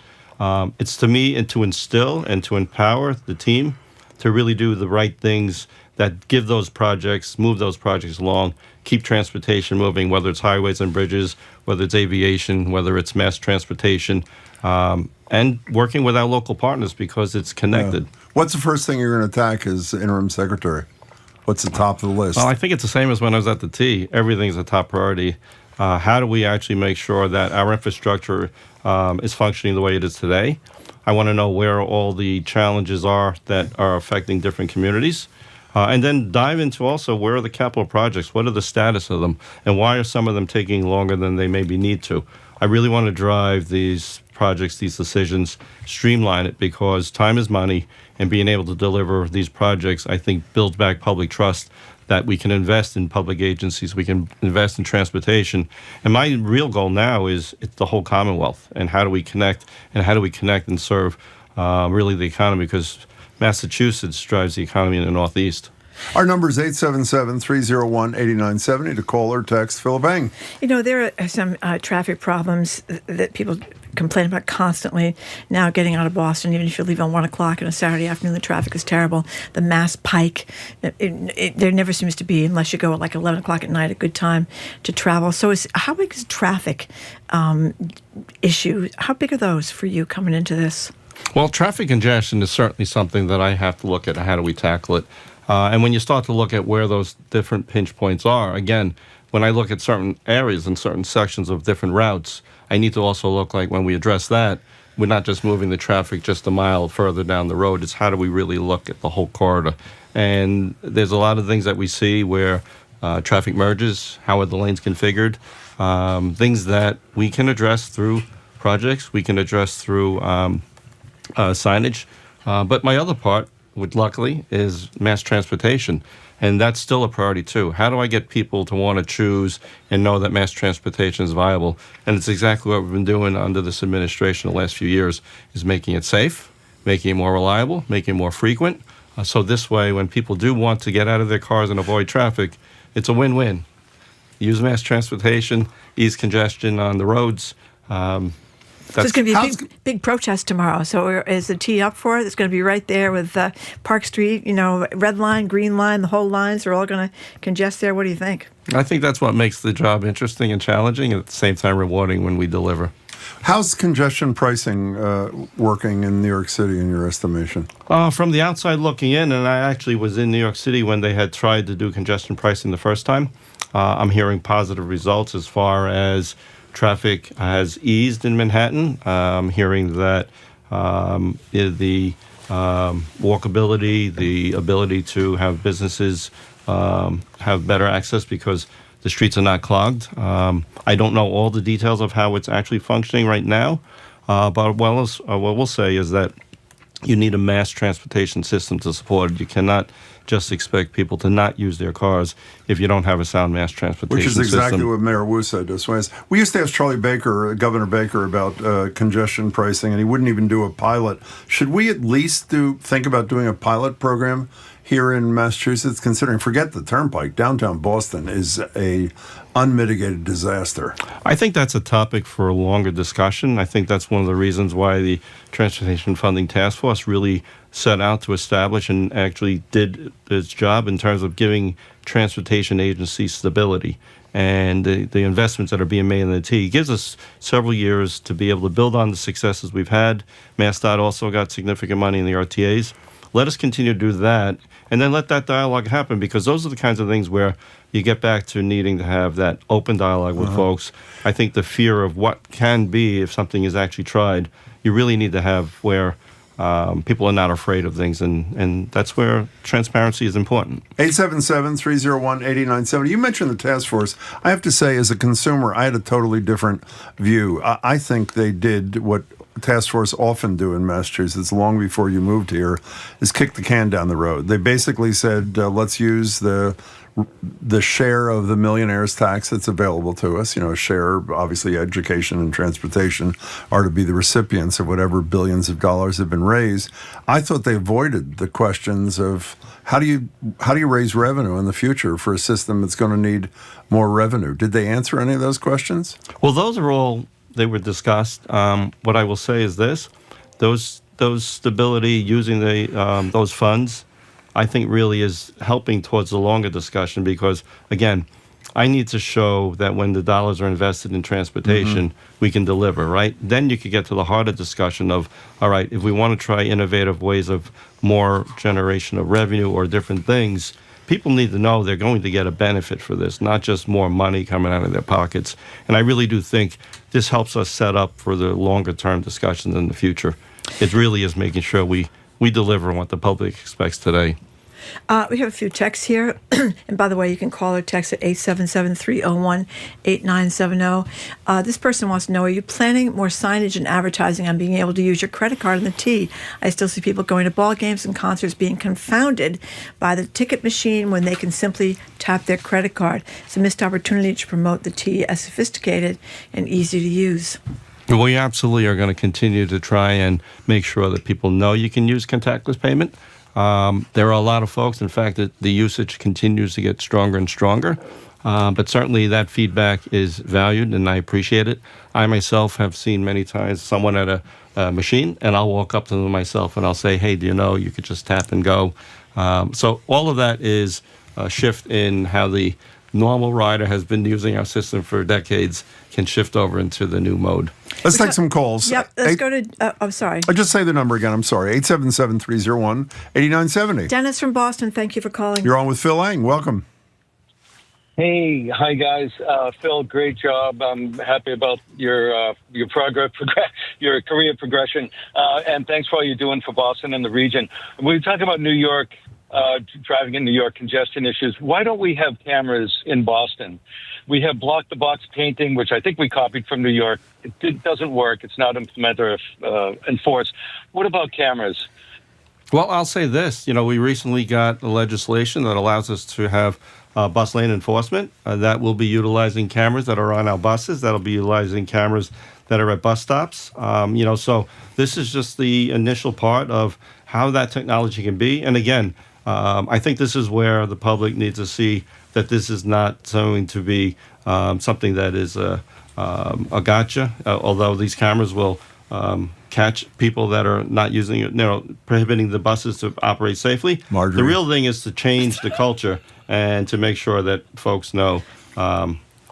It's to me and to instill and to empower the team to really do the right things that give those projects, move those projects along, keep transportation moving, whether it's highways and bridges, whether it's aviation, whether it's mass transportation, and working with our local partners because it's connected. What's the first thing you're going to attack as interim secretary? What's the top of the list? Well, I think it's the same as when I was at the T. Everything's a top priority. How do we actually make sure that our infrastructure is functioning the way it is today? I want to know where all the challenges are that are affecting different communities. And then dive into also where are the capital projects, what are the status of them, and why are some of them taking longer than they maybe need to? I really want to drive these projects, these decisions, streamline it, because time is money, and being able to deliver these projects, I think, builds back public trust that we can invest in public agencies, we can invest in transportation. And my real goal now is it's the whole Commonwealth, and how do we connect, and serve really the economy, because Massachusetts drives the economy in the Northeast. Our number is 877-301-8970 to call or text Philip Eng. There are some traffic problems that people complain about constantly now getting out of Boston. Even if you leave on 1 o'clock on a Saturday afternoon, the traffic is terrible. The Mass Pike, there never seems to be, unless you go at like 11 o'clock at night, a good time to travel. So how big is traffic issue? How big are those for you coming into this? Well, traffic congestion is certainly something that I have to look at. How do we tackle it? And when you start to look at where those different pinch points are, again, when I look at certain areas and certain sections of different routes, I need to also look like when we address that, we're not just moving the traffic just a mile further down the road. It's how do we really look at the whole corridor? And there's a lot of things that we see where traffic merges, how are the lanes configured, things that we can address through projects we can address through signage. But my other part, which luckily, is mass transportation. And that's still a priority, too. How do I get people to want to choose and know that mass transportation is viable? And it's exactly what we've been doing under this administration the last few years, is making it safe, making it more reliable, making it more frequent. So this way, when people do want to get out of their cars and avoid traffic, it's a win-win. Use mass transportation, ease congestion on the roads. So it's going to be a big protest tomorrow. So is the T up for it? It's going to be right there with Park Street, red line, green line, the whole lines are all going to congest there. What do you think? I think that's what makes the job interesting and challenging, and at the same time rewarding when we deliver. How's congestion pricing working in New York City in your estimation? From the outside looking in, and I actually was in New York City when they had tried to do congestion pricing the first time, I'm hearing positive results as far as traffic has eased in Manhattan. I'm hearing that the walkability, the ability to have businesses have better access because the streets are not clogged. I don't know all the details of how it's actually functioning right now, but what we'll say is that you need a mass transportation system to support it. You cannot just expect people to not use their cars if you don't have a sound mass transportation system. Which is exactly what Mayor Wu said to us. We used to ask Charlie Baker, Governor Baker, about congestion pricing, and he wouldn't even do a pilot. Should we at least think about doing a pilot program here in Massachusetts, considering, forget the Turnpike, downtown Boston is a unmitigated disaster? I think that's a topic for a longer discussion. I think that's one of the reasons why the Transportation Funding Task Force really set out to establish and actually did its job in terms of giving transportation agencies stability. And the investments that are being made in the T gives us several years to be able to build on the successes we've had. MassDOT also got significant money in the RTAs. Let us continue to do that, and then let that dialogue happen, because those are the kinds of things where you get back to needing to have that open dialogue with folks. I think the fear of what can be if something is actually tried, you really need to have where people are not afraid of things, and that's where transparency is important. 877-301-8970. You mentioned the task force. I have to say, as a consumer, I had a totally different view. I think they did what task force often do in Massachusetts long before you moved here, is kick the can down the road. They basically said, let's use the share of the millionaires tax that's available to us. Share, obviously education and transportation are to be the recipients of whatever billions of dollars have been raised. I thought they avoided the questions of how do you raise revenue in the future for a system that's going to need more revenue. Did they answer any of those questions? Well, those are all, they were discussed. What I will say is this: those stability, using those funds, I think really is helping towards the longer discussion, because, again, I need to show that when the dollars are invested in transportation, we can deliver, right? Then you could get to the harder discussion of, all right, if we want to try innovative ways of more generation of revenue or different things, people need to know they're going to get a benefit for this, not just more money coming out of their pockets. And I really do think this helps us set up for the longer-term discussions in the future. It really is making sure we deliver on what the public expects today. We have a few texts here. And by the way, you can call or text at 877-301-8970. This person wants to know, are you planning more signage and advertising on being able to use your credit card in the T? I still see people going to ball games and concerts being confounded by the ticket machine when they can simply tap their credit card. It's a missed opportunity to promote the T as sophisticated and easy to use. We absolutely are going to continue to try and make sure that people know you can use contactless payment. There are a lot of folks, in fact, that the usage continues to get stronger and stronger. But certainly that feedback is valued, and I appreciate it. I myself have seen many times someone at a machine, and I'll walk up to them myself and I'll say, hey, do you know you could just tap and go? So all of that is a shift in how the normal rider has been using our system for decades can shift over into the new mode. Let's take some calls. Yep, let's go to, I'm sorry. I'll just say the number again, I'm sorry, 877-301-8970. Dennis from Boston, thank you for calling. You're on with Phil Eng, welcome. Hey, hi guys. Phil, great job. I'm happy about your your career progression, and thanks for all you're doing for Boston and the region. We were talking about New York. driving in New York, congestion issues. Why don't we have cameras in Boston? We have block-the-box painting, which I think we copied from New York. It doesn't work. It's not implemented or enforced. What about cameras? Well, I'll say this. We recently got legislation that allows us to have bus lane enforcement. That will be utilizing cameras that are on our buses. That'll be utilizing cameras that are at bus stops. So this is just the initial part of how that technology can be. And again, I think this is where the public needs to see that this is not going to be something that is a gotcha, although these cameras will catch people that are not using it, prohibiting the buses to operate safely. Marjorie. The real thing is to change the culture and to make sure that folks know,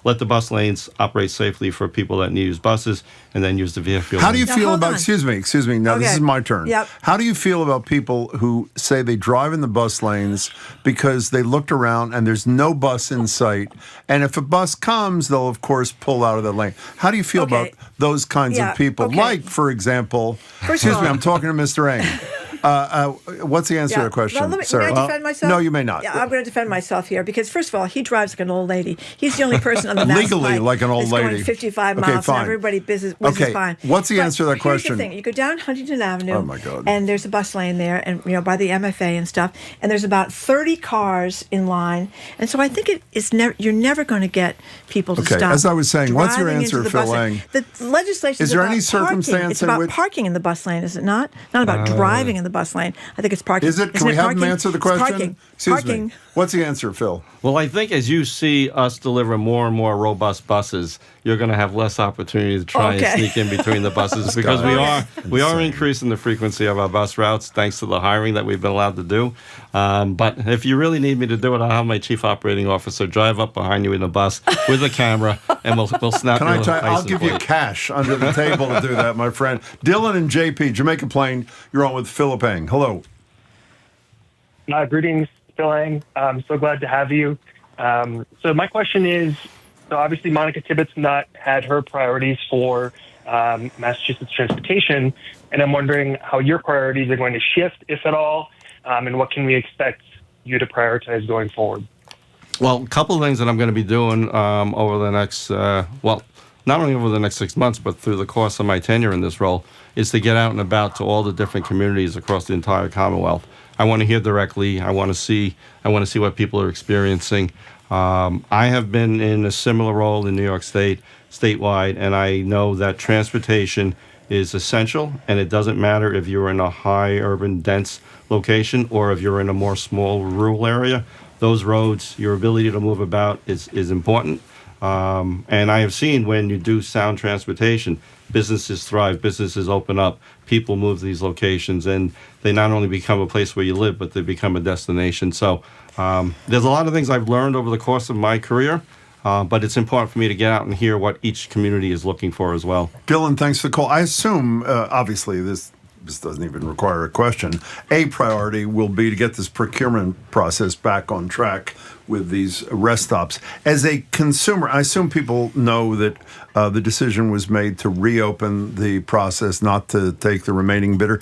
let the bus lanes operate safely for people that need to use buses and then use the vehicle. How do you feel about, excuse me, now this is my turn. Yep. How do you feel about people who say they drive in the bus lanes because they looked around and there's no bus in sight, and if a bus comes, they'll of course pull out of the lane? How do you feel about those kinds of people? Like, for example, I'm talking to Mr. Eng. What's the answer to the question, Well, Sarah? may I defend myself? No, you may not. Yeah, I'm going to defend myself here because, first of all, he drives like an old lady. He's the only person on the mass Legally, line like an old that's lady. going 55 Okay, miles fine. and everybody whizzes fine. What's the answer to that question? Here's the thing. You go down Huntington Avenue. Oh, my God. And there's a bus lane there and, by the MFA and stuff. And there's about 30 cars in line. And so I think you're never going to get people to stop. As I was saying, what's your driving answer, into the Phil bus lane. Eng? The legislation Is there about any parking. circumstance It's in about which- parking in the bus lane, is it not? Not about driving in the bus lane. I think it's parking. Is it? Can Isn't we it have parking? him answer the It's question? parking. Excuse Parking. me. What's the answer, Phil? Well, I think as you see us deliver more and more robust buses, you're going to have less opportunity to try and sneak in between the buses because we are increasing the frequency of our bus routes thanks to the hiring that we've been allowed to do. But if you really need me to do it, I'll have my chief operating officer drive up behind you in a bus with a camera, and we'll snap. Can your I tell you, I'll license give you plate. cash under the table to do that, my friend. Dylan and JP, Jamaica Plain, you're on with Philip Eng. Hello. Greetings, Phil Eng. I'm so glad to have you. So my question is, so obviously Monica Tibbetts not had her priorities for Massachusetts transportation, and I'm wondering how your priorities are going to shift, if at all, and what can we expect you to prioritize going forward? Well, a couple of things that I'm going to be doing over the next, not only over the next 6 months, but through the course of my tenure in this role, is to get out and about to all the different communities across the entire Commonwealth. I want to hear directly. I want to see what people are experiencing. I have been in a similar role in New York State, statewide, and I know that transportation is essential, and it doesn't matter if you're in a high urban dense location or if you're in a more small rural area. Those roads, your ability to move about is important. And I have seen when you do sound transportation, businesses thrive, businesses open up, people move to these locations, and they not only become a place where you live, but they become a destination. So there's a lot of things I've learned over the course of my career, but it's important for me to get out and hear what each community is looking for as well. Dylan, thanks for the call. I assume, obviously, this doesn't even require a question. A priority will be to get this procurement process back on track with these rest stops. As a consumer, I assume people know that the decision was made to reopen the process, not to take the remaining bidder.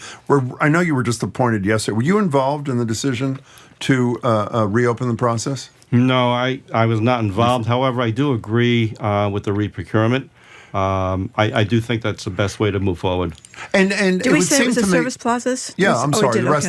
I know you were just appointed yesterday. Were you involved in the decision to reopen the process? No, I was not involved. However, I do agree with the reprocurement. I do think that's the best way to move forward. And Did we say it was the service plazas? Yeah, I'm sorry. The rest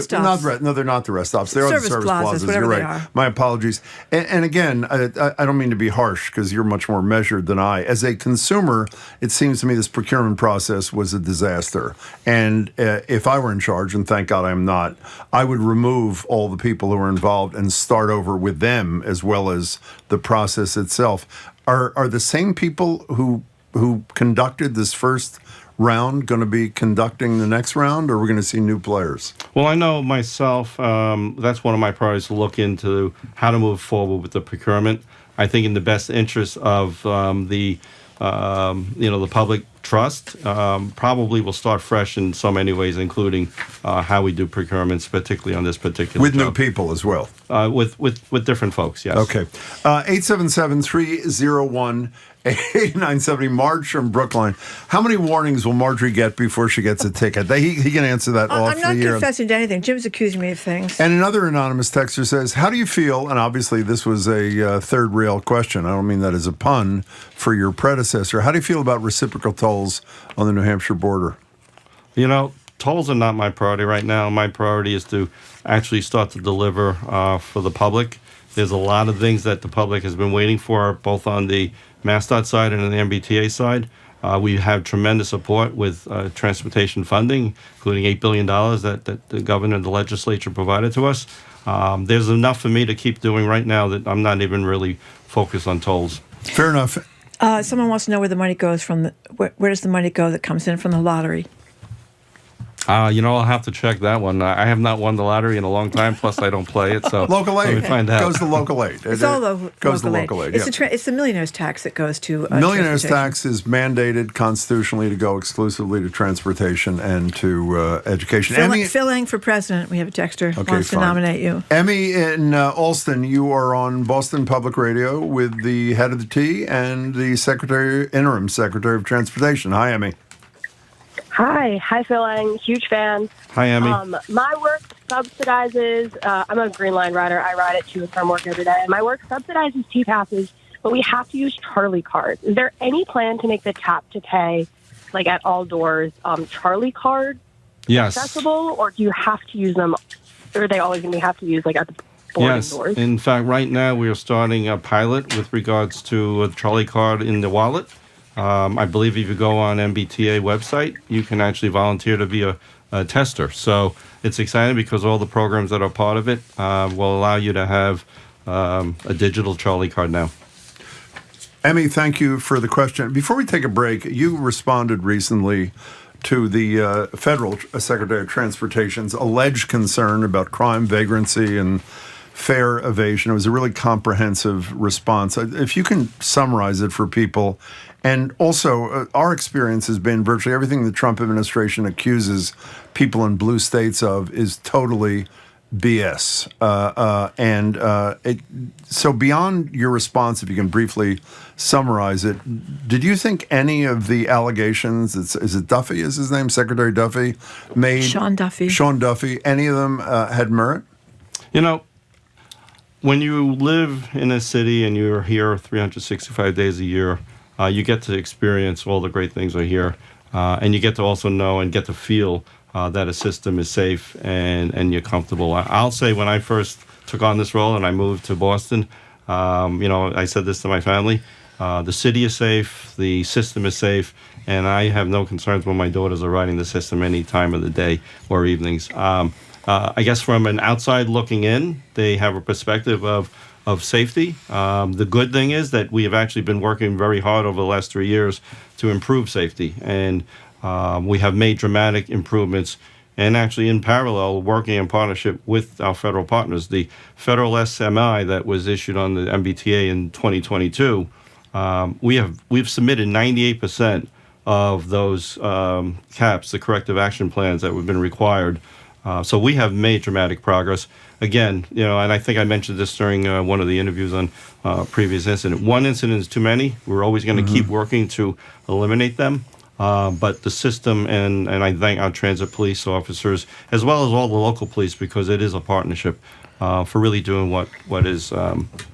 stops. no, they're not the rest stops. They're the service plazas. Whatever You're they right. are. My apologies. And again, I don't mean to be harsh because you're much more measured than I. As a consumer, it seems to me this procurement process was a disaster. And if I were in charge, and thank God I'm not, I would remove all the people who were involved and start over with them as well as the process itself. Are the same people who conducted this first round going to be conducting the next round, or are we going to see new players? Well, I know myself, that's one of my priorities to look into how to move forward with the procurement. I think in the best interest of the public trust, probably will start fresh in so many ways, including how we do procurements, particularly on this particular With new job. people as well. With different folks, yes. Okay. 877-301-8970. Marge from Brookline. How many warnings will Marjorie get before she gets a ticket? He can answer that off I'm not the air. confessing to anything. Jim's accusing me of things. And another anonymous texter says, how do you feel, and obviously this was a third rail question, I don't mean that as a pun, for your predecessor. How do you feel about reciprocal tolls on the New Hampshire border? You know, tolls are not my priority right now. My priority is to actually start to deliver for the public. There's a lot of things that the public has been waiting for, both on the MassDOT side and on the MBTA side. We have tremendous support with transportation funding, including $8 billion that the governor and the legislature provided to us. There's enough for me to keep doing right now that I'm not even really focused on tolls. Fair enough. Someone wants to know where the money goes from. Where does the money go that comes in from the lottery? I'll have to check that one. I have not won the lottery in a long time, plus I don't play it, so local aid. let me find out. Goes to local aid. It's all goes to local local aid. It's the millionaire's tax that goes to millionaire's transportation. tax is mandated constitutionally to go exclusively to transportation and to education. Phil Eng for president. We have a texter wants to nominate you. Emmy in Alston, you are on Boston Public Radio with the head of the T and the interim secretary of transportation. Hi, Emmy. Hi, Phil Eng, huge fan. Hi, Emmy. My work subsidizes, I'm a Green Line rider. I ride it to and from work every day. And my work subsidizes T-passes, but we have to use Charlie cards. Is there any plan to make the tap to pay, like at all doors, Charlie card accessible? Or do you have to use them, or are they always going to have to use like at the boarding doors? In fact, right now we are starting a pilot with regards to a Charlie card in the wallet. I believe if you go on MBTA website, you can actually volunteer to be a tester. So it's exciting because all the programs that are part of it will allow you to have a digital Charlie card now. Emmy, thank you for the question. Before we take a break, you responded recently to the federal Secretary of Transportation's alleged concern about crime, vagrancy, and fare evasion. It was a really comprehensive response. If you can summarize it for people. And also, our experience has been virtually everything the Trump administration accuses people in blue states of is totally BS. So beyond your response, if you can briefly summarize it, did you think any of the allegations, is it Duffy is his name, Secretary Duffy, made? Sean Duffy, any of them had merit? When you live in a city and you're here 365 days a year, you get to experience all the great things are here, and you get to also know and get to feel that a system is safe and you're comfortable. I'll say when I first took on this role and I moved to Boston, I said this to my family, the city is safe, the system is safe, and I have no concerns when my daughters are riding the system any time of the day or evenings. I guess from an outside looking in, they have a perspective of safety. The good thing is that we have actually been working very hard over the last 3 years to improve safety. And we have made dramatic improvements and actually in parallel working in partnership with our federal partners. The federal SMI that was issued on the MBTA in 2022, we've submitted 98% of those CAPs, the corrective action plans that have been required. So we have made dramatic progress. Again, and I think I mentioned this during one of the interviews on previous incident. One incident is too many. We're always going to keep working to eliminate them. But the system, and I thank our transit police officers, as well as all the local police, because it is a partnership for really doing what is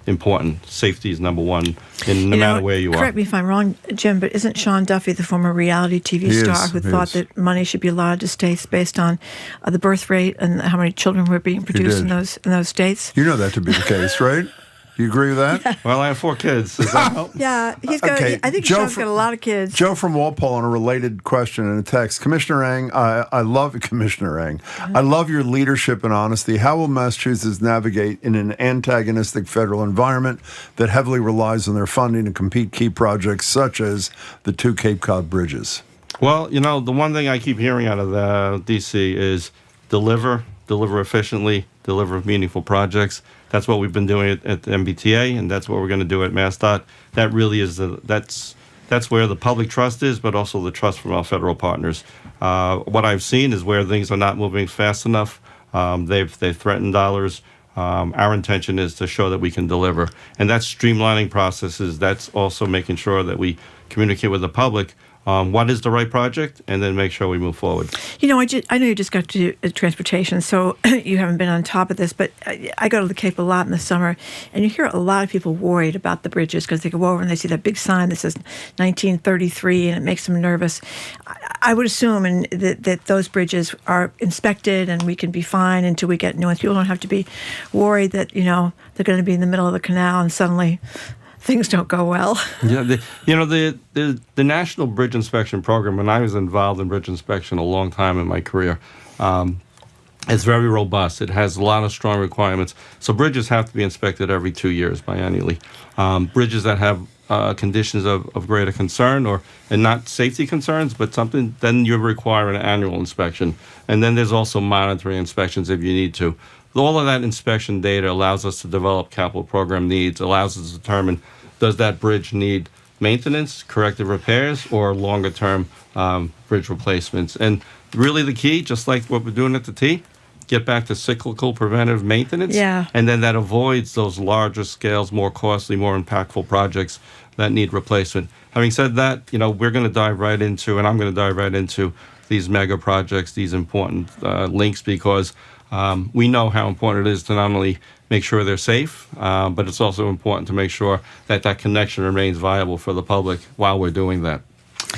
important. Safety is number one, no matter where you are. Correct me if I'm wrong, Jim, but isn't Sean Duffy the former reality TV star who thought that money should be allotted to states based on the birth rate and how many children were being produced in those states? You know that to be the case, right? You agree with that? Yeah. Well, I have 4 kids. Does that help? Yeah, he's got. Okay. I think Sean's got a lot of kids. Joe from Walpole on a related question in a text. Commissioner Eng, I love Commissioner Eng. I love your leadership and honesty. How will Massachusetts navigate in an antagonistic federal environment that heavily relies on their funding to compete key projects such as the 2 Cape Cod bridges? Well, the one thing I keep hearing out of the D.C. is deliver efficiently, deliver meaningful projects. That's what we've been doing at the MBTA, and that's what we're going to do at MassDOT. That really is that's that's where the public trust is, but also the trust from our federal partners. What I've seen is where things are not moving fast enough. They've threatened dollars. Our intention is to show that we can deliver. And that's streamlining processes. That's also making sure that we communicate with the public what is the right project, and then make sure we move forward. I know you just got to do transportation, so you haven't been on top of this, but I go to the Cape a lot in the summer, and you hear a lot of people worried about the bridges because they go over and they see that big sign that says 1933, and it makes them nervous. I would assume that those bridges are inspected, and we can be fine until we get new ones. People don't have to be worried that, they're going to be in the middle of the canal and suddenly things don't go well. Yeah, the National Bridge Inspection Program, when I was involved in bridge inspection a long time in my career, it's very robust. It has a lot of strong requirements. So bridges have to be inspected every 2 years biannually. Bridges that have conditions of greater concern and not safety concerns, but something, then you require an annual inspection. And then there's also monitoring inspections if you need to. All of that inspection data allows us to develop capital program needs, allows us to determine, does that bridge need maintenance, corrective repairs, or longer-term bridge replacements? And really the key, just like what we're doing at the T, get back to cyclical preventive maintenance. Yeah. And then that avoids those larger scales, more costly, more impactful projects that need replacement. Having said that, we're going to dive right into, and I'm going to dive right into these mega projects, these important links, because we know how important it is to not only make sure they're safe, but it's also important to make sure that connection remains viable for the public while we're doing that.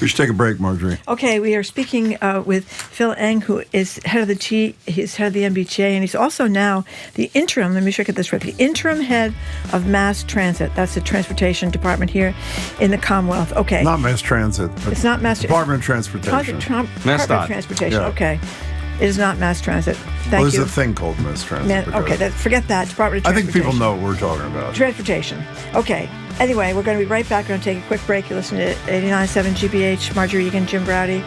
We should take a break, Marjorie. Okay, we are speaking with Phil Eng, who is head of the T. He's head of the MBTA, and he's also now the interim, let me sure I get this right, the interim head of mass transit. That's the transportation department here in the Commonwealth. Okay. Not mass transit. It's not mass Department of Transportation. Department of Transportation, yeah. Okay. It is not mass transit. Thank you. There's a thing called mass transit. Forget that. Department of Transportation. I think people know what we're talking about. Transportation. Okay. Anyway, we're going to be right back. We're going to take a quick break. You're listening to 89.7 GBH, Marjorie Egan, Jim Browdy,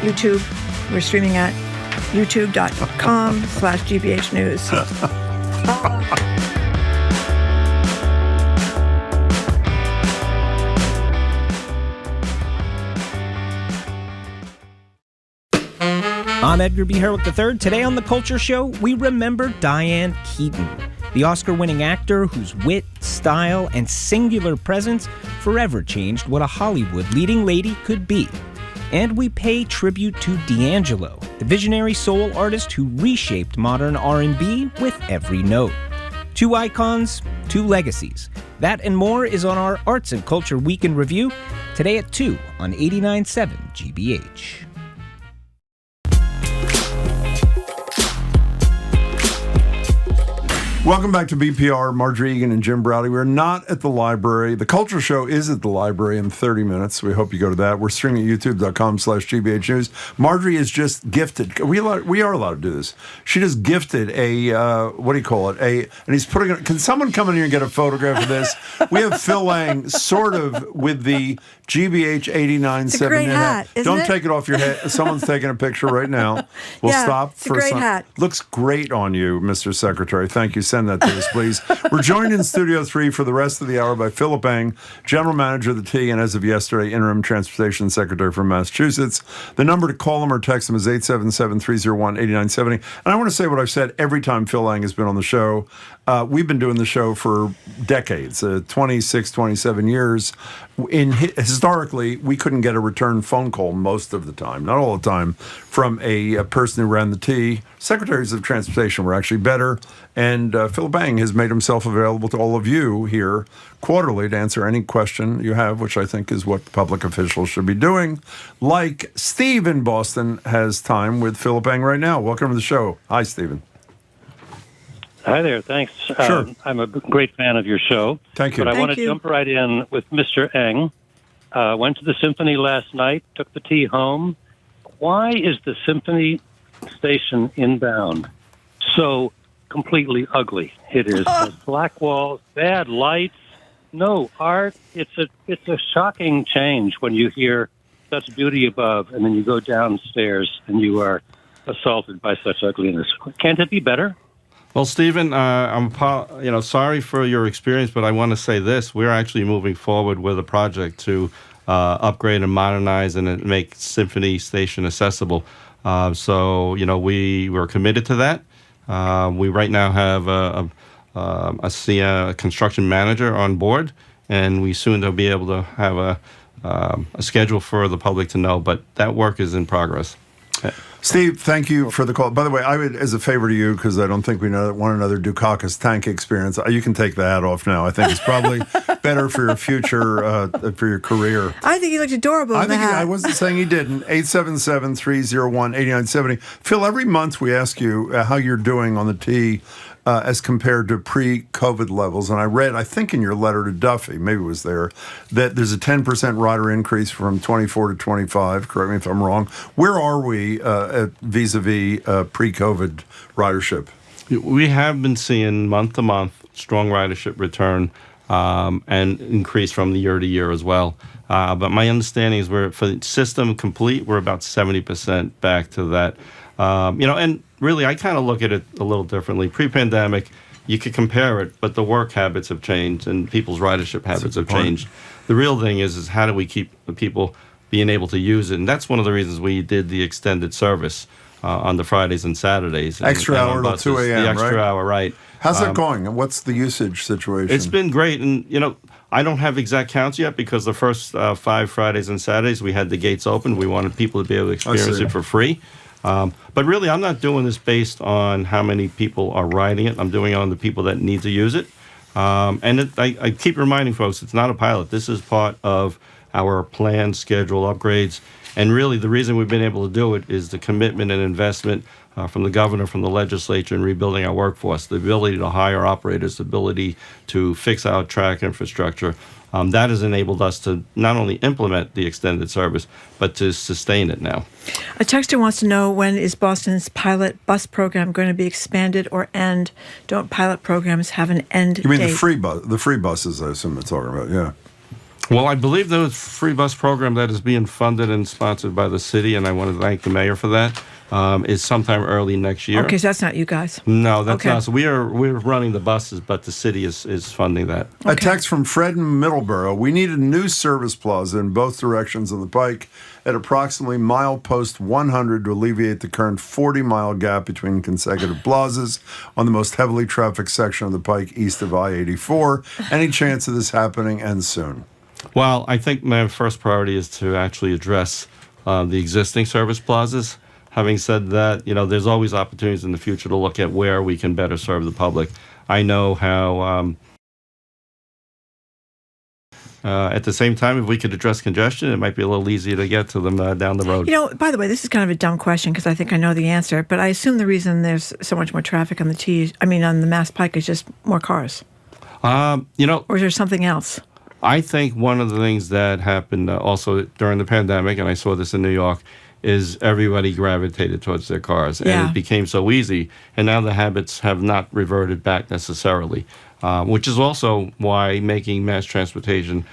YouTube. We're streaming at youtube.com/GBH News. I'm Edgar B. Herwick III. Today on The Culture Show, we remember Diane Keaton, the Oscar-winning actor whose wit, style, and singular presence forever changed what a Hollywood leading lady could be. And we pay tribute to D'Angelo, the visionary soul artist who reshaped modern R&B with every note. Two icons, two legacies. That and more is on our Arts and Culture Week in Review, today at 2 on 89.7 GBH. Welcome back to BPR, Marjorie Egan and Jim Browdy. We're not at the library. The Culture Show is at the library in 30 minutes. We hope you go to that. We're streaming at youtube.com/GBH News. Marjorie is just gifted. We are allowed to do this. She just gifted what do you call it? And he's putting it. Can someone come in here and get a photograph of this? We have Phil Eng sort of with the GBH 89.7. It's a great hat, isn't Don't it? take it off your head. Someone's taking a picture right now. We'll stop it's a great hat. Looks great on you, Mr. Secretary. Thank you. Send that to us, please. We're joined in Studio 3 for the rest of the hour by Philip Eng, General Manager of the T, and as of yesterday, Interim Transportation Secretary from Massachusetts. The number to call him or text him is 877-301-8970. And I want to say what I've said every time Phil Eng has been on the show. We've been doing the show for decades, 26, 27 years. Historically, we couldn't get a return phone call most of the time, not all the time, from a person who ran the T. Secretaries of Transportation were actually better, and Philip Eng has made himself available to all of you here quarterly to answer any question you have, which I think is what public officials should be doing. Like Steve in Boston has time with Philip Eng right now. Welcome to the show. Hi, Stephen. Hi there. Thanks. Sure. I'm a great fan of your show. Thank you. But I want to jump right in with Mr. Eng. Went to the symphony last night, took the T home. Why is the symphony station inbound so completely ugly? It is has black walls, bad lights, no art. It's a shocking change when you hear such beauty above and then you go downstairs and you are assaulted by such ugliness. Can't it be better? Well, Stephen, I'm sorry for your experience, but I want to say this: we're actually moving forward with a project to upgrade and modernize and make Symphony Station accessible. So, we were committed to that. We right now have a construction manager on board, and we soon will be able to have a schedule for the public to know, but that work is in progress. Steve, thank you for the call. By the way, I would, as a favor to you, because I don't think we want another Dukakis tank experience, you can take the hat off now. I think it's probably better for your future, for your career. I think he looked adorable in the hat. I wasn't saying he didn't. 877-301-8970. Phil, every month we ask you how you're doing on the T as compared to pre-COVID levels. And I read, I think in your letter to Duffy, maybe it was there, that there's a 10% rider increase from 24 to 25. Correct me if I'm wrong. Where are we vis-a-vis pre-COVID ridership? We have been seeing month-to-month strong ridership return and increase from the year to year as well. But my understanding is we're, for the system complete, we're about 70% back to that. And really, I kind of look at it a little differently. Pre-pandemic, you could compare it, but the work habits have changed and people's ridership habits have changed. The real thing is how do we keep the people being able to use it? And that's one of the reasons we did the extended service on the Fridays and Saturdays. Extra hour till 2 a.m., The extra right? hour, right. How's that going? And what's the usage situation? It's been great. And, I don't have exact counts yet because the first 5 Fridays and Saturdays, we had the gates open. We wanted people to be able to experience it for free. But really, I'm not doing this based on how many people are riding it. I'm doing it on the people that need to use it. I keep reminding folks, it's not a pilot. This is part of our planned schedule upgrades. And really, the reason we've been able to do it is the commitment and investment from the governor, from the legislature in rebuilding our workforce, the ability to hire operators, the ability to fix our track infrastructure. That has enabled us to not only implement the extended service, but to sustain it now. A texter wants to know, when is Boston's pilot bus program going to be expanded or end? Don't pilot programs have an end date? You mean the free buses, I assume they're talking about, yeah. Well, I believe the free bus program that is being funded and sponsored by the city, and I want to thank the mayor for that, is sometime early next year. Okay, so that's not you guys. No, that's not. So we're running the buses, but the city is funding that. Okay. A text from Fred in Middleborough. We need a new service plaza in both directions on the Pike at approximately milepost 100 to alleviate the current 40-mile gap between consecutive plazas on the most heavily trafficked section of the Pike east of I-84. Any chance of this happening and soon? Well, I think my first priority is to actually address the existing service plazas. Having said that, there's always opportunities in the future to look at where we can better serve the public. I know how, at the same time, if we could address congestion, it might be a little easier to get to them down the road. By the way, this is kind of a dumb question because I think I know the answer, but I assume the reason there's so much more traffic on on the Mass Pike is just more cars. Or is there something else? I think one of the things that happened also during the pandemic, and I saw this in New York, is everybody gravitated towards their cars. And it became so easy. And now the habits have not reverted back necessarily, which is also why making mass transportation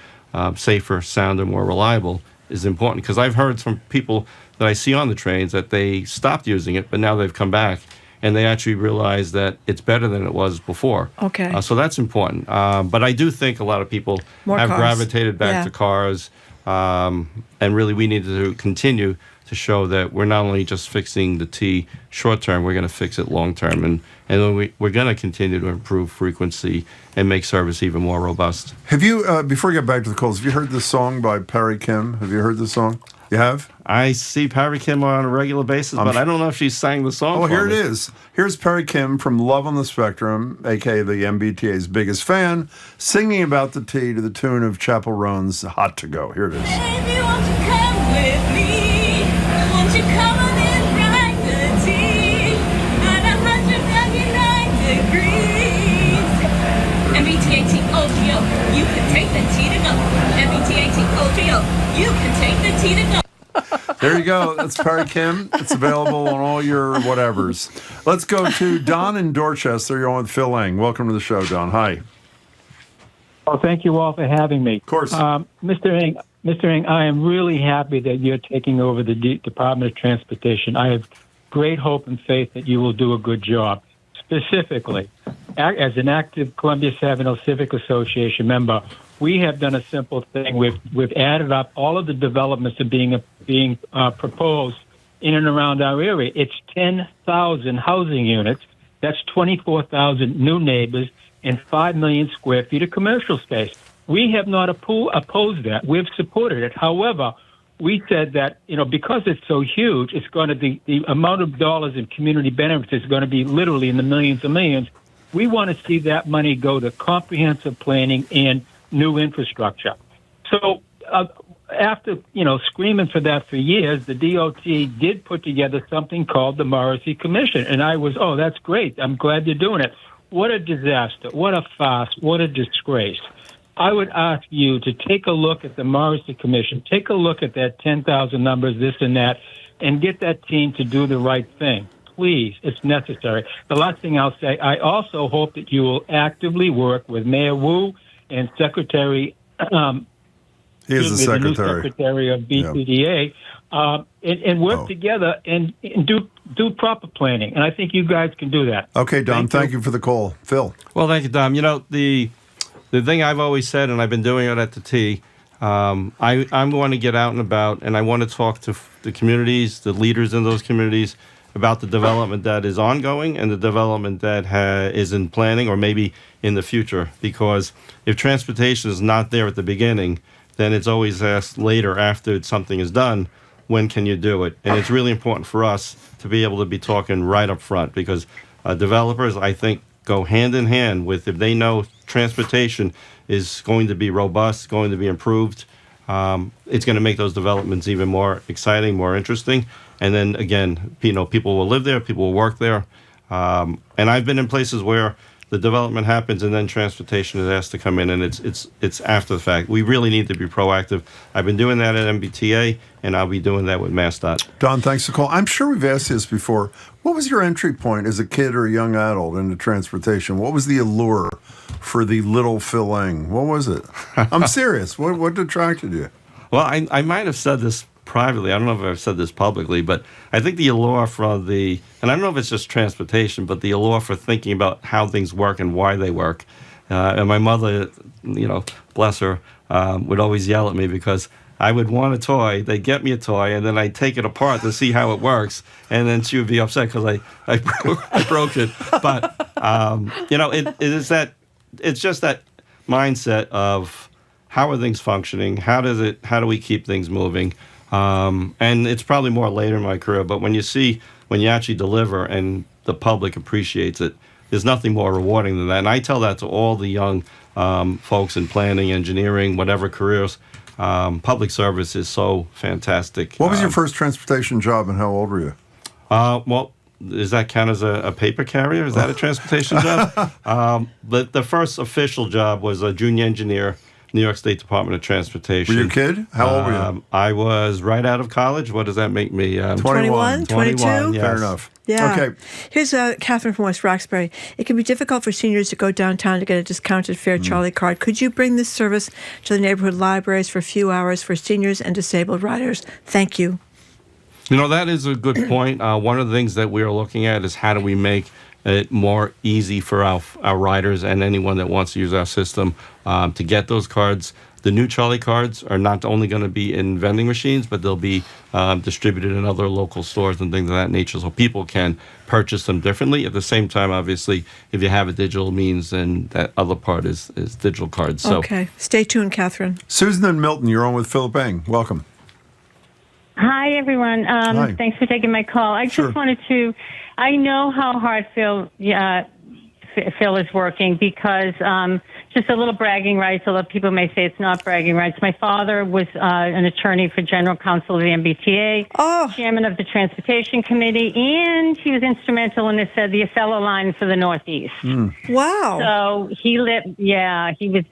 safer, sounder, more reliable is important. Because I've heard from people that I see on the trains that they stopped using it, but now they've come back. And they actually realize that it's better than it was before. Okay. So that's important. But I do think a lot of people have gravitated back to cars. And really, we need to continue to show that we're not only just fixing the T short term, we're going to fix it long term. And we're going to continue to improve frequency and make service even more robust. Have you, before we get back to the calls, have you heard this song by Perry Kim? Have you heard this song? You have? I see Perry Kim on a regular basis, but I don't know if she sang the song. Oh, here it is. Here's Perry Kim from Love on the Spectrum, a.k.a. the MBTA's biggest fan, singing about the T to the tune of Chappell Roan's Hot to Go. Here it is. Baby, won't you come with me? Won't you come on and ride the T at 199 degrees? MBTA TOGO, you can take the T to go. MBTA TOGO, you can take the T to go. There you go. That's Perry Kim. It's available on all your whatevers. Let's go to Don in Dorchester. You're on with Phil Eng. Welcome to the show, Don. Hi. Oh, thank you all for having me. Of course. Mr. Eng, I am really happy that you're taking over the Department of Transportation. I have great hope and faith that you will do a good job. Specifically, as an active Columbia Savino Civic Association member, we have done a simple thing. We've added up all of the developments that are being proposed in and around our area. It's 10,000 housing units. That's 24,000 new neighbors and 5 million square feet of commercial space. We have not opposed that. We've supported it. However, we said that, because it's so huge, it's going to be the amount of dollars in community benefits is going to be literally in the millions and millions. We want to see that money go to comprehensive planning and new infrastructure. So after, screaming for that for years, the DOT did put together something called the Morrissey Commission. And I was, that's great. I'm glad you're doing it. What a disaster. What a farce. What a disgrace. I would ask you to take a look at the Morrissey Commission, take a look at that 10,000 numbers, this and that, and get that team to do the right thing. Please, it's necessary. The last thing I'll say, I also hope that you will actively work with Mayor Wu and Secretary, he is the secretary. New Secretary of BPDA, and work together and do proper planning. And I think you guys can do that. Okay, Don, thank you for the call. Phil. Well, thank you, Dom. The thing I've always said, and I've been doing it at the T, I'm going to get out and about, and I want to talk to the communities, the leaders in those communities, about the development that is ongoing and the development that is in planning or maybe in the future. Because if transportation is not there at the beginning, then it's always asked later after something is done, when can you do it? And it's really important for us to be able to be talking right up front, because developers, I think, go hand in hand with, if they know transportation is going to be robust, going to be improved, it's going to make those developments even more exciting, more interesting. And then again, people will live there, people will work there. And I've been in places where the development happens and then transportation is asked to come in, and it's after the fact. We really need to be proactive. I've been doing that at MBTA, and I'll be doing that with MassDOT. Don, thanks for the call. I'm sure we've asked this before. What was your entry point as a kid or a young adult into transportation? What was the allure for the little Phil Eng? What was it? I'm serious. What attracted you? Well, I might have said this privately. I don't know if I've said this publicly, but I think the allure and I don't know if it's just transportation, but the allure for thinking about how things work and why they work. And my mother, bless her, would always yell at me because I would want a toy. They'd get me a toy, and then I'd take it apart to see how it works, and then she would be upset because I broke it. But it's just that mindset of how are things functioning? How do we keep things moving? And it's probably more later in my career, but when you actually deliver and the public appreciates it, there's nothing more rewarding than that. And I tell that to all the young folks in planning, engineering, whatever careers. Public service is so fantastic. What was your first transportation job, and how old were you? Well, does that count as a paper carrier? Is that a transportation job? The first official job was a junior engineer, New York State Department of Transportation. Were you a kid? How old were you? I was right out of college. What does that make me? 21, 22? Yes. Fair enough. Yeah. Okay. Here's Catherine from West Roxbury. It can be difficult for seniors to go downtown to get a discounted fare Charlie card. Could you bring this service to the neighborhood libraries for a few hours for seniors and disabled riders? Thank you. That is a good point. One of the things that we are looking at is how do we make it more easy for our riders and anyone that wants to use our system to get those cards. The new Charlie cards are not only going to be in vending machines, but they'll be distributed in other local stores and things of that nature, so people can purchase them differently. At the same time, obviously, if you have a digital means, then that other part is digital cards. So. Okay. Stay tuned, Catherine. Susan and Milton, you're on with Philip Eng. Welcome. Hi, everyone. Hi. Thanks for taking my call. I just wanted to, I know how hard Phil is working because just a little bragging rights, although people may say it's not bragging rights. My father was an attorney for General Counsel of the MBTA, chairman of the Transportation Committee, and he was instrumental in the Acela line for the Northeast. Wow. So he lived, he was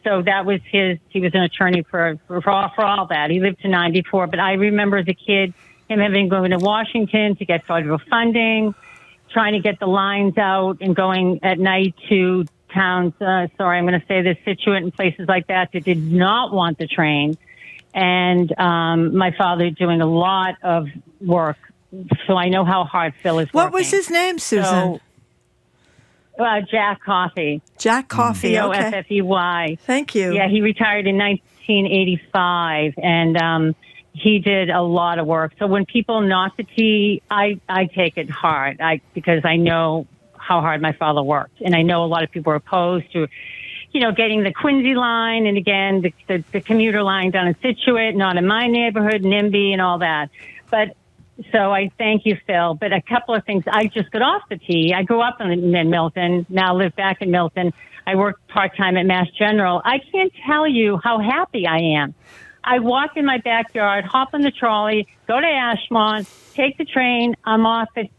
an attorney for all that. He lived to 94, but I remember as a kid him having going to Washington to get federal funding, trying to get the lines out and going at night to towns, I'm going to say this, Situate and places like that did not want the train. And my father doing a lot of work. So I know how hard Phil is working. What was his name, Susan? Jack Coffey. Jack Coffey, okay. Coffey. Thank you. Yeah, he retired in 1985, and he did a lot of work. So when people knock the T, I take it hard because I know how hard my father worked. And I know a lot of people are opposed to, getting the Quincy line and, again, the commuter line down in Situate, not in my neighborhood, NIMBY, and all that. But so I thank you, Phil. But a couple of things. I just got off the T. I grew up in Milton, now live back in Milton. I work part-time at Mass General. I can't tell you how happy I am. I walk in my backyard, hop on the trolley, go to Ashmont, take the train. I'm off at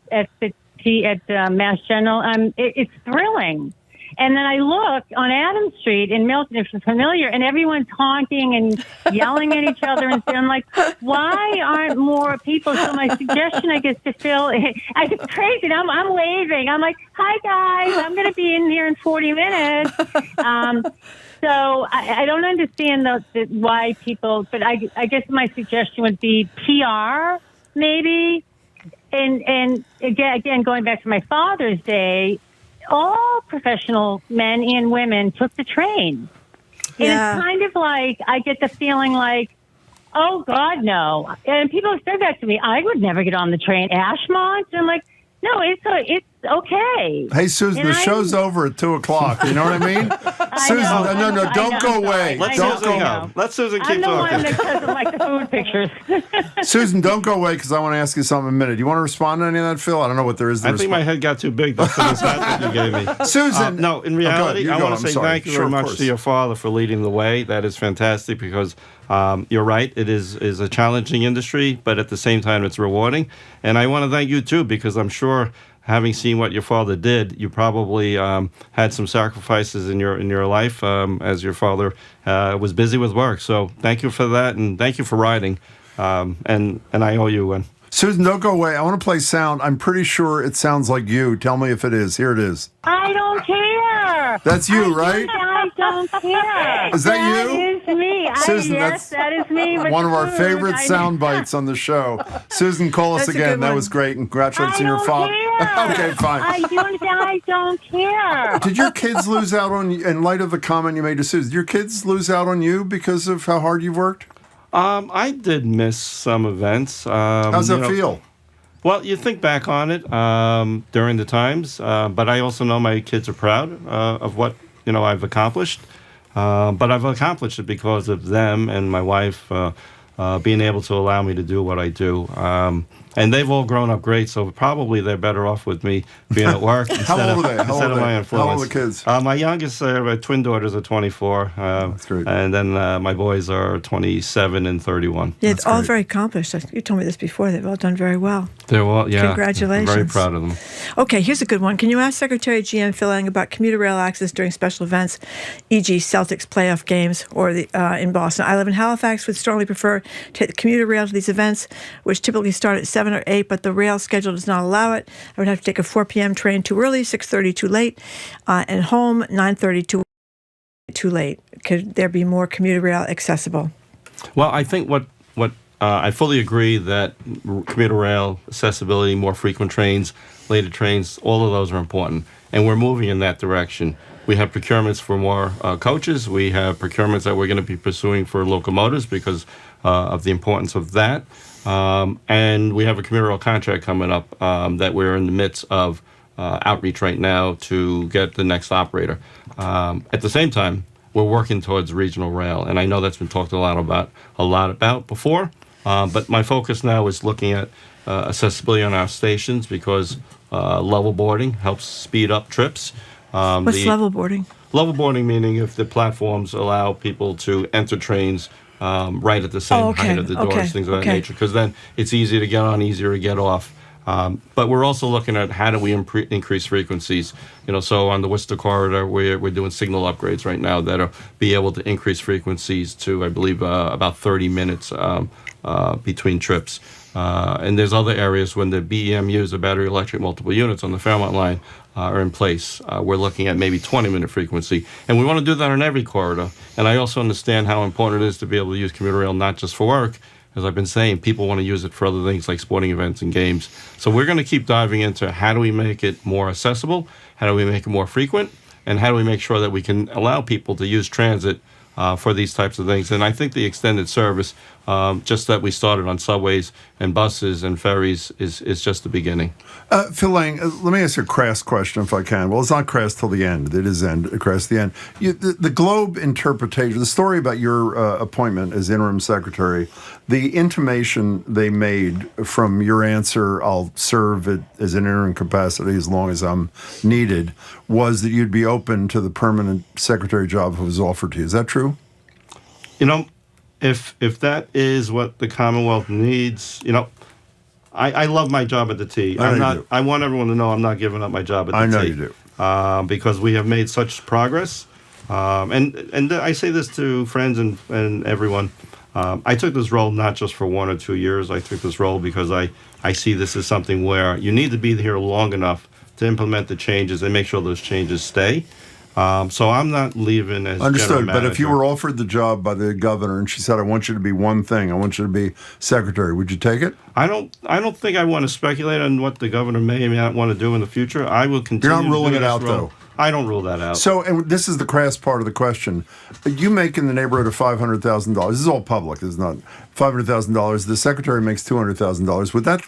Mass General. It's thrilling. And then I look on Adams Street in Milton, if you're familiar, and everyone's honking and yelling at each other. And I'm like, why aren't more people? So my suggestion, I guess, to Phil, it's crazy. I'm waving. I'm like, hi, guys. I'm going to be in here in 40 minutes. So I don't understand why people, but I guess my suggestion would be PR, maybe. And again, going back to my Father's Day, all professional men and women took the train. And it's kind of like, I get the feeling like, oh, God, no. And people have said that to me. I would never get on the train. Ashmont? And I'm like, no, it's okay. Hey, Susan, the show's over at 2 o'clock. You know what I mean? Susan, no, don't go away. Don't go. Let Susan keep I'm the talking. one that doesn't like the food pictures. Susan, don't go away because I want to ask you something in a minute. Do you want to respond to any of that, Phil? I don't know what there is to I think my head got too big. That's the stat that you gave me. Susan. No, in reality, I want to say thank you very of much course. to your father for leading the way. That is fantastic because you're right. It is a challenging industry, but at the same time, it's rewarding. And I want to thank you, too, because I'm sure having seen what your father did, you probably had some sacrifices in your life as your father was busy with work. So thank you for that, and thank you for riding. And I owe you one. Susan, don't go away. I want to play sound. I'm pretty sure it sounds like you. Tell me if it is. Here it is. I don't care. That's you, right? I don't care. Is that you? That is me. Susan, yes, that is me. One of our favorite sound bites on the show. Susan, call us again. That was great. And congratulations on your father. Okay, fine. I don't care. Did your kids lose out on you, in light of the comment you made to Susan, did your kids lose out on you because of how hard you've worked? I did miss some events. How's that feel? Well, you think back on it during the times, but I also know my kids are proud of what I've accomplished. But I've accomplished it because of them and my wife being able to allow me to do what I do. And they've all grown up great, so probably they're better off with me being at work instead of my influence. How old are the kids? My youngest, twin daughters are 24. That's great. And then my boys are 27 and 31. Yeah, it's all very accomplished. You told me this before. They've all done very well. They're all, yeah. Congratulations. I'm very proud of them. Okay, here's a good one. Can you ask Secretary GM Phil Eng about commuter rail access during special events, e.g. Celtics playoff games or in Boston? I live in Halifax, would strongly prefer to take the commuter rail to these events, which typically start at 7 or 8, but the rail schedule does not allow it. I would have to take a 4 p.m. train too early, 6:30 too late, and home 9:30 too late. Could there be more commuter rail accessible? Well, I think what I fully agree that commuter rail accessibility, more frequent trains, later trains, all of those are important, and we're moving in that direction. We have procurements for more coaches. We have procurements that we're going to be pursuing for locomotives because of the importance of that. And we have a commuter rail contract coming up that we're in the midst of outreach right now to get the next operator. At the same time, we're working towards regional rail, and I know that's been talked a lot about before. But my focus now is looking at accessibility on our stations because level boarding helps speed up trips. What's level boarding? Level boarding meaning if the platforms allow people to enter trains right at the same height of the doors, things of that nature, because then it's easier to get on, easier to get off. But we're also looking at how do we increase frequencies. So on the Worcester corridor, we're doing signal upgrades right now that'll be able to increase frequencies to, I believe, about 30 minutes between trips. And there's other areas when the BEMUs, the battery electric multiple units on the Fairmont line, are in place. We're looking at maybe 20-minute frequency. And we want to do that on every corridor. And I also understand how important it is to be able to use commuter rail not just for work, as I've been saying, people want to use it for other things like sporting events and games. So we're going to keep diving into how do we make it more accessible, how do we make it more frequent, and how do we make sure that we can allow people to use transit for these types of things. And I think the extended service, just that we started on subways and buses and ferries, is just the beginning. Phil Eng, let me ask you a crass question if I can. Well, it's not crass till the end. It is crass at the end. The Globe interpretation, the story about your appointment as interim secretary, the intimation they made from your answer, I'll serve it as an interim capacity as long as I'm needed, was that you'd be open to the permanent secretary job if it was offered to you. Is that true? You know, if that is what the Commonwealth needs, you know, I love my job at the T. I want everyone to know I'm not giving up my job at the T. I know you do. Because we have made such progress. And I say this to friends and everyone. I took this role not just for 1 or 2 years. I took this role because I see this as something where you need to be here long enough to implement the changes and make sure those changes stay. So I'm not leaving as understood. General But if you were offered the job by the governor and she said, "I want you to be one thing. I want you to be secretary," would you take it? I don't think I want to speculate on what the governor may or may not want to do in the future. I will continue. You're not ruling it out, role. though. I don't rule that out. So, and this is the crass part of the question. You make in the neighborhood of $500,000. This is all public. This is not $500,000. The secretary makes $200,000. Would that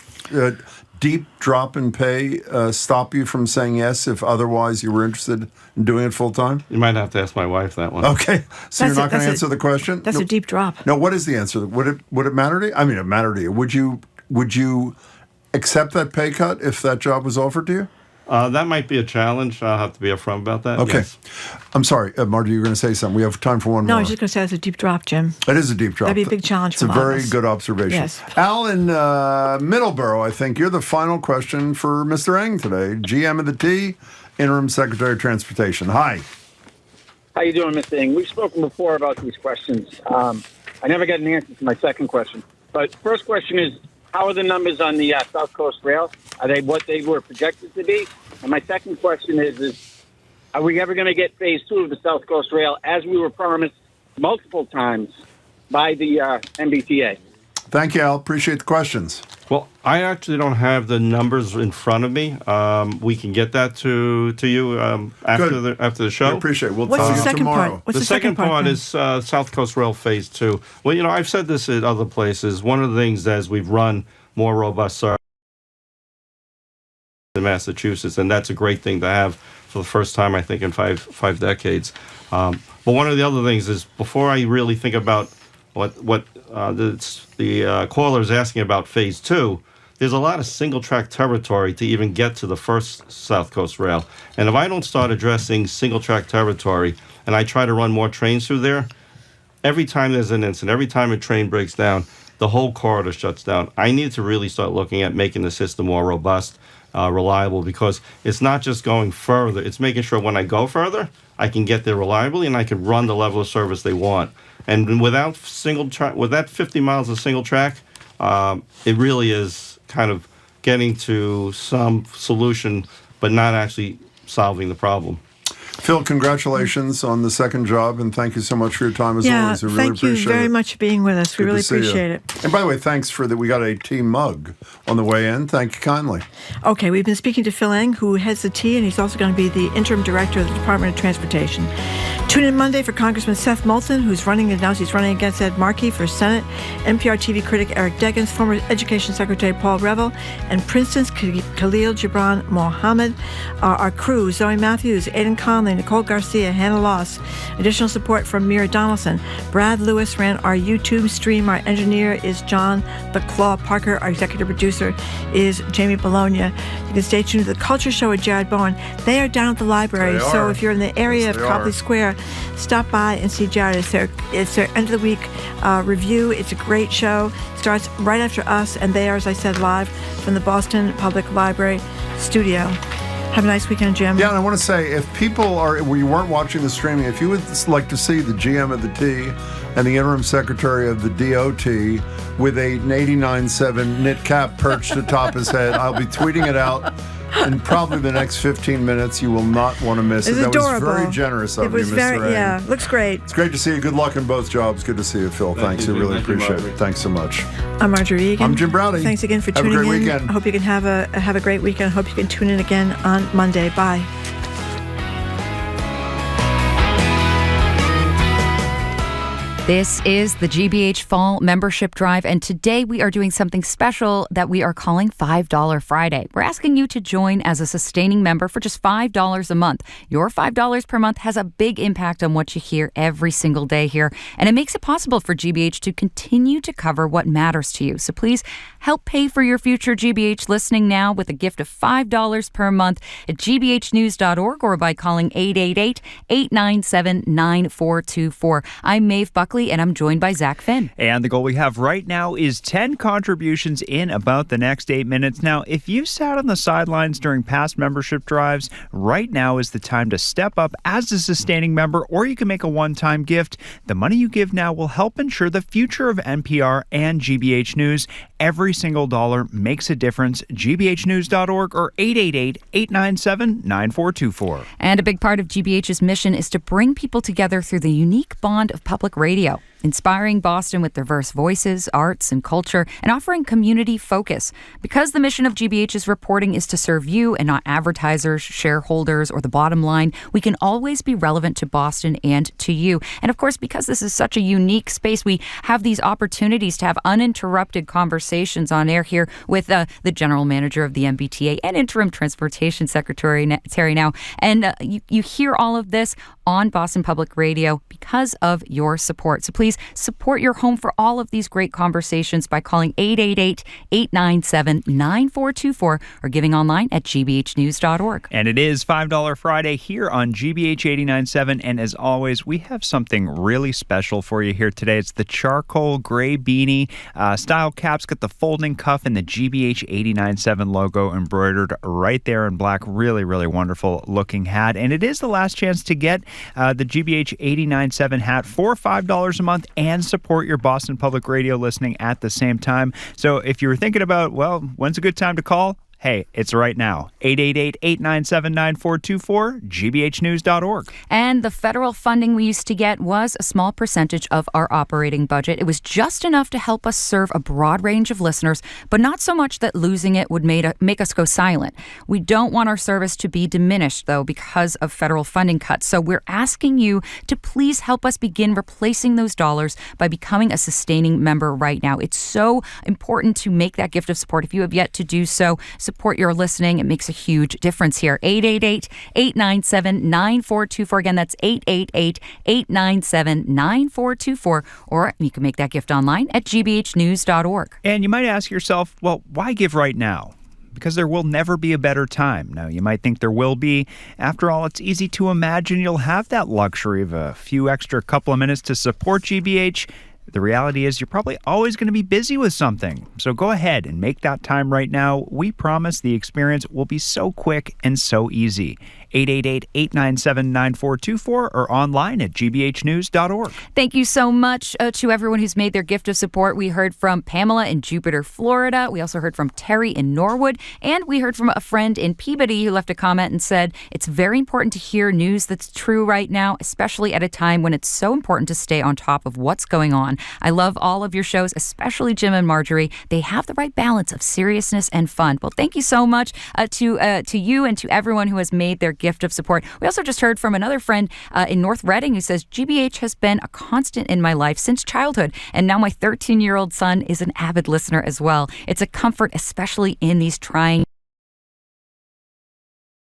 deep drop in pay stop you from saying yes if otherwise you were interested in doing it full time? You might have to ask my wife that one. Okay, so you're not going to answer the question? That's a deep drop. No, what is the answer? Would it matter to you? I mean, it matter to you. Would you accept that pay cut if that job was offered to you? That might be a challenge. I'll have to be upfront about that. Okay. Yes. I'm sorry, Marty, you were going to say something. We have time for one more. No, I was just going to say it's a deep drop, Jim. It is a deep drop. That'd be a big challenge It's a for a lot of very us. good observation. Yes. Al in Middleborough, I think you're the final question for Mr. Eng today. GM of the T, Interim Secretary of Transportation. Hi. How you doing, Mr. Eng? We've spoken before about these questions. I never got an answer to my second question. But first question is, how are the numbers on the South Coast Rail? Are they what they were projected to be? And my second question is are we ever going to get phase 2 of the South Coast Rail as we were promised multiple times by the MBTA? Thank you, Al. Appreciate the questions. Well, I actually don't have the numbers in front of me. We can get that to you after the show. I appreciate it. We'll What's tell the you second tomorrow. part? What's the second part then? is South Coast Rail Phase 2. Well, you know, I've said this at other places. One of the things as we've run more robust service in Massachusetts, and that's a great thing to have for the first time, I think, in five decades. But one of the other things is, before I really think about what the caller is asking about Phase 2, there's a lot of single-track territory to even get to the first South Coast Rail. And if I don't start addressing single-track territory and I try to run more trains through there, every time there's an incident, every time a train breaks down, the whole corridor shuts down. I need to really start looking at making the system more robust, reliable, because it's not just going further. It's making sure when I go further, I can get there reliably and I can run the level of service they want. And without with that 50 miles of single track, it really is kind of getting to some solution, but not actually solving the problem. Phil, congratulations on the second job, and thank you so much for your time as always. We really thank you appreciate very it. much for being with us. We Good really to see you. appreciate it. And by the way, thanks for that. We got a tea mug on the way in. Thank you kindly. Okay, we've been speaking to Phil Eng, who heads the T, and he's also going to be the interim director of the Department of Transportation. Tune in Monday for Congressman Seth Moulton, who's announced he's running against Ed Markey for Senate, NPR TV critic Eric Deggans, former Education Secretary Paul Revell, and Princeton's Khalil Gibran Mohammed. Our crew, Zoe Matthews, Aidan Conley, Nicole Garcia, Hannah Loss. Additional support from Mira Donaldson. Brad Lewis ran our YouTube stream. Our engineer is John the Claw Parker. Our executive producer is Jamie Bologna. You can stay tuned to the Culture Show with Jared Bowen. They are down at the library, so if you're in the area of Copley Square, stop by and see Jared. It's their end of the week review. It's a great show. Starts right after us, and they are, as I said, live from the Boston Public Library studio. Have a nice weekend, Jim. Yeah, and I want to say, if people where you weren't watching the streaming, if you would like to see the GM of the T and the interim secretary of the DOT with an 89.7 knit cap perched atop his head, I'll be tweeting it out in probably the next 15 minutes. You will not want to miss it. It's That adorable. was very generous of It was you, very, Mr. Eng. yeah, looks great. It's great to see you. Good luck in both jobs. Good to see you, Phil. Thanks. I really appreciate it. Thanks so much. I'm Marjorie Egan. I'm Jim Browdy. Thanks again for Have a tuning great in. weekend. I hope you can have a great weekend. I hope you can tune in again on Monday. Bye. This is the GBH Fall Membership Drive, and today we are doing something special that we are calling $5 Friday. We're asking you to join as a sustaining member for just $5 a month. Your $5 per month has a big impact on what you hear every single day here, and it makes it possible for GBH to continue to cover what matters to you. So please help pay for your future GBH listening now with a gift of $5 per month at gbhnews.org or by calling 888-897-9424. I'm Maeve Buckley, and I'm joined by Zach Finn. And the goal we have right now is 10 contributions in about the next 8 minutes. Now, if you sat on the sidelines during past membership drives, right now is the time to step up as a sustaining member, or you can make a one-time gift. The money you give now will help ensure the future of NPR and GBH News. Every single dollar makes a difference. gbhnews.org or 888-897-9424. And a big part of GBH's mission is to bring people together through the unique bond of public radio, inspiring Boston with diverse voices, arts, and culture, and offering community focus. Because the mission of GBH's reporting is to serve you and not advertisers, shareholders, or the bottom line, we can always be relevant to Boston and to you. And of course, because this is such a unique space, we have these opportunities to have uninterrupted conversations on air here with the general manager of the MBTA and interim transportation secretary Terry now. And you hear all of this on Boston Public Radio because of your support. So please support your home for all of these great conversations by calling 888-897-9424 or giving online at gbhnews.org. And it is $5 Friday here on GBH 89.7. And as always, we have something really special for you here today. It's the charcoal gray beanie style caps. Got the folding cuff and the GBH 89.7 logo embroidered right there in black. Really, really wonderful looking hat. And it is the last chance to get the GBH 89.7 hat for $5 a month and support your Boston Public Radio listening at the same time. So if you were thinking about, well, when's a good time to call? Hey, it's right now. 888-897-9424, gbhnews.org. And the federal funding we used to get was a small percentage of our operating budget. It was just enough to help us serve a broad range of listeners, but not so much that losing it would make us go silent. We don't want our service to be diminished, though, because of federal funding cuts. So we're asking you to please help us begin replacing those dollars by becoming a sustaining member right now. It's so important to make that gift of support. If you have yet to do so, support your listening. It makes a huge difference here. 888-897-9424. Again, that's 888-897-9424. Or you can make that gift online at gbhnews.org. And you might ask yourself, well, why give right now? Because there will never be a better time. Now, you might think there will be. After all, it's easy to imagine you'll have that luxury of a few extra couple of minutes to support GBH. The reality is you're probably always going to be busy with something. So go ahead and make that time right now. We promise the experience will be so quick and so easy. 888-897-9424 or online at gbhnews.org. Thank you so much to everyone who's made their gift of support. We heard from Pamela in Jupiter, Florida. We also heard from Terry in Norwood. And we heard from a friend in Peabody who left a comment and said, it's very important to hear news that's true right now, especially at a time when it's so important to stay on top of what's going on. I love all of your shows, especially Jim and Marjorie. They have the right balance of seriousness and fun. Well, thank you so much to you and to everyone who has made their gift of support. We also just heard from another friend in North Reading who says, GBH has been a constant in my life since childhood, and now my 13-year-old son is an avid listener as well. It's a comfort, especially in these trying.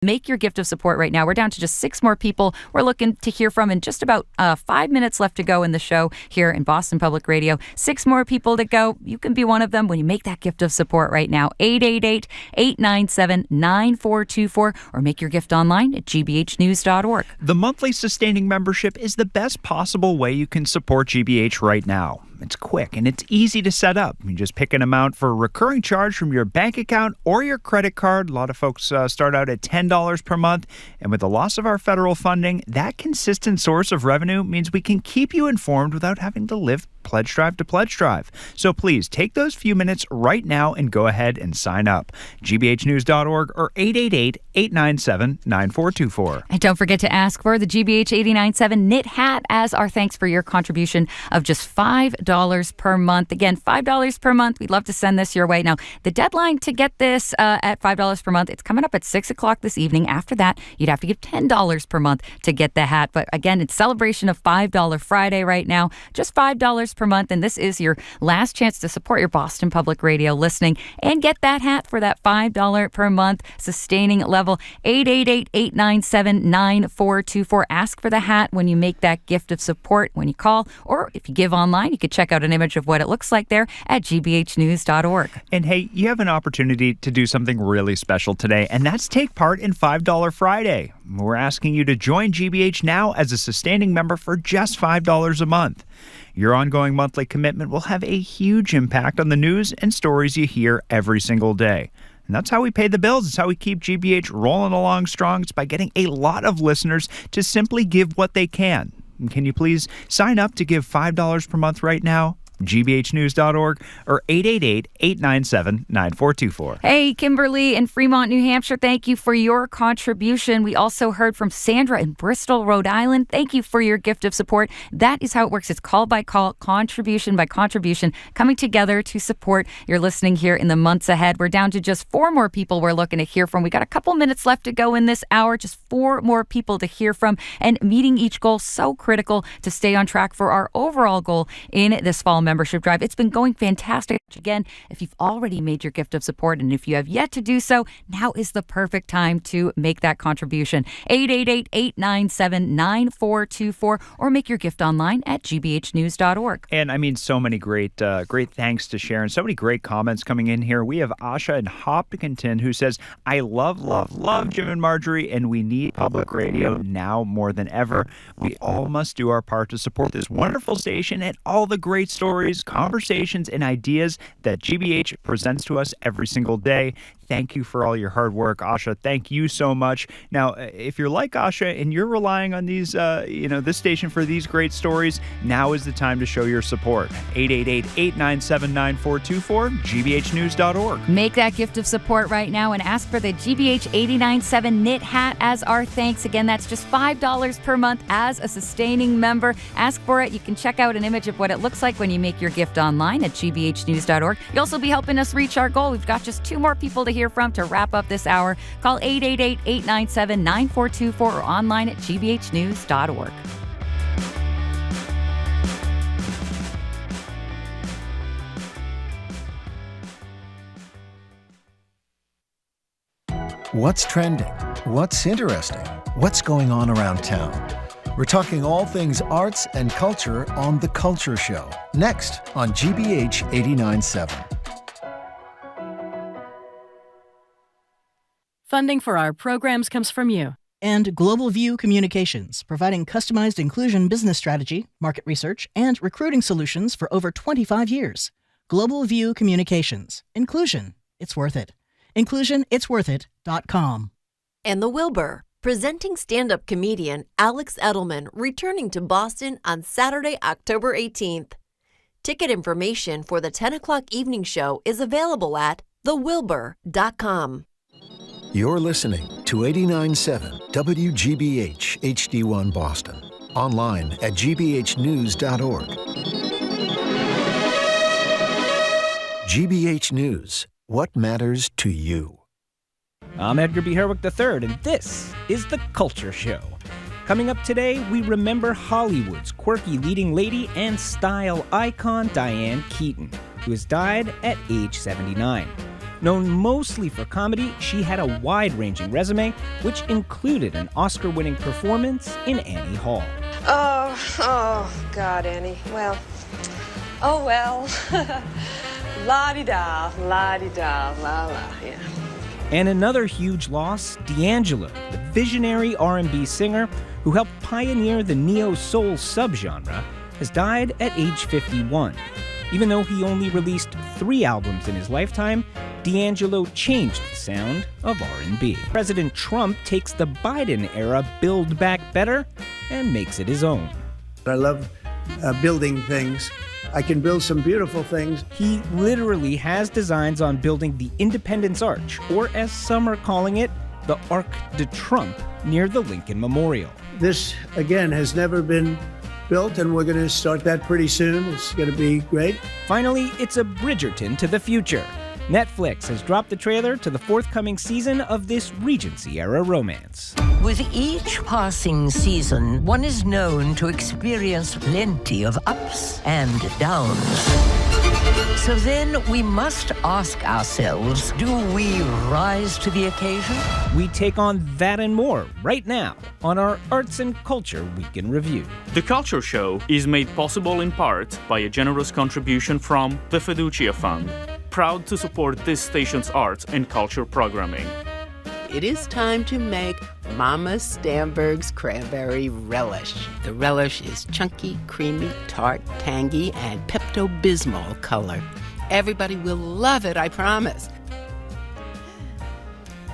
Make your gift of support right now. We're down to just 6 more people we're looking to hear from, and just about 5 minutes left to go in the show here in Boston Public Radio. 6 more people to go. You can be one of them when you make that gift of support right now. 888-897-9424 or make your gift online at gbhnews.org. The monthly sustaining membership is the best possible way you can support GBH right now. It's quick and it's easy to set up. You just pick an amount for a recurring charge from your bank account or your credit card. A lot of folks start out at $10 per month. And with the loss of our federal funding, that consistent source of revenue means we can keep you informed without having to live Pledge Drive to Pledge Drive. So please take those few minutes right now and go ahead and sign up. gbhnews.org or 888-897-9424. And don't forget to ask for the GBH 897 knit hat as our thanks for your contribution of just $5 per month. Again, $5 per month. We'd love to send this your way. Now, the deadline to get this at $5 per month, it's coming up at 6 o'clock this evening. After that, you'd have to give $10 per month to get the hat. But again, it's celebration of $5 Friday right now. Just $5 per month. And this is your last chance to support your Boston Public Radio listening and get that hat for that $5 per month sustaining level. 888-897-9424. Ask for the hat when you make that gift of support when you call, or if you give online, you could check out an image of what it looks like there at gbhnews.org. And hey, you have an opportunity to do something really special today, and that's take part in $5 Friday. We're asking you to join GBH now as a sustaining member for just $5 a month. Your ongoing monthly commitment will have a huge impact on the news and stories you hear every single day. And that's how we pay the bills. It's how we keep GBH rolling along strong. It's by getting a lot of listeners to simply give what they can. And can you please sign up to give $5 per month right now? gbhnews.org or 888-897-9424. Hey, Kimberly in Fremont, New Hampshire, thank you for your contribution. We also heard from Sandra in Bristol, Rhode Island. Thank you for your gift of support. That is how it works. It's call by call, contribution by contribution, coming together to support your listening here in the months ahead. We're down to just 4 more people we're looking to hear from. We got a couple minutes left to go in this hour, just 4 more people to hear from, and meeting each goal so critical to stay on track for our overall goal in this fall membership drive. It's been going fantastic. Again, if you've already made your gift of support and if you have yet to do so, now is the perfect time to make that contribution. 888-897-9424 or make your gift online at gbhnews.org. And I mean, so many great thanks to Sharon. So many great comments coming in here. We have Asha in Hopkinton who says, I love Jim and Marjorie, and we need public radio now more than ever. We all must do our part to support this wonderful station and all the great stories, conversations, and ideas that GBH presents to us every single day. Thank you for all your hard work, Asha. Thank you so much. Now, if you're like Asha and you're relying on these, this station for these great stories, now is the time to show your support. 888-897-9424, gbhnews.org. Make that gift of support right now and ask for the GBH 897 knit hat as our thanks. Again, that's just $5 per month as a sustaining member. Ask for it. You can check out an image of what it looks like when you make your gift online at gbhnews.org. You'll also be helping us reach our goal. We've got just 2 more people to hear from to wrap up this hour. Call 888-897-9424 or online at gbhnews.org. What's trending? What's interesting? What's going on around town? We're talking all things arts and culture on The Culture Show, next on GBH 89.7. Funding for our programs comes from you. And Global View Communications, providing customized inclusion business strategy, market research, and recruiting solutions for over 25 years. Global View Communications. Inclusion. It's worth it. InclusionIt'sWorthIt.com. And The Wilbur, presenting stand-up comedian Alex Edelman returning to Boston on Saturday, October 18th. Ticket information for the 10 o'clock evening show is available at thewilbur.com. You're listening to 89.7 WGBH HD1 Boston. Online at gbhnews.org. GBH News. What matters to you? I'm Edgar B. Herwick III, and this is The Culture Show. Coming up today, we remember Hollywood's quirky leading lady and style icon Diane Keaton, who has died at age 79. Known mostly for comedy, she had a wide-ranging resume, which included an Oscar-winning performance in Annie Hall. Oh, God, Annie. Well. La-di-da, la-di-da, la-la, yeah. And another huge loss, D'Angelo, the visionary R&B singer who helped pioneer the neo-soul subgenre, has died at age 51. Even though he only released 3 albums in his lifetime, D'Angelo changed the sound of R&B. President Trump takes the Biden-era Build Back Better and makes it his own. I love building things. I can build some beautiful things. He literally has designs on building the Independence Arch, or as some are calling it, the Arc de Trump, near the Lincoln Memorial. This, again, has never been built, and we're going to start that pretty soon. It's going to be great. Finally, it's a Bridgerton to the future. Netflix has dropped the trailer to the forthcoming season of this Regency-era romance. With each passing season, one is known to experience plenty of ups and downs. So then we must ask ourselves, do we rise to the occasion? We take on that and more right now on our Arts and Culture Week in Review. The Culture Show is made possible in part by a generous contribution from the Fiducia Fund, proud to support this station's arts and culture programming. It is time to make Mama Stamberg's cranberry relish. The relish is chunky, creamy, tart, tangy, and Pepto-Bismol color. Everybody will love it, I promise.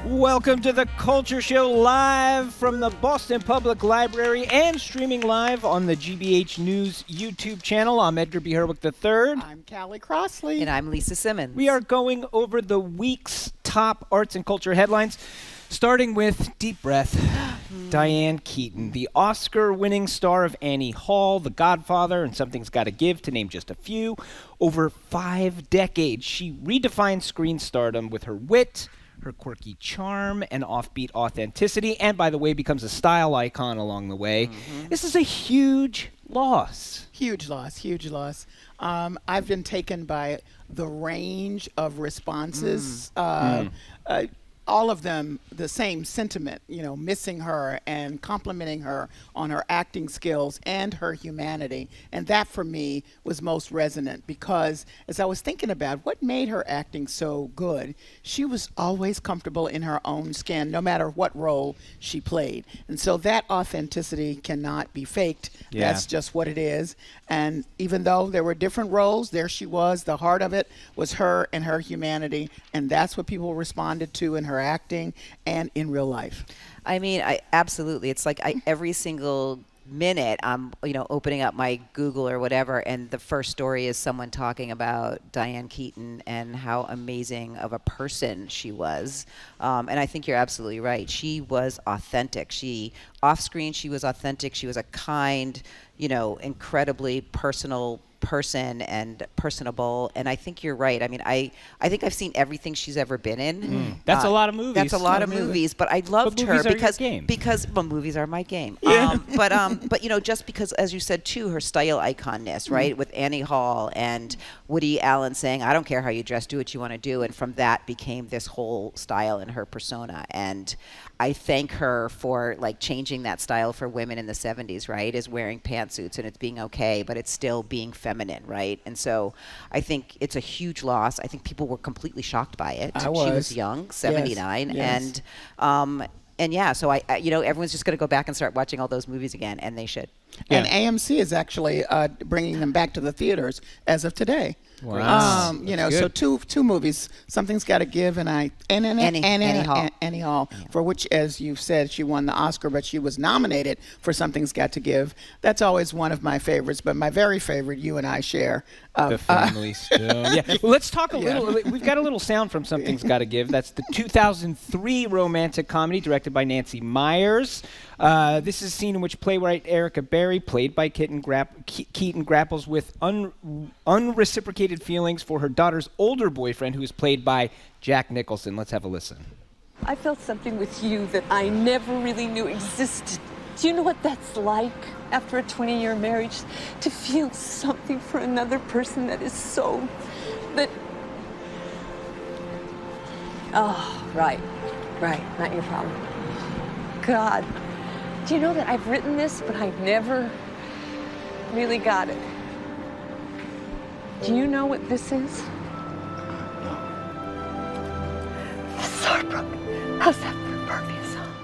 Welcome to the Culture Show, live from the Boston Public Library and streaming live on the GBH News YouTube channel. I'm Edgar B. Herwick III. I'm Callie Crossley. And I'm Lisa Simmons. We are going over the week's top arts and culture headlines, starting with, deep breath, Diane Keaton, the Oscar-winning star of Annie Hall, The Godfather, and Something's Gotta Give, to name just a few. Over 5 decades, she redefined screen stardom with her wit, her quirky charm, and offbeat authenticity, and, by the way, becomes a style icon along the way. This is a huge loss. Huge loss, huge loss. I've been taken by the range of responses. All of them the same sentiment, missing her and complimenting her on her acting skills and her humanity. And that, for me, was most resonant because as I was thinking about what made her acting so good, she was always comfortable in her own skin, no matter what role she played. And so that authenticity cannot be faked. Yeah. That's just what it is. And even though there were different roles, there she was. The heart of it was her and her humanity. And that's what people responded to in her acting and in real life. I mean, absolutely. It's like every single minute I'm, opening up my Google or whatever, and the first story is someone talking about Diane Keaton and how amazing of a person she was. And I think you're absolutely right. She was authentic. Off screen, she was authentic. She was a kind, incredibly personal person and personable. And I think you're right. I mean, I think I've seen everything she's ever been in. That's a lot of movies. That's a lot of movies, but I loved her because movies are my game. Yeah. But just because, as you said too, her style iconness, right, with Annie Hall and Woody Allen saying, "I don't care how you dress, do what you want to do," and from that became this whole style in her persona. And I thank her for changing that style for women in the 70s, right? Is wearing pantsuits and it's being okay, but it's still being feminine, right? And so I think it's a huge loss. I think people were completely shocked by it. She was young, 79, yes. And yeah, so I everyone's just going to go back and start watching all those movies again, and they should. Yeah. And AMC is actually bringing them back to the theaters as of today. Wow. So two movies, Something's Gotta Give, and Annie Hall, for which, as you said, she won the Oscar, but she was nominated for Something's Got to Give. That's always one of my favorites, but my very favorite, you and I share. The Family Stone. Yeah. Well, let's talk a little. We've got a little sound from Something's Gotta Give. That's the 2003 romantic comedy directed by Nancy Meyers. This is a scene in which playwright Erica Berry, played by Keaton, grapples with unreciprocated feelings for her daughter's older boyfriend, who is played by Jack Nicholson. Let's have a listen. I felt something with you that I never really knew existed. Do you know what that's like after a 20-year marriage? To feel something for another person that is so... Oh, right. Not your problem. God. Do you know that I've written this, but I never really got it? Do you know what this is? Heartbroken. How's that for a Barbie song?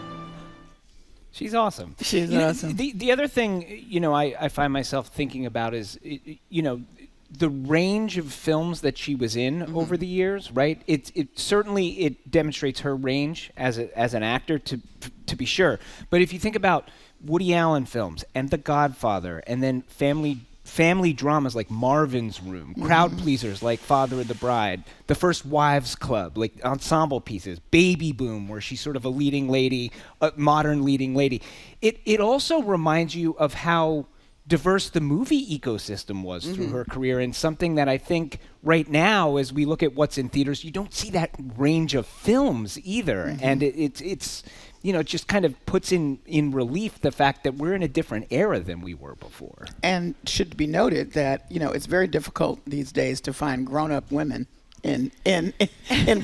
She's awesome. She's awesome. The other thing, I find myself thinking about is, the range of films that she was in over the years, right? It certainly demonstrates her range as an actor, to be sure. But if you think about Woody Allen films and The Godfather, and then family family dramas like Marvin's Room, crowd pleasers like Father of the Bride, The First Wives Club, like ensemble pieces, Baby Boom, where she's sort of a leading lady, a modern leading lady. It also reminds you of how diverse the movie ecosystem was through her career, and something that I think right now, as we look at what's in theaters, you don't see that range of films either. And it's you know, it just kind of puts in relief the fact that we're in a different era than we were before. And should be noted that, you know, it's very difficult these days to find grown-up women in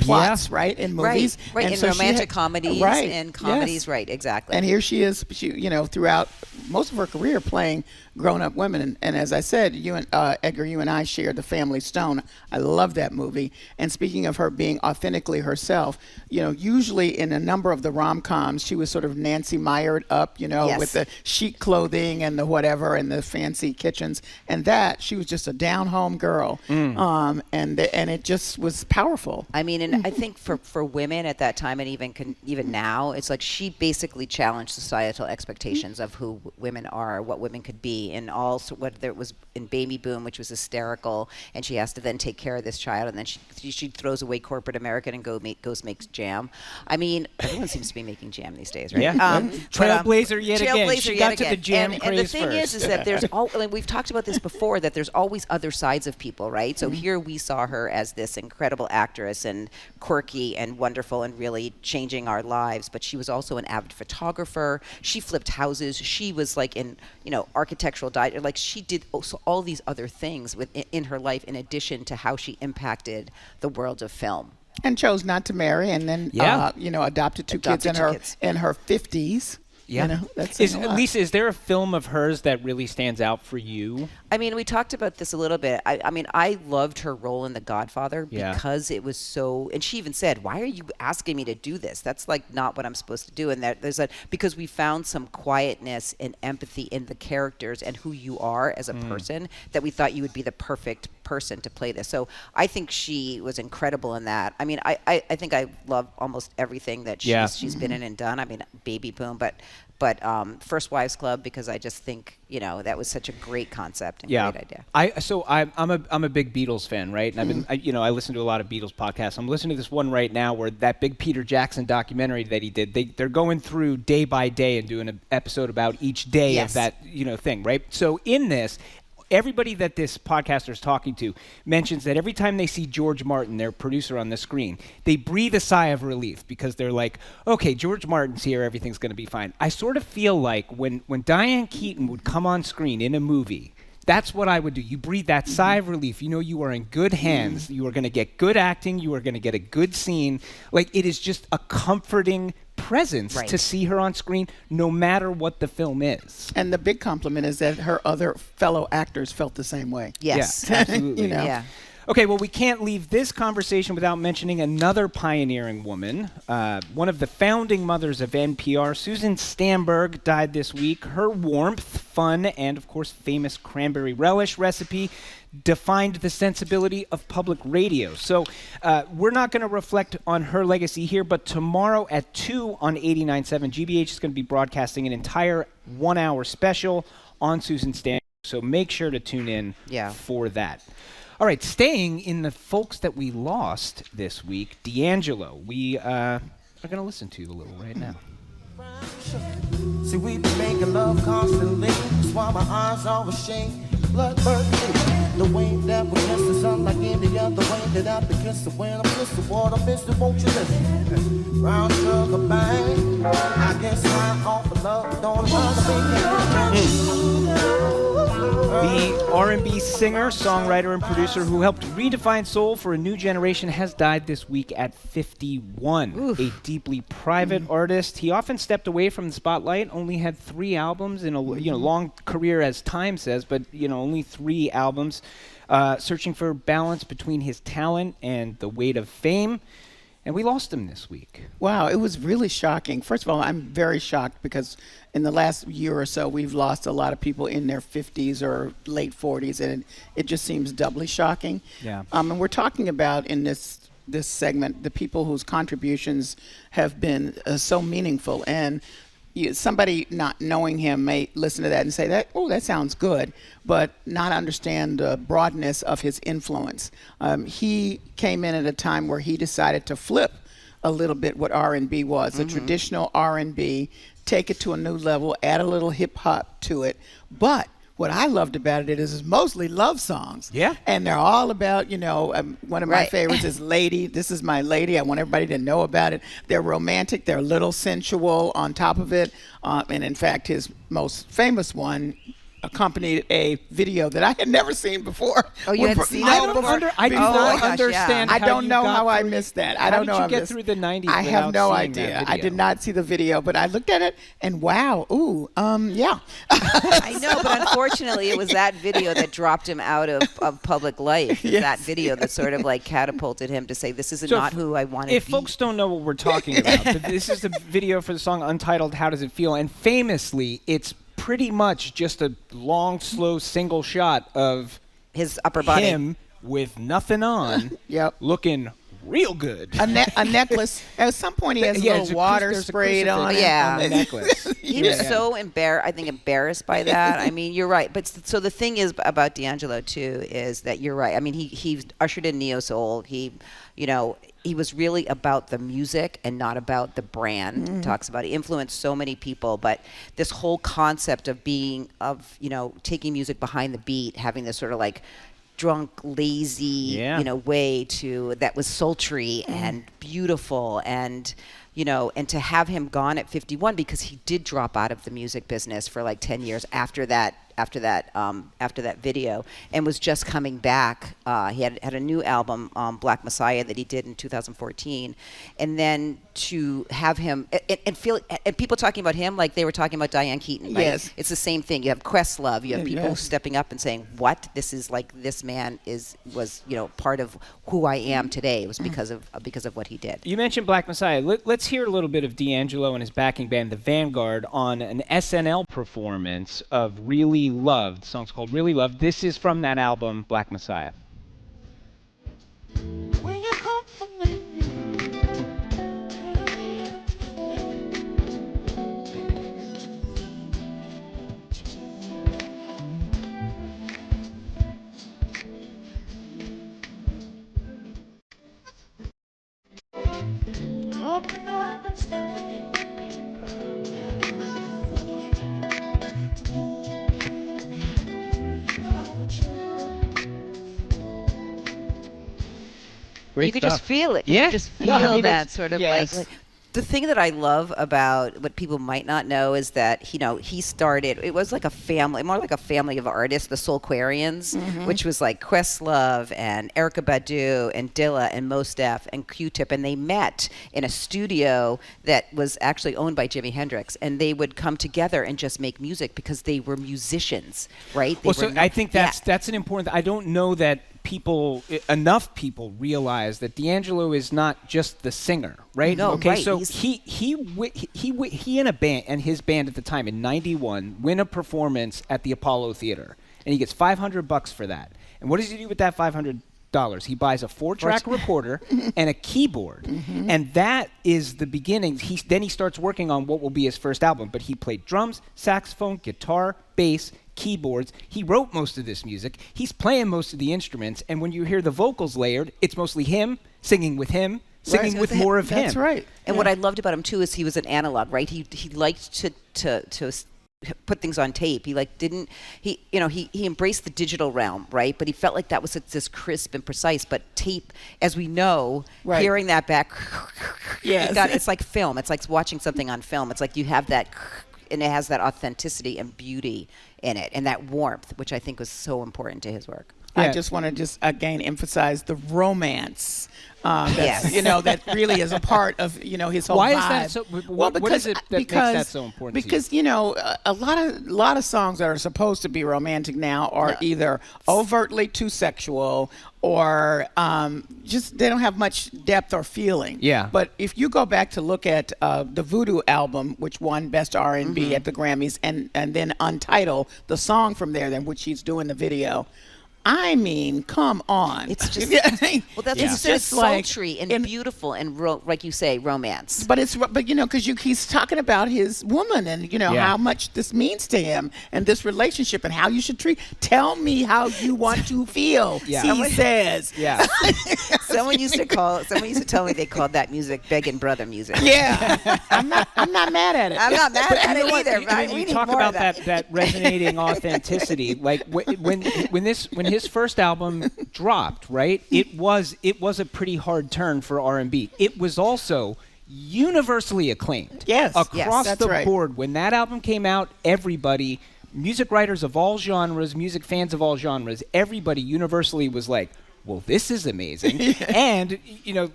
plots, right? In movies. Right. And In so romantic comedies and comedies, yes. right, exactly. And here she is, you know, throughout most of her career playing grown-up women. And as I said, you and Edgar, you and I shared The Family Stone. I love that movie. And speaking of her being authentically herself, you know, usually in a number of the rom-coms, she was sort of Nancy Myered up, you know, with the chic clothing and the whatever and the fancy kitchens. And that, she was just a down-home girl. And it just was powerful. I mean, and I think for women at that time, and even now, it's like she basically challenged societal expectations of who women are, what women could be, and also whether it was in Baby Boom, which was hysterical, and she has to then take care of this child, and then she throws away corporate American and goes makes jam. I mean, everyone seems to be making jam these days, right? Yeah. Trailblazer yet again. She got to the jam and craze the thing first. is that there's we've talked about this before, that there's always other sides of people, right? So here we saw her as this incredible actress and quirky and wonderful and really changing our lives, but she was also an avid photographer. She flipped houses. She was like in, you know, architectural like she did also all these other things in her life in addition to how she impacted the world of film. And chose not to marry, and then you know, adopted two kids in her 50s. Yeah. You know, that's Lisa, is there a film of hers that really stands out for you? I mean, we talked about this a little bit. I mean, I loved her role in The Godfather because it was so, and she even said, why are you asking me to do this? That's like not what I'm supposed to do. And there's because we found some quietness and empathy in the characters and who you are as a person, that we thought you would be the perfect person to play this. So I think she was incredible in that. I mean, I think I love almost everything that she's been in and done. I mean, Baby Boom, but First Wives Club, because I just think, you know, that was such a great concept and great idea. I'm a big Beatles fan, right? And I've been I listen to a lot of Beatles podcasts. I'm listening to this one right now where that big Peter Jackson documentary that he did, they're going through day by day and doing an episode about each day of that, you know, thing, right? So in this, everybody that this podcaster is talking to mentions that every time they see George Martin, their producer, on the screen, they breathe a sigh of relief because they're like, okay, George Martin's here, everything's going to be fine. I sort of feel like when Diane Keaton would come on screen in a movie, that's what I would do. You breathe that sigh of relief. You know you are in good hands. You are going to get good acting. You are going to get a good scene. Like, it is just a comforting presence to see her on screen, no matter what the film is. And the big compliment is that her other fellow actors felt the same way. Yes. Yeah, absolutely. You know? Yeah. Okay, well, we can't leave this conversation without mentioning another pioneering woman. One of the founding mothers of NPR, Susan Goldberg, died this week. Her warmth, fun, and, of course, famous cranberry relish recipe defined the sensibility of public radio. So we're not going to reflect on her legacy here, but tomorrow at 2 on 89.7, GBH is going to be broadcasting an entire 1-hour special on Susan Goldberg. So make sure to tune in for that. All right, staying in the folks that we lost this week, D'Angelo. We are going to listen to a little right now. See, we be making love constantly. That's why my eyes always shake. Blood burgundy. The way that we kiss the sun like any other way that I be kissing. When I miss the water, miss it, won't you listen? Brown sugar bang. I guess I'm off of love. Don't The R&B singer, songwriter, and producer who helped redefine soul for a new generation has died this week at 51. Oof. A deeply private artist. He often stepped away from the spotlight, only had 3 albums in a long career, as Time says, but only 3 albums. Searching for balance between his talent and the weight of fame. And we lost him this week. Wow, it was really shocking. First of all, I'm very shocked because in the last year or so, we've lost a lot of people in their 50s or late 40s, and it just seems doubly shocking. Yeah. And we're talking about in this segment the people whose contributions have been so meaningful. And somebody not knowing him may listen to that and say that, oh, that sounds good, but not understand the broadness of his influence. He came in at a time where he decided to flip a little bit what R&B was, a traditional R&B, take it to a new level, add a little hip hop to it. But what I loved about it is it's mostly love songs. Yeah. And they're all about, one of my favorites is Lady. This is my lady. I want everybody to know about it. They're romantic. They're a little sensual on top of it. And in fact, his most famous one accompanied a video that I had never seen before. Oh, you hadn't seen I it before? I do not understand. I don't know how how I missed that. I don't know how did you get through the 90s I have no without seeing that idea. video? I did not see the video, but I looked at it and wow, yeah. I know, but unfortunately, it was that video that dropped him out of public life. Yes. That video that sort of like catapulted him to say, "This is So not who I want to be." If folks don't know what we're talking about, this is the video for the song Untitled, How Does It Feel? And famously, it's pretty much just a long, slow single shot of his upper body, him with nothing on, looking real good. A necklace. At some point, he has a little water sprayed on the necklace. He was so embarrassed by that. I mean, you're right. But so the thing is about D'Angelo too is that you're right. I mean, he ushered in neo soul. He was really about the music and not about the brand. Mm-hmm. Talks about he influenced so many people, but this whole concept of taking music behind the beat, having this sort of like drunk, lazy, way that was sultry and beautiful, and and to have him gone at 51 because he did drop out of the music business for like 10 years after that video, and was just coming back. He had a new album, Black Messiah, that he did in 2014, and then to have him and people talking about him like they were talking about Diane Keaton. Right? Yes, it's the same thing. You have Questlove. You have people stepping up and saying, "What? This is like this man was part of who I am today." It was because of what he did. You mentioned Black Messiah. Let's hear a little bit of D'Angelo and his backing band, the Vanguard, on an SNL performance of Really Loved. The song's called Really Loved. This is from that album, Black Messiah. You could just feel it. Yeah. You could just feel that sort of like the thing that I love about what people might not know is that he started. It was like a family, more like a family of artists, the Soulquarians, which was like Questlove and Erykah Badu and Dilla and Mos Def and Q-Tip, and they met in a studio that was actually owned by Jimi Hendrix, and they would come together and just make music because they were musicians, right? I think that's an important. I don't know that enough people realize that D'Angelo is not just the singer, right? No, okay, right. So he and a band and his band at the time in '91 win a performance at the Apollo Theater, and he gets $500 for that. And what does he do with that $500? He buys a 4-track recorder and a keyboard, and that is the beginning. Then he starts working on what will be his first album. But he played drums, saxophone, guitar, bass, keyboards. He wrote most of this music. He's playing most of the instruments, and when you hear the vocals layered, it's mostly him singing with him, singing with more of him. That's right. And what I loved about him too is he was an analog, right? He liked to put things on tape. He he embraced the digital realm, right? But he felt like that was this crisp and precise. But tape, as we know, hearing that back, it's like film. It's like watching something on film. It's like you have that, and it has that authenticity and beauty in it, and that warmth, which I think was so important to his work. I just want to again emphasize the romance. That really is a part of his whole vibe. Why is that so? What is it that makes that so important? Because a lot of songs that are supposed to be romantic now are either overtly too sexual or just they don't have much depth or feeling. Yeah. But if you go back to look at the Voodoo album, which won Best R&B at the Grammys, and then Untitled, the song from there, then which he's doing the video. I mean, come on. It's just well, that's Yeah. what you said. It's Just like- sultry and beautiful and like you say, romance. But because he's talking about his woman and how much this means to him and this relationship and how you should treat. Tell me how you want to feel. He says. Yeah. Someone used to tell me they called that music begging brother music. Yeah. I'm not mad at it. I'm not mad at it either. When you talk about that resonating authenticity, like when his first album dropped, right? It was a pretty hard turn for R&B. It was also universally acclaimed. Yes. Across that's the right. board. When that album came out, everybody, music writers of all genres, music fans of all genres, everybody universally was like, well, this is amazing. And,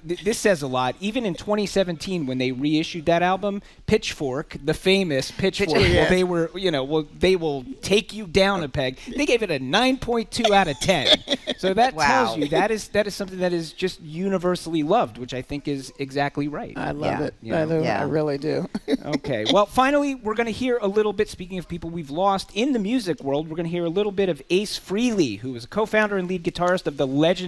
this says a lot. Even in 2017, when they reissued that album, Pitchfork, the famous Pitchfork, they will take you down a peg. They gave it a 9.2 out of 10. So that tells you that is something that is just universally loved, which I think is exactly right. I love it. I really do. Okay. Well, finally, we're going to hear a little bit, speaking of people we've lost in the music world, we're going to hear a little bit of Ace Frehley, who is a co-founder and lead guitarist of the legendary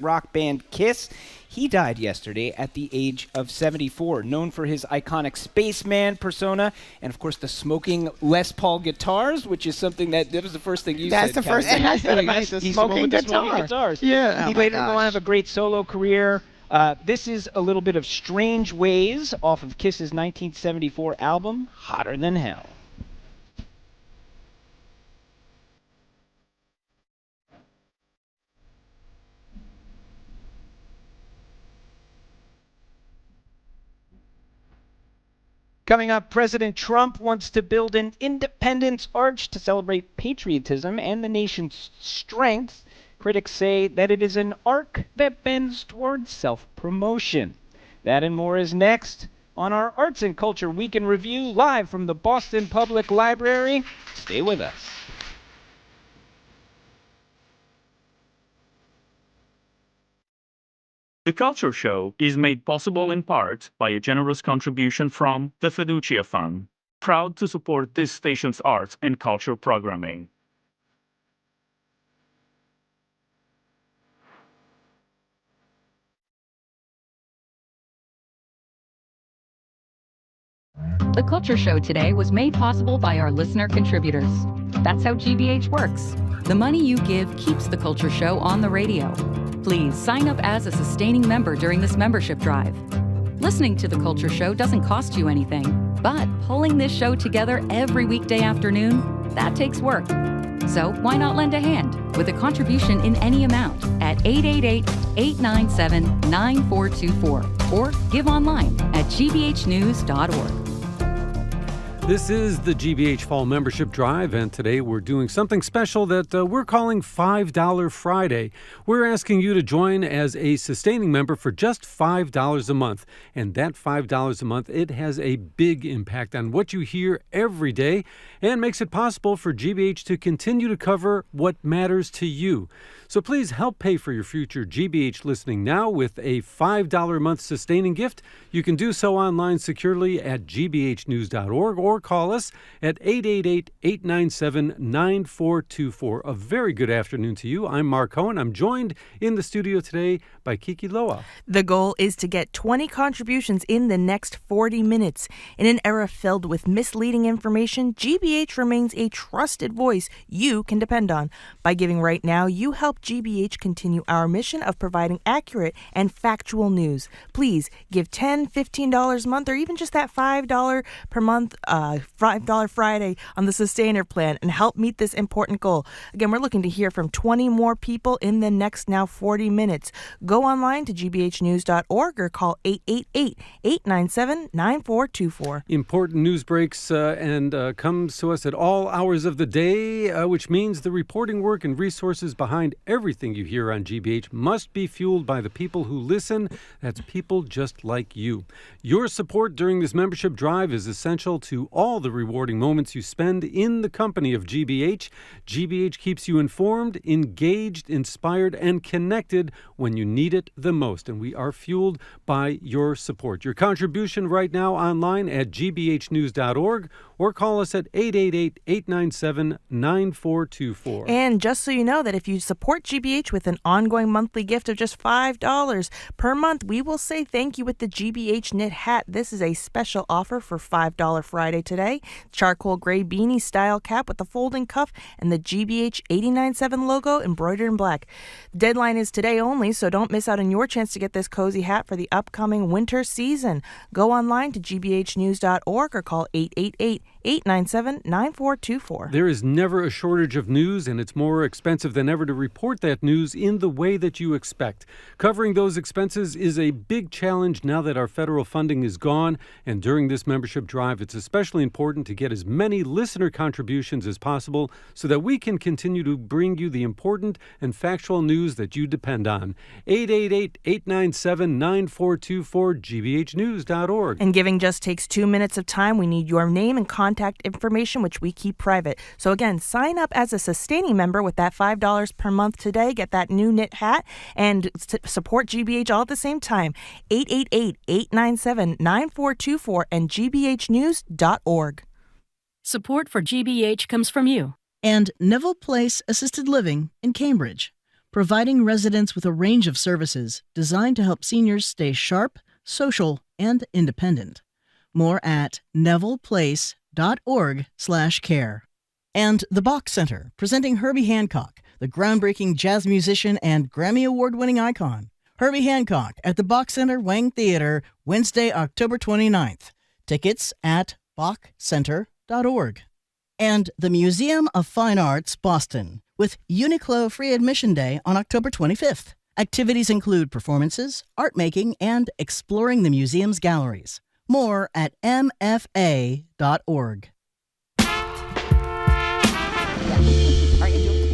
rock band Kiss. He died yesterday at the age of 74, known for his iconic spaceman persona and, of course, the smoking Les Paul guitars, which is something that was the first thing you said. That's the first thing I said about the smoking guitars. Yeah. He later went on to have a great solo career. This is a little bit of Strange Ways off of Kiss's 1974 album, Hotter Than Hell. Coming up, President Trump wants to build an Independence Arch to celebrate patriotism and the nation's strength. Critics say that it is an arc that bends towards self-promotion. That and more is next on our Arts and Culture Week in Review, live from the Boston Public Library. Stay with us. The Culture Show is made possible in part by a generous contribution from the Fiducia Fund, proud to support this station's arts and culture programming. The Culture Show today was made possible by our listener contributors. That's how GBH works. The money you give keeps the Culture Show on the radio. Please sign up as a sustaining member during this membership drive. Listening to The Culture Show doesn't cost you anything, but pulling this show together every weekday afternoon, that takes work. So why not lend a hand with a contribution in any amount at 888-897-9424 or give online at gbhnews.org. This is the GBH Fall Membership Drive, and today we're doing something special that we're calling $5 Friday. We're asking you to join as a sustaining member for just $5 a month. And that $5 a month, it has a big impact on what you hear every day and makes it possible for GBH to continue to cover what matters to you. So please help pay for your future GBH listening now with a $5 a month sustaining gift. You can do so online securely at gbhnews.org or call us at 888-897-9424. A very good afternoon to you. I'm Mark Cohen. I'm joined in the studio today by Kiki Loa. The goal is to get 20 contributions in the next 40 minutes. In an era filled with misleading information, GBH remains a trusted voice you can depend on. By giving right now, you help GBH continue our mission of providing accurate and factual news. Please give $10, $15 a month, or even just that $5 per month, $5 Friday on the Sustainer Plan and help meet this important goal. Again, we're looking to hear from 20 more people in the next now 40 minutes. Go online to gbhnews.org or call 888-897-9424. Important news breaks and comes to us at all hours of the day, which means the reporting work and resources behind everything you hear on GBH must be fueled by the people who listen. That's people just like you. Your support during this membership drive is essential to all the rewarding moments you spend in the company of GBH. GBH keeps you informed, engaged, inspired, and connected when you need it the most. And we are fueled by your support. Your contribution right now online at gbhnews.org or call us at 888-897-9424. And just so you know that if you support GBH with an ongoing monthly gift of just $5 per month, we will say thank you with the GBH knit hat. This is a special offer for $5 Friday today. Charcoal gray beanie style cap with the folding cuff and the GBH 897 logo embroidered in black. The deadline is today only, so don't miss out on your chance to get this cozy hat for the upcoming winter season. Go online to gbhnews.org or call 888-897-9424. There is never a shortage of news, and it's more expensive than ever to report that news in the way that you expect. Covering those expenses is a big challenge now that our federal funding is gone, and during this membership drive, it's especially important to get as many listener contributions as possible so that we can continue to bring you the important and factual news that you depend on. 888-897-9424, gbhnews.org. And giving just takes 2 minutes of time. We need your name and contact information, which we keep private. So again, sign up as a sustaining member with that $5 per month today. Get that new knit hat and support GBH all at the same time. 888-897-9424 and gbhnews.org. Support for GBH comes from you. And Neville Place Assisted Living in Cambridge, providing residents with a range of services designed to help seniors stay sharp, social, and independent. More at nevilleplace.org/care. And the Bach Center, presenting Herbie Hancock, the groundbreaking jazz musician and Grammy Award-winning icon. Herbie Hancock at the Bach Center Wang Theater, Wednesday, October 29th. Tickets at bachcenter.org. And the Museum of Fine Arts, Boston, with Uniqlo Free Admission Day on October 25th. Activities include performances, art making, and exploring the museum's galleries. More at mfa.org.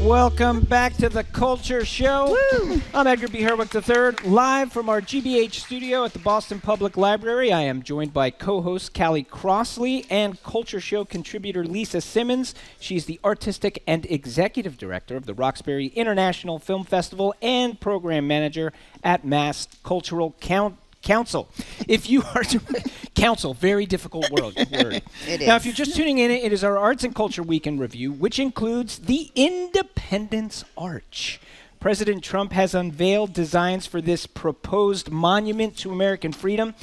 Welcome back to the Culture Show. Woo! I'm Edgar B. Herwick III, live from our GBH studio at the Boston Public Library. I am joined by co-host Callie Crossley and Culture Show contributor Lisa Simmons. She's the artistic and executive director of the Roxbury International Film Festival and program manager at Mass Cultural Council. If you are council, very difficult word. It is. Now, if you're just tuning in, it is our Arts and Culture Week in Review, which includes the Independence Arch. President Trump has unveiled designs for this proposed monument to American freedom.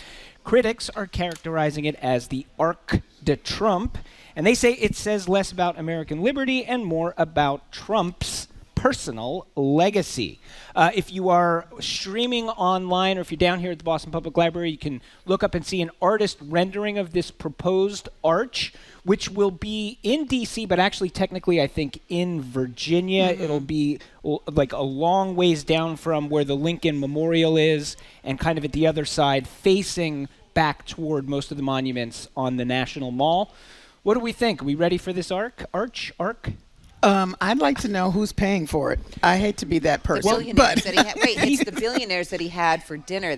Critics are characterizing it as the Arc de Trump, and they say it says less about American liberty and more about Trump's personal legacy. If you are streaming online or if you're down here at the Boston Public Library, you can look up and see an artist rendering of this proposed arch, which will be in D.C., but actually technically I think in Virginia. Mm-hmm. It'll be like a long ways down from where the Lincoln Memorial is and kind of at the other side facing back toward most of the monuments on the National Mall. What do we think? Are we ready for this arch? I'd like to know who's paying for it. I hate to be that person. That he had, it's the billionaires that he had for dinner He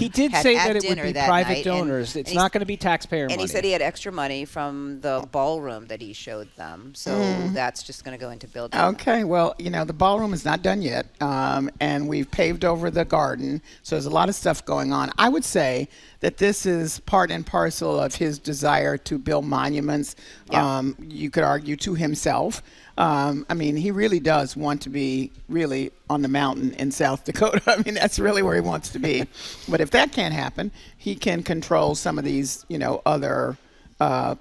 did say that it would be private donors. It's not going to be taxpayer money. And he said he had extra money from the ballroom that he showed them. So that's just going to go into building. Okay, well, the ballroom is not done yet, and we've paved over the garden. So there's a lot of stuff going on. I would say that this is part and parcel of his desire to build monuments. Yeah. You could argue to himself. He really does want to be really on the mountain in South Dakota. That's really where he wants to be. But if that can't happen, he can control some of these, other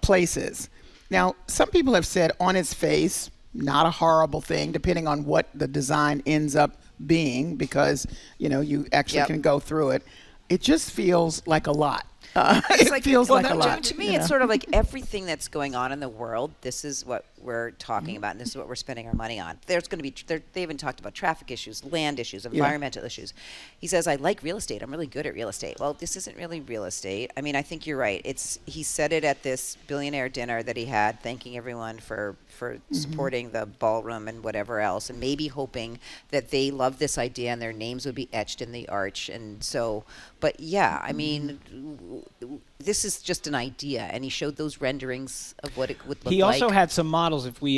places. Now, some people have said on its face, not a horrible thing, depending on what the design ends up being, because, you actually can go through it. It just feels like a lot. It feels like a lot. To me, it's sort of like everything that's going on in the world. This is what we're talking about, and this is what we're spending our money on. There's going to be, they even talked about traffic issues, land issues, environmental issues. He says, I like real estate. I'm really good at real estate. Well, this isn't really real estate. I think you're right. He said it at this billionaire dinner that he had, thanking everyone for supporting the ballroom and whatever else, and maybe hoping that they love this idea and their names would be etched in the arch. And so, but yeah, This is just an idea, and he showed those renderings of what it would look like. He also had some models. If you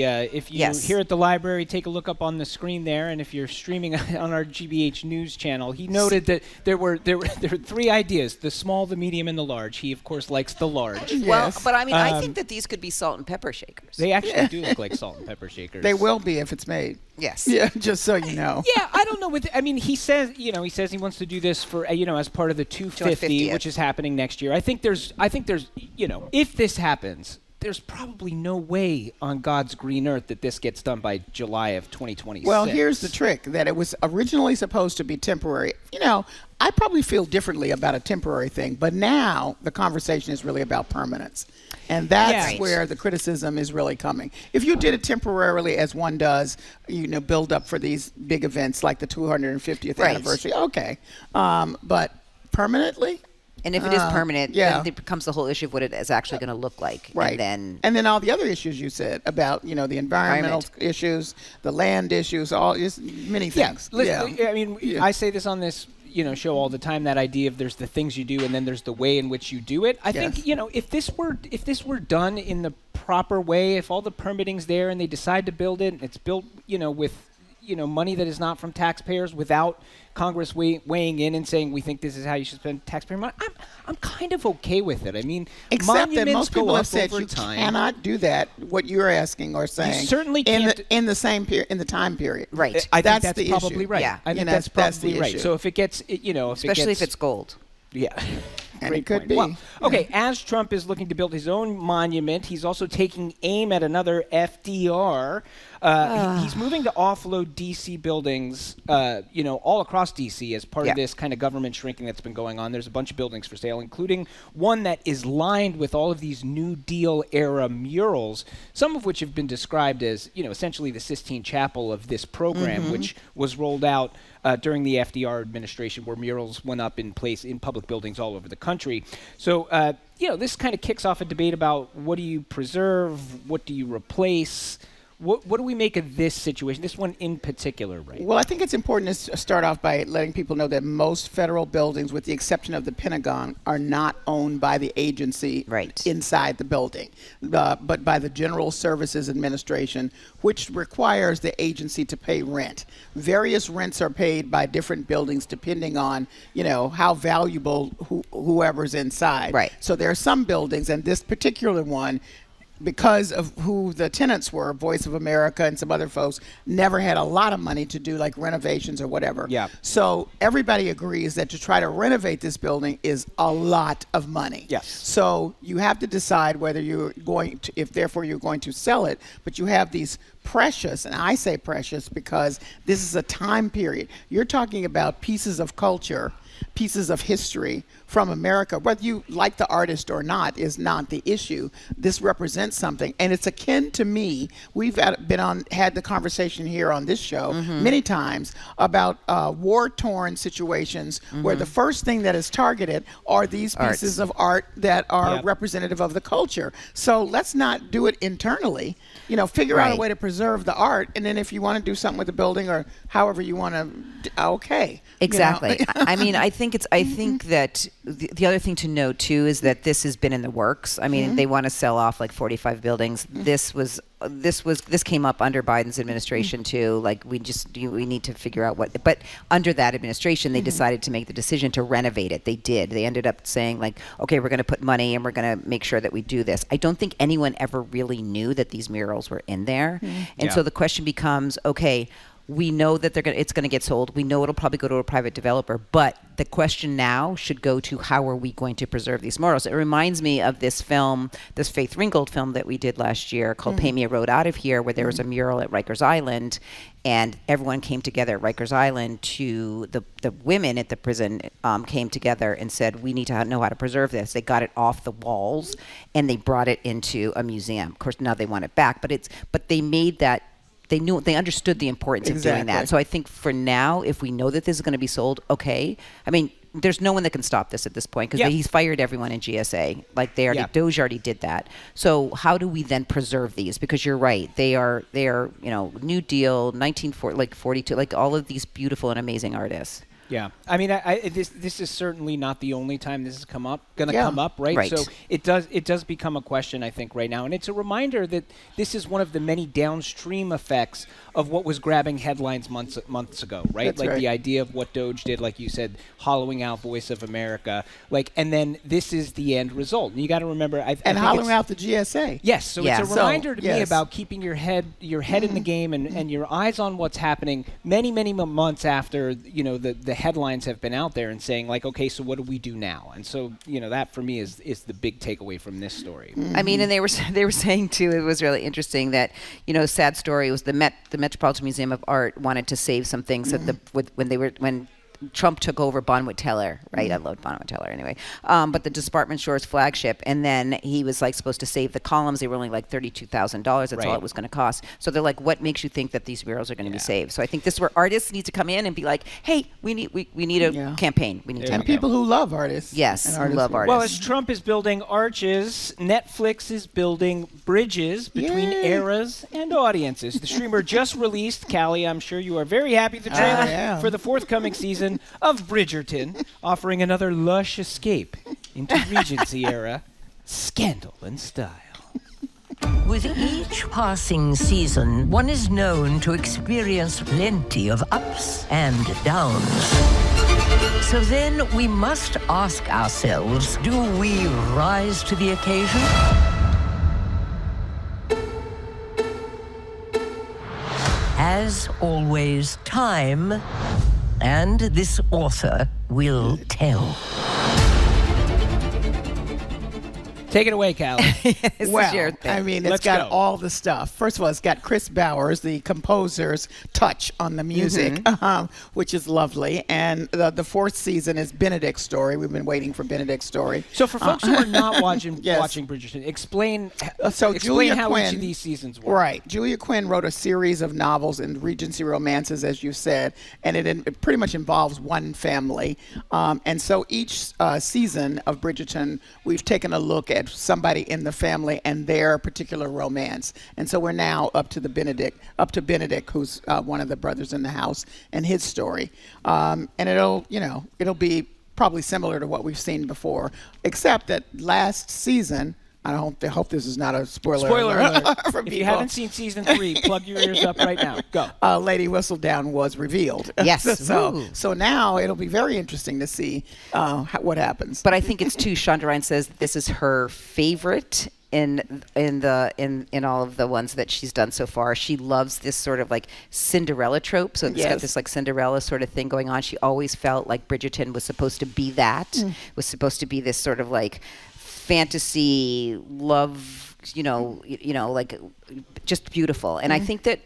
Yes. here at the library, take a look up on the screen there, and if you're streaming on our GBH News channel, he noted that there were 3 ideas: the small, the medium, and the large. He of course likes the large. Well, but I mean, I think that these could be salt and pepper shakers. They actually do look like salt and pepper shakers. They will be if it's made. Yes. Yeah, just so you know. Yeah, I don't know. He says he wants to do this for as part of the 250, which is happening next year. I think there's if this happens, there's probably no way on God's green earth that this gets done by July of 2026. Well, here's the trick: that it was originally supposed to be temporary. I probably feel differently about a temporary thing, but now the conversation is really about permanence. And that's where the criticism is really coming. If you did it temporarily, as one does, build up for these big events like the 250th anniversary, okay. But permanently? And if it is permanent, then it becomes the whole issue of what it is actually going to look like. Right. And then all the other issues you said about, the environmental issues, the land issues, many things. I say this on this show all the time, that idea of there's the things you do and then there's the way in which you do it. I think, if this were done in the proper way, if all the permitting's there and they decide to build it, and it's built, with money that is not from taxpayers, without Congress weighing in and saying we think this is how you should spend taxpayer money, I'm kind of okay with it. I mean, except that most people have said you cannot do that. What you're asking or saying, you certainly can't in the same period, in the time period. Right. I think that's the probably issue. right. Yeah. I think that's probably the right. issue. So if it gets, especially if it's gold. Yeah. And it could be. Well, okay, as Trump is looking to build his own monument, he's also taking aim at another FDR. He's moving to offload D.C. buildings, all across D.C. as part of this kind of government shrinking that's been going on. There's a bunch of buildings for sale, including one that is lined with all of these New Deal era murals, some of which have been described as, essentially the Sistine Chapel of this program, which was rolled out during the FDR administration, where murals went up in place in public buildings all over the country. So, this kind of kicks off a debate about what do you preserve, what do you replace. What do we make of this situation, this one in particular, right? Well, I think it's important to start off by letting people know that most federal buildings, with the exception of the Pentagon, are not owned by the agency inside the building, but by the General Services Administration, which requires the agency to pay rent. Various rents are paid by different buildings depending on, how valuable whoever's inside. Right. So there are some buildings, and this particular one, because of who the tenants were, Voice of America and some other folks, never had a lot of money to do like renovations or whatever. Yeah. So everybody agrees that to try to renovate this building is a lot of money. Yes. So you have to decide whether you're going to, if therefore you're going to sell it, but you have these precious, and I say precious because this is a time period. You're talking about pieces of culture, pieces of history from America. Whether you like the artist or not is not the issue. This represents something, and it's akin to me. We've had the conversation here on this show many times about war-torn situations where the first thing that is targeted are these pieces of art that are representative of the culture. So let's not do it internally. Figure out a way to preserve the art, and then if you want to do something with the building or however you want to, okay. Exactly. I mean, I think that the other thing to note too is that this has been in the works. I mean, they want to sell off like 45 buildings. This came up under Biden's administration too. Like we need to figure out what. But under that administration, they decided to make the decision to renovate it. They did. They ended up saying like, okay, we're going to put money and we're going to make sure that we do this. I don't think anyone ever really knew that these murals were in there, and so the question becomes, okay, we know that it's going to get sold. We know it'll probably go to a private developer. But the question now should go to how are we going to preserve these murals? It reminds me of this film, this Faith Ringgold film that we did last year called Pay Me a Road Out of Here, where there was a mural at Rikers Island, and everyone came together at Rikers Island to the women at the prison came together and said, we need to know how to preserve this. They got it off the walls and they brought it into a museum. Of course, now they want it back, but they made that. They understood the importance of doing that. So I think for now, if we know that this is going to be sold, okay. I mean, there's no one that can stop this at this point because he's fired everyone in GSA. Like Doge already did that. So how do we then preserve these? Because you're right, they are New Deal, 1942, like all of these beautiful and amazing artists. Yeah, I mean, this is certainly not the only time this has come up. Come up, right? Right. So it does become a question, I think, right now, and it's a reminder that this is one of the many downstream effects of what was grabbing headlines months ago, right? That's like right. the idea of what Doge did, like you said, hollowing out Voice of America, and then this is the end result. And you got to remember, I think hollowing out the GSA. Yes, so it's a reminder to me yes. about keeping your head in the game and your eyes on what's happening many months after the headlines have been out there and saying like, okay, so what do we do now? And so that for me is the big takeaway from this story. I mean, and they were saying too, it was really interesting that sad story was the Metropolitan Museum of Art wanted to save some things when Trump took over Bonwit Teller, right? I loved Bonwit Teller anyway. But the Department Store's flagship, and then he was like supposed to save the columns. They were only like $32,000. That's all it was going to cost. So they're like, what makes you think that these murals are going to be saved? So I think this is where artists need to come in and be like, hey, we need a campaign. We need to people who love artists. Yes, and who artists love who- artists. Well, as Trump is building arches, Netflix is building bridges between eras and audiences. The streamer just released, Callie, I'm sure you are very happy with the trailer for the forthcoming season of Bridgerton, offering another lush escape into Regency era scandal and style. With each passing season, one is known to experience plenty of ups and downs. So then we must ask ourselves, do we rise to the occasion? As always, time and this author will tell. Take it away, Callie. Well, I mean, it's got all the stuff. First of all, it's got Chris Bowers, the composer's touch on the music, which is lovely. And the fourth season is Benedict's story. We've been waiting for Benedict's story. So for folks who are not watching Bridgerton, explain Julia how Quinn, each of these seasons work. Right. Julia Quinn wrote a series of novels and Regency romances, as you said, and it pretty much involves one family. And so each season of Bridgerton, we've taken a look at somebody in the family and their particular romance. And so we're now up to Benedict, who's one of the brothers in the house, and his story. And it'll be probably similar to what we've seen before, except that last season, I hope this is not a spoiler alert. For If people. you haven't seen season 3, plug your ears up right now. Go. Lady Whistledown was revealed. Yes. So now it'll be very interesting to see what happens. But I think it's too. Shonda Rhimes says this is her favorite in all of the ones that she's done so far. She loves this sort of like Cinderella trope. So it's got this like Cinderella sort of thing going on. She always felt like Bridgerton was supposed to be that. Was supposed to be this sort of like fantasy love, like just beautiful. And I think that,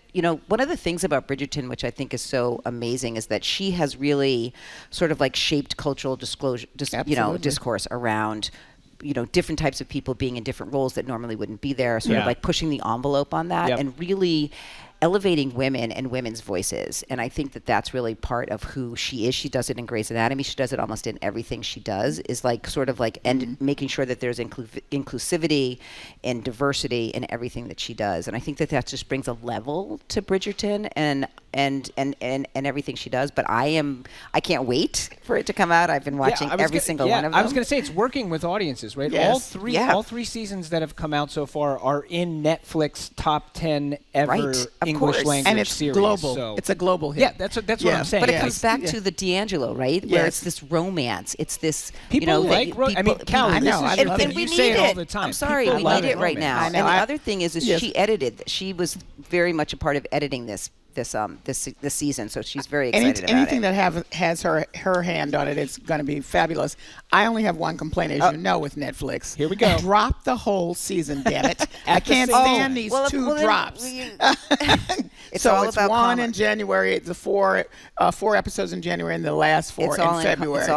one of the things about Bridgerton, which I think is so amazing, is that she has really sort of like shaped cultural discourse around different types of people being in different roles that normally wouldn't be there, sort of like pushing the envelope on that and really elevating women and women's voices. And I think that that's really part of who she is. She does it in Grey's Anatomy. She does it almost in everything she does, is like sort of like and making sure that there's inclusivity and diversity in everything that she does. And I think that just brings a level to Bridgerton and everything she does. But I can't wait for it to come out. I've been watching every single one of them. I was going to say it's working with audiences, right? Yes. All three seasons that have come out so far are in Netflix top 10 ever English language and it's series. global. So. It's a global hit. Yeah, that's what I'm saying. But it comes back to the D'Angelo, right? Where it's this romance. It's this people like. I mean, Callie, and we say need it all the time. I'm sorry, People we love need it right now. I know. And the other thing is she edited. She was very much a part of editing this season, so she's very excited about anything it. that has her hand on it, it's going to be fabulous. I only have one complaint, as you know, with Netflix. Here we go. Drop the whole season, damn it! I can't stand these two drops. It's all it's about one in January. The four episodes in January, and the last four in February. It's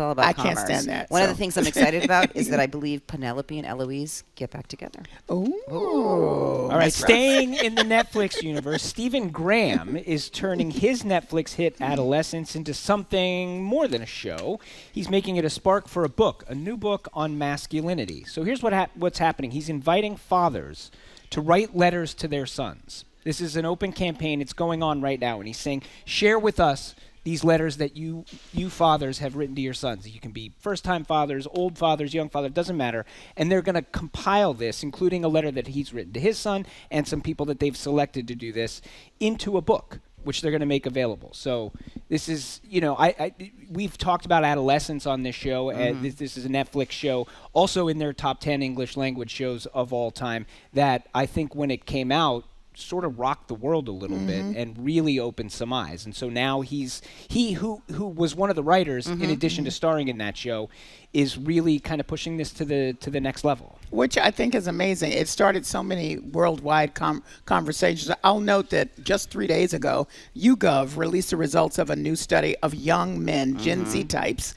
all about I commerce. can't stand that. One of the things I'm excited about is that I believe Penelope and Eloise get back together. Ooh. All right, staying in the Netflix universe, Stephen Graham is turning his Netflix hit Adolescence into something more than a show. He's making it a spark for a new book on masculinity. So here's what's happening. He's inviting fathers to write letters to their sons. This is an open campaign. It's going on right now. And he's saying, share with us these letters that you fathers have written to your sons. You can be first-time fathers, old fathers, young fathers, doesn't matter. And they're going to compile this, including a letter that he's written to his son and some people that they've selected to do this, into a book, which they're going to make available. So this is, we've talked about adolescence on this show. This is a Netflix show, also in their top 10 English language shows of all time, that I think when it came out, sort of rocked the world a little bit and really opened some eyes. And so now he who was one of the writers, in addition to starring in that show, is really kind of pushing this to the next level. Which I think is amazing. It started so many worldwide conversations. I'll note that just 3 days ago, YouGov released the results of a new study of young men, Gen Z types,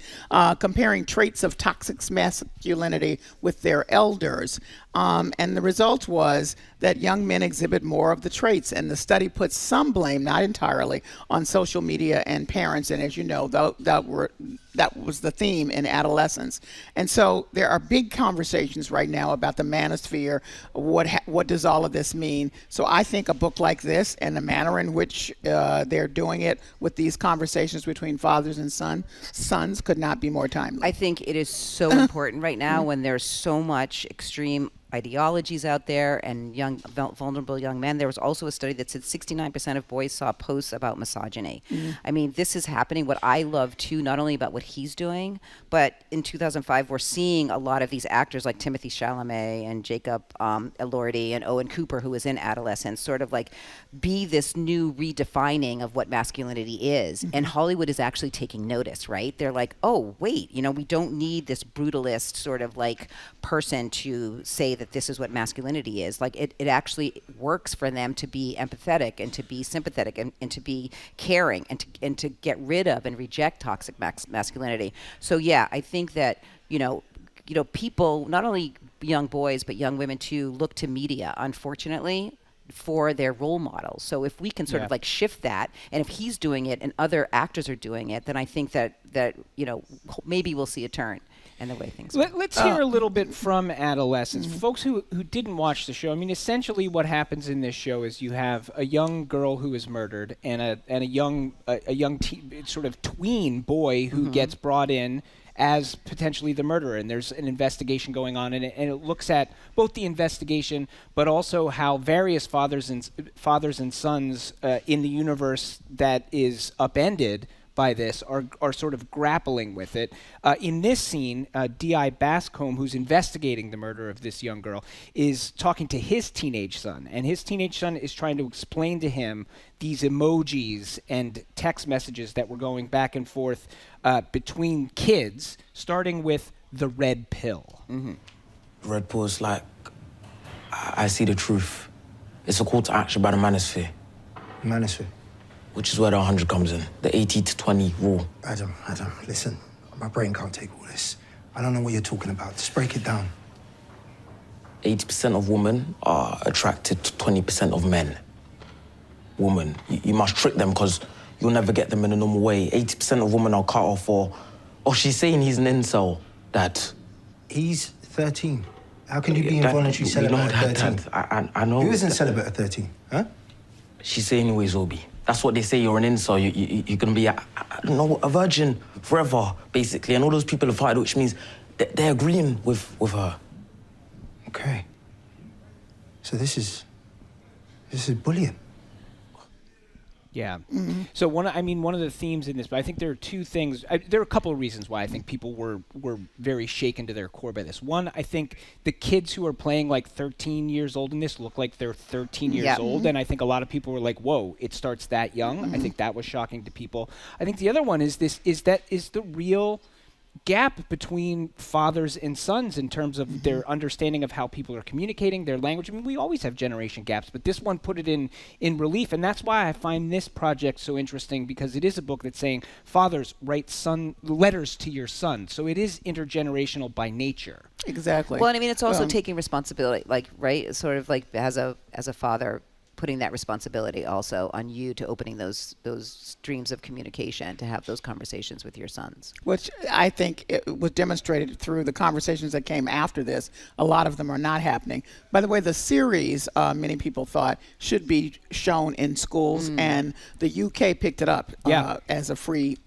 comparing traits of toxic masculinity with their elders. And the result was that young men exhibit more of the traits. And the study puts some blame, not entirely, on social media and parents. And as you know, that was the theme in adolescence. And so there are big conversations right now about the manosphere. What does all of this mean? So I think a book like this and the manner in which they're doing it with these conversations between fathers and sons could not be more timely. I think it is so important right now when there's so much extreme ideologies out there and vulnerable young men. There was also a study that said 69% of boys saw posts about misogyny. I mean, this is happening. What I love too, not only about what he's doing, but in 2005 we're seeing a lot of these actors like Timothée Chalamet and Jacob Elordi and Owen Cooper, who is in adolescence, sort of like be this new redefining of what masculinity is. And Hollywood is actually taking notice, right? They're like, oh wait, we don't need this brutalist sort of like person to say that this is what masculinity is. Like it actually works for them to be empathetic and to be sympathetic and to be caring and to get rid of and reject toxic masculinity. So yeah, I think that people, not only young boys but young women too, look to media, unfortunately, for their role models. So if we can sort of like shift that, and if he's doing it and other actors are doing it, then I think that maybe we'll see a turn in the way things are. Let's hear a little bit from adolescents. Folks who didn't watch the show, I mean, essentially what happens in this show is you have a young girl who is murdered and a young sort of tween boy who gets brought in as potentially the murderer, and there's an investigation going on, and it looks at both the investigation, but also how various fathers and sons in the universe that is upended by this are sort of grappling with it. In this scene, D.I. Bascombe, who's investigating the murder of this young girl, is talking to his teenage son, and his teenage son is trying to explain to him these emojis and text messages that were going back and forth between kids, starting with the red pill. Red pill is like, I see the truth. It's a call to action by the manosphere. Manosphere? Which is where the 100 comes in, the 80-20 rule. Adam, listen, my brain can't take all this. I don't know what you're talking about. Just break it down. 80% of women are attracted to 20% of men. Women, you must trick them because you'll never get them in a normal way. 80% of women are cut off or she's saying he's an incel, Dad. He's 13. How can you be involuntary celibate at 13? I know. Who isn't celibate at 13, huh? She's saying anyways, Obi. That's what they say, you're an incel. You're going to be, I don't know, a virgin forever, basically. And all those people have fired, which means they're agreeing with her. Okay. So this is bullying. Yeah. So one of the themes in this, but I think there are two things. There are a couple of reasons why I think people were very shaken to their core by this. One, I think the kids who are playing like 13 years old in this look like they're 13 years old, and I think a lot of people were like, "Whoa, it starts that young." I think that was shocking to people. I think the other one is the real gap between fathers and sons in terms of their understanding of how people are communicating, their language. I mean, we always have generation gaps, but this one put it in relief, and that's why I find this project so interesting, because it is a book that's saying fathers write letters to your son, so it is intergenerational by nature. Exactly. Well, and I mean, it's also taking responsibility, like, right? Sort of like as a father, putting that responsibility also on you to opening those streams of communication to have those conversations with your sons. Which I think it was demonstrated through the conversations that came after this. A lot of them are not happening. By the way, the series, many people thought, should be shown in schools, and the UK picked it up as a free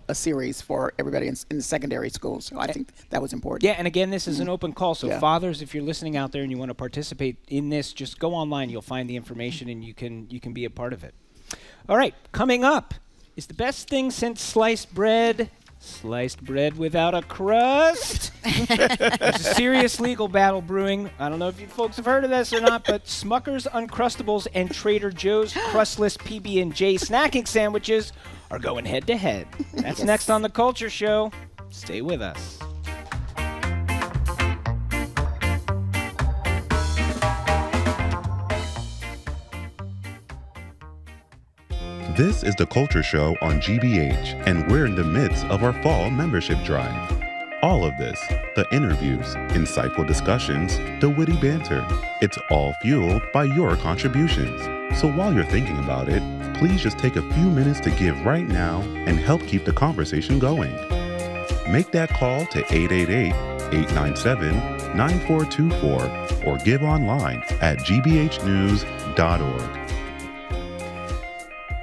a series for everybody in the secondary schools. So I think that was important. Yeah, and again, this is an open call. So fathers, if you're listening out there and you want to participate in this, just go online. You'll find the information, and you can be a part of it. All right, coming up is the best thing since sliced bread. Sliced bread without a crust. There's a serious legal battle brewing. I don't know if you folks have heard of this or not, but Smucker's Uncrustables and Trader Joe's crustless PB&J snacking sandwiches are going head to head. That's next on The Culture Show. Stay with us. This is The Culture Show on GBH, and we're in the midst of our fall membership drive. All of this, the interviews, insightful discussions, the witty banter, it's all fueled by your contributions. So while you're thinking about it, please just take a few minutes to give right now and help keep the conversation going. Make that call to 888-897-9424 or give online at gbhnews.org.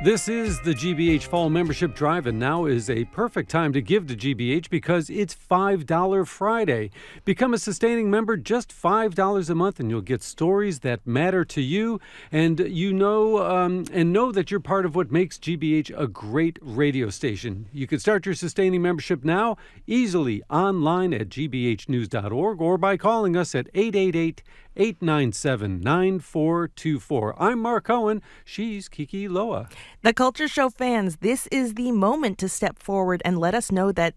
This is the GBH Fall Membership Drive, and now is a perfect time to give to GBH because it's $5 Friday. Become a sustaining member, just $5 a month, and you'll get stories that matter to you, and know that you're part of what makes GBH a great radio station. You can start your sustaining membership now, easily online at gbhnews.org or by calling us at 888-897-9424. I'm Mark Cohen. She's Kiki Loa. The Culture Show fans, this is the moment to step forward and let us know that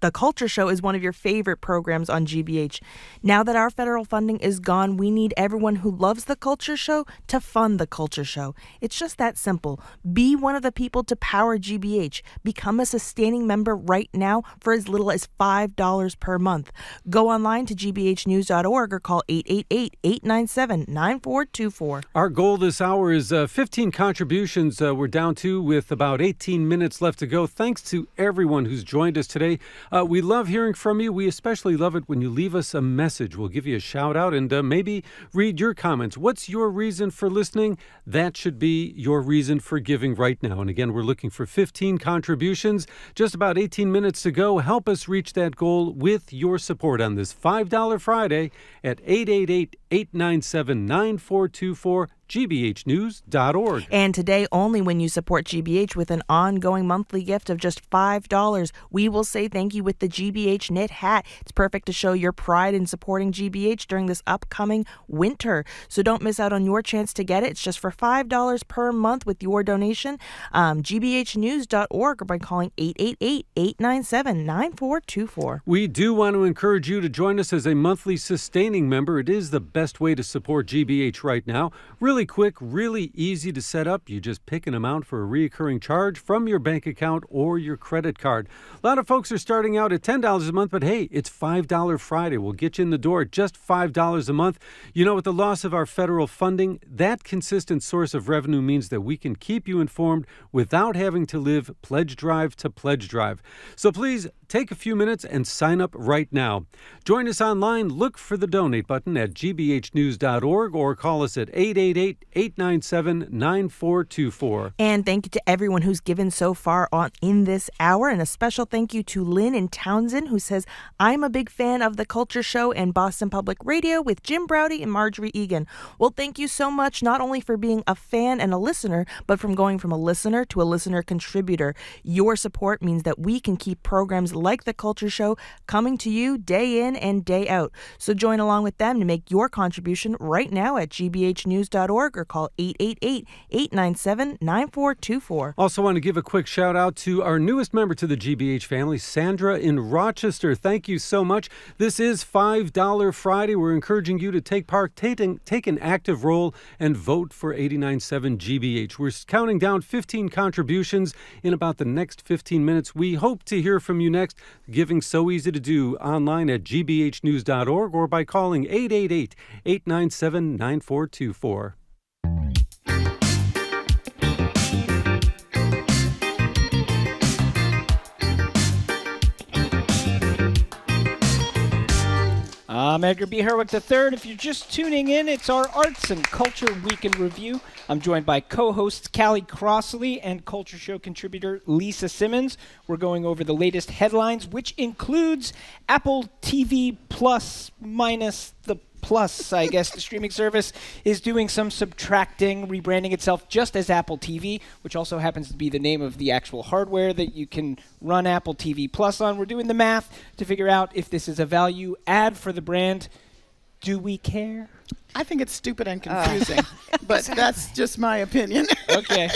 The Culture Show is one of your favorite programs on GBH. Now that our federal funding is gone, we need everyone who loves The Culture Show to fund The Culture Show. It's just that simple. Be one of the people to power GBH. Become a sustaining member right now for as little as $5 per month. Go online to gbhnews.org or call 888-897-9424. Our goal this hour is 15 contributions we're down to with about 18 minutes left to go. Thanks to everyone who's joined us today. We love hearing from you. We especially love it when you leave us a message. We'll give you a shout out and maybe read your comments. What's your reason for listening? That should be your reason for giving right now. And again, we're looking for 15 contributions. Just about 18 minutes to go. Help us reach that goal with your support on this $5 Friday at 888-897-9424. gbhnews.org. And today, only when you support GBH with an ongoing monthly gift of just $5, we will say thank you with the GBH knit hat. It's perfect to show your pride in supporting GBH during this upcoming winter. So don't miss out on your chance to get it. It's just for $5 per month with your donation. gbhnews.org or by calling 888-897-9424. We do want to encourage you to join us as a monthly sustaining member. It is the best way to support GBH right now. Really quick, really easy to set up. You just pick an amount for a recurring charge from your bank account or your credit card. A lot of folks are starting out at $10 a month, but hey, it's $5 Friday. We'll get you in the door at just $5 a month. You know, with the loss of our federal funding, that consistent source of revenue means that we can keep you informed without having to live pledge drive to pledge drive. So please take a few minutes and sign up right now. Join us online. Look for the donate button at gbhnews.org or call us at 888-897-9424. And thank you to everyone who's given so far in this hour. And a special thank you to Lynn in Townsend, who says, I'm a big fan of The Culture Show and Boston Public Radio with Jim Browdy and Marjorie Egan. Well, thank you so much, not only for being a fan and a listener, but from going from a listener to a listener contributor. Your support means that we can keep programs like The Culture Show coming to you day in and day out. So join along with them to make your contribution right now at gbhnews.org or call 888-897-9424. Also want to give a quick shout out to our newest member to the GBH family, Sandra in Rochester. Thank you so much. This is $5 Friday. We're encouraging you to take part, take an active role and vote for 89.7 GBH. We're counting down 15 contributions in about the next 15 minutes. We hope to hear from you next. Giving so easy to do online at gbhnews.org or by calling 888-897-9424. I'm Edgar B. Herwick III. If you're just tuning in, it's our Arts and Culture Week in Review. I'm joined by co-hosts Callie Crossley and Culture Show contributor Lisa Simmons. We're going over the latest headlines, which includes Apple TV Plus minus the Plus, I guess. The streaming service is doing some subtracting, rebranding itself just as Apple TV, which also happens to be the name of the actual hardware that you can run Apple TV Plus on. We're doing the math to figure out if this is a value add for the brand. Do we care? I think it's stupid and confusing, but that's just my opinion. Okay.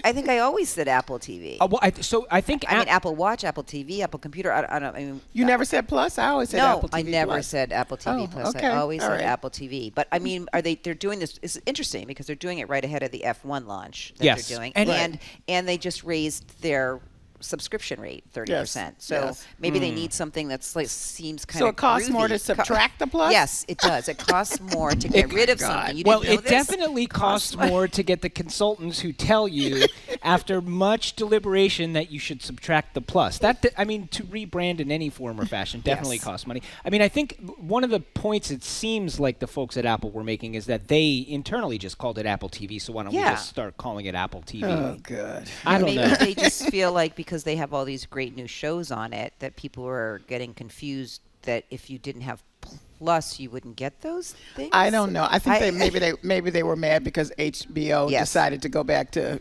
I think I always said Apple TV. I think I mean Apple Watch, Apple TV, Apple Computer. I don't. You never said Plus. I always said Apple TV. No, I never Plus. said Apple TV Plus. Okay. I always All said right. Apple TV. But I mean, they're doing this? It's interesting because they're doing it right ahead of the F1 launch that Yes. they're doing, And- and they just raised their subscription rate 30%. So maybe they need something that's like seems kind of. So it costs more to subtract the Plus? Yes, it does. It costs more to get rid of something. You Well, didn't know it this? definitely costs more to get the consultants who tell you after much deliberation that you should subtract the Plus. To rebrand in any form or fashion definitely costs money. I mean, I think one of the points it seems like the folks at Apple were making is that they internally just called it Apple TV, so why don't we just start calling it Apple TV? Oh, good. I don't know. They just feel like because they have all these great new shows on it that people are getting confused that if you didn't have Plus, you wouldn't get those things. I don't know. I think maybe they were mad because HBO decided to go back to,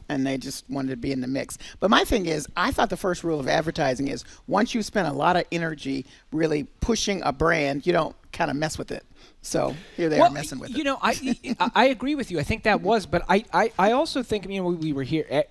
and they just wanted to be in the mix. But my thing is, I thought the first rule of advertising is once you spend a lot of energy really pushing a brand, you don't kind of mess with it. So here they are messing with it. I agree with you. I think that was, but I also think, we were here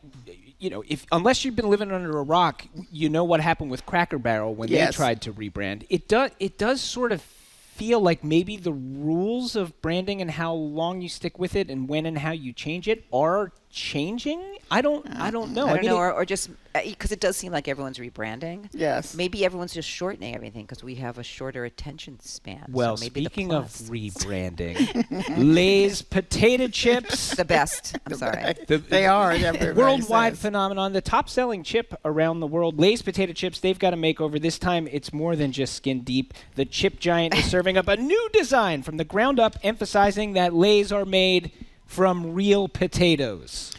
unless you've been living under a rock, you know what happened with Cracker Barrel when they tried to rebrand. It does sort of feel like maybe the rules of branding and how long you stick with it and when and how you change it are changing. I don't know. I don't know, or just because it does seem like everyone's rebranding. Yes. Maybe everyone's just shortening everything because we have a shorter attention span. Well, so maybe speaking of rebranding, Lay's potato chips. The best. I'm sorry. They are. Everybody Worldwide says. phenomenon. The top-selling chip around the world. Lay's potato chips, they've got a makeover. This time, it's more than just skin deep. The chip giant is serving up a new design from the ground up, emphasizing that Lay's are made from real potatoes.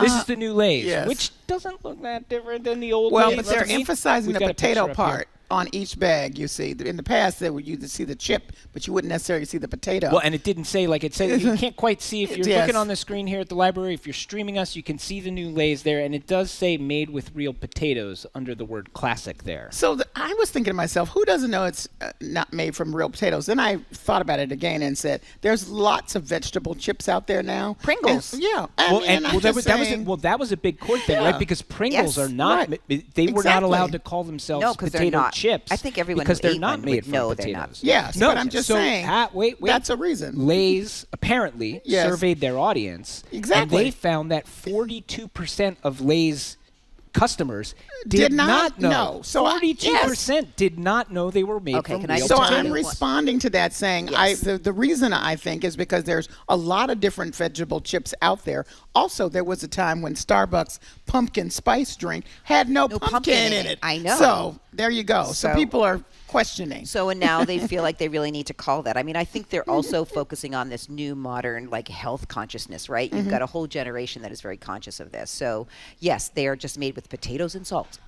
This is the new Lay's, which doesn't look that different than the old Lay's. Well, but they're emphasizing the We've got a potato picture up here. part on each bag, you see. In the past, you'd see the chip, but you wouldn't necessarily see the potato. Well, and it didn't say, like it said, you can't quite see. If you're Yes. looking on the screen here at the library, if you're streaming us, you can see the new Lay's there, and it does say made with real potatoes under the word classic there. So I was thinking to myself, who doesn't know it's not made from real potatoes? Then I thought about it again and said, there's lots of vegetable chips out there now. Pringles. That was a big court thing, right? Because Pringles are not, they were not allowed to call themselves potato chips. I think everyone because who they're ate not one made would from know potatoes. they're not. Yes, no, but I'm just saying, wait. That's a reason. Lay's apparently surveyed their audience. Exactly. And they found that 42% of Lay's customers did not know. know. So 42% did not know they were made from real So potatoes. I'm responding to that saying the reason I think is because there's a lot of different vegetable chips out there. Also, there was a time when Starbucks pumpkin spice drink had no pumpkin in it. I know. So there you go. So people are questioning. So and now they feel like they really need to call that. I mean, I think they're also focusing on this new modern health consciousness, right? You've got a whole generation that is very conscious of this. So yes, they are just made with potatoes and salt.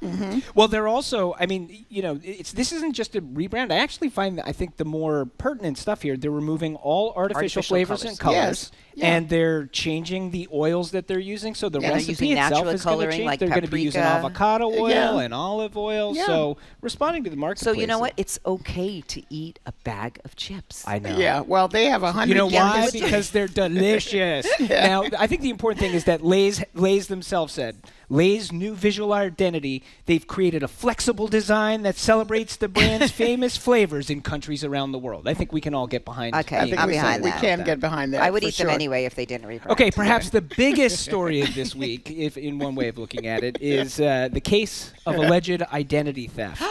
Well, they're also, this isn't just a rebrand. I actually find that I think the more pertinent stuff here, they're removing all artificial flavors and colors. Yes. Yeah. And they're changing the oils that they're using. So the they're recipe using itself natural is going to coloring change. like They're going to be using paprika. avocado oil and olive oil. Yeah. So responding to the marketplace. So you know what? It's okay to eat a bag of chips. I know. Yeah, well, they have 100 You know why? calories. Because they're delicious. Now, I think the important thing is that Lay's themselves said, Lay's new visual identity, they've created a flexible design that celebrates the brand's famous flavors in countries around the world. I think we can all get behind Okay, I think I'm we behind can, that. we can get behind that. I would for eat sure. them anyway if they didn't rebrand. Okay, perhaps the biggest story of this week, if in one way of looking at it, is the case of alleged identity theft.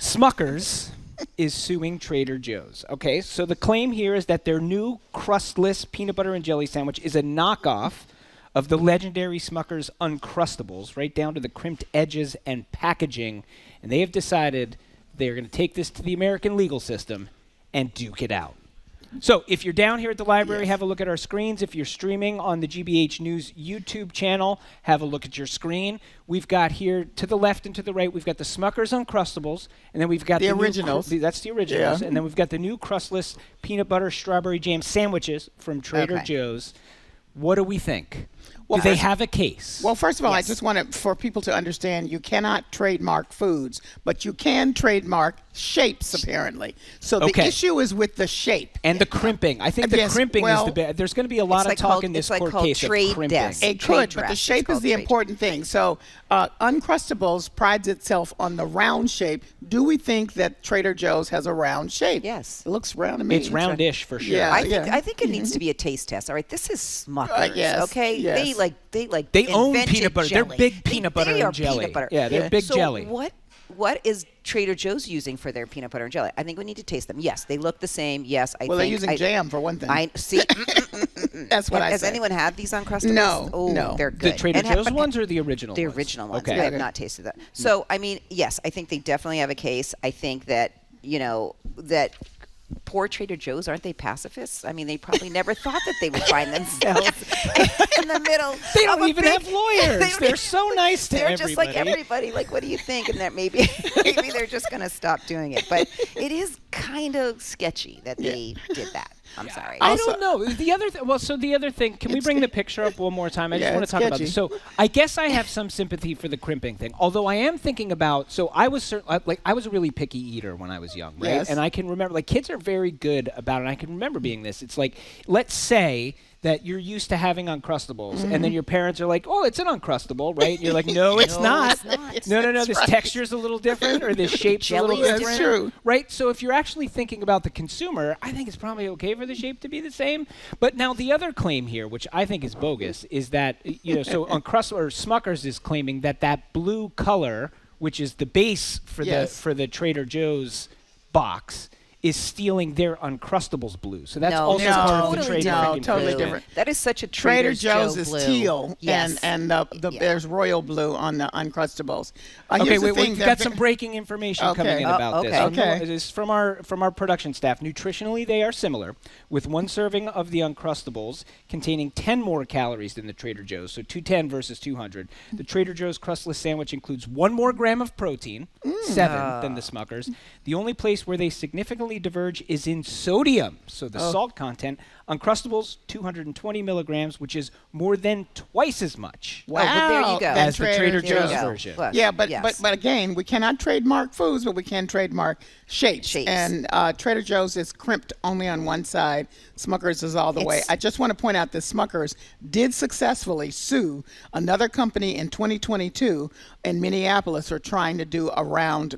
Smucker's is suing Trader Joe's. Okay, so the claim here is that their new crustless peanut butter and jelly sandwich is a knockoff of the legendary Smucker's Uncrustables, right down to the crimped edges and packaging. And they have decided They are going to take this to the American legal system and duke it out. So if you're down here at the library, have a look at our screens. If you're streaming on the GBH News YouTube channel, have a look at your screen. We've got here to the left and to the right, we've got the Smucker's Uncrustables, and then we've got the originals. That's the originals. Yeah. And then we've got the new crustless peanut butter strawberry jam sandwiches from Trader Joe's. What do we think? Do they have a case? Well, first of all, I just want for people to understand you cannot trademark foods, but you can trademark shapes, apparently. So the issue is with the shape. And the crimping. I think the crimping is the best. There's going to be a lot of talk in this court case of crimping. It could, but the shape is the important thing. So Uncrustables prides itself on the round shape. Do we think that Trader Joe's has a round shape? Yes. It looks round to me. It's roundish for sure. Yeah, I think it needs to be a taste test. All right, this is Smucker's. Yes, okay, yes. They own peanut butter. Jelly. They're big peanut butter and jelly. Peanut butter. Yeah, they're big so jelly. What is Trader Joe's using for their peanut butter and jelly? I think we need to taste them. Yes, they look the same. Yes, I think. Well, they're using jam for one thing. I see. That's what I Has say. anyone had these Uncrustables? No, Oh, no. they're good. The Trader Joe's ones or the original The ones? original ones. Okay. I have not tasted that. So, I mean, yes, I think they definitely have a case. I think that, that poor Trader Joe's, aren't they pacifists? I mean, they probably never thought that they would find themselves in the middle. They don't even have lawyers. They're so nice to they're everybody. Just like everybody. Like, what do you think? And that maybe they're just going to stop doing it. But it is kind of sketchy that they did that. I'm sorry. I don't know. The other the other thing, can we bring the picture up one more time? I just want to talk about this. So I guess I have some sympathy for the crimping thing. Although I am thinking about, I was a really picky eater when I was young, right? Yes. And I can remember, kids are very good about it. And I can remember being this. It's like, let's say that you're used to having Uncrustables, and then your parents are like, "Oh, it's an Uncrustable, right?" And you're like, "No, it's not. No. This texture's a little different, or this shape's a little different." That's true. Right? So if you're actually thinking about the consumer, I think it's probably okay for the shape to be the same. But now the other claim here, which I think is bogus, is that so Smucker's is claiming that blue color, which is the base for the Trader Joe's box, is stealing their Uncrustables blue. So that's also part of the trademark. Totally different. That is such a Trader Joe's Joe is blue. teal, Yes. and there's royal blue on the Uncrustables. Okay, we've got some breaking information coming in about this. This is from our production staff. Nutritionally, they are similar, with one serving of the Uncrustables containing 10 more calories than the Trader Joe's, so 210 versus 200. The Trader Joe's crustless sandwich includes 1 more gram of protein, 7 than the Smucker's. The only place where they significantly diverge is in sodium, so the salt content. Uncrustables, 220 milligrams, which is more than twice as much. Wow. well, there you go. As the Trader There you Joe's go. version. Look, Yeah, but yes. again, we cannot trademark foods, but we can trademark shapes. Shapes. And Trader Joe's is crimped only on one side. Smucker's is all the way. I just want to point out that Smucker's did successfully sue another company in 2022 in Minneapolis for trying to do a round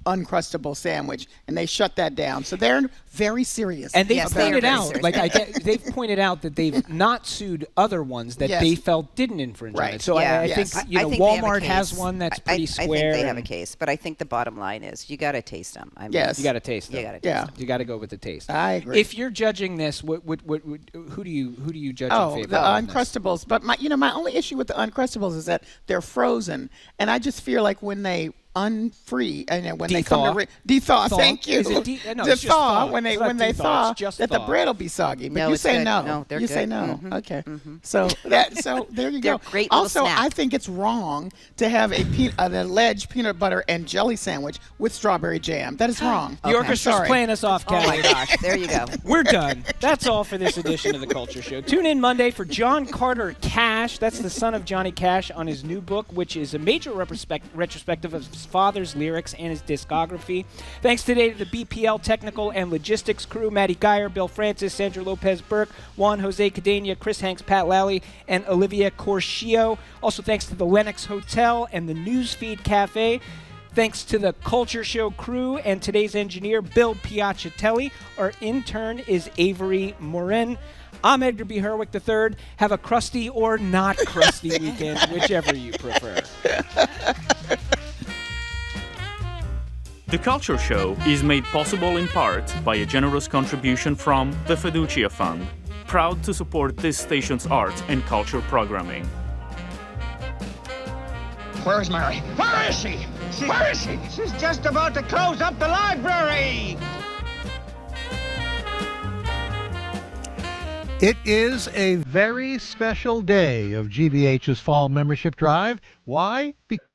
Uncrustable sandwich, and they shut that down. So they're very serious. And they've Yes, they are pointed very out, serious. they've pointed out that they've not sued other ones that they felt didn't infringe on Right. it. So Yeah. I think I think they have a Walmart has case. one that's I pretty think square. they have a and case, but I think the bottom line is you got to taste them. I mean, Yes. You got to taste them. You gotta taste Yeah. them. You got to go with the taste. I agree. If you're judging this, who do you judge in Oh, favor the of? this? Uncrustables. But my only issue with the Uncrustables is that they're frozen, and I just feel like when they unfree and when they come to dethaw. Thaw. Thank you. Is it no, it's just Thaw thaw. when they It's not dethaw, thaw it's just that thaw. the bread will be soggy. But No, you it's say good. no. No, they're you good. say no. Mhm. Okay. So there you They're go. great little Also, snack. I think it's wrong to have an alleged peanut butter and jelly sandwich with strawberry jam. That is wrong. The orchestra's Sorry. playing us off, Oh Kelly. my gosh, there you go. We're done. That's all for this edition of The Culture Show. Tune in Monday for John Carter Cash. That's the son of Johnny Cash on his new book, which is a major retrospective of his father's lyrics and his discography. Thanks today to the BPL technical and logistics crew, Maddie Geyer, Bill Francis, Sandra Lopez-Burke, Juan Jose Cadena, Chris Hanks, Pat Lally, and Olivia Corshio. Also thanks to the Lenox Hotel and the Newsfeed Cafe. Thanks to the Culture Show crew and today's engineer, Bill Piacitelli. Our intern is Avery Morin. I'm Edgar B. Herwick III. Have a crusty or not crusty weekend, whichever you prefer. The Culture Show is made possible in part by a generous contribution from the Fiducia Fund, proud to support this station's art and culture programming. Where's Mary? Where is she? Where is she? She's just about to close up the library. It is a very special day of GBH's Fall Membership Drive. Why? Because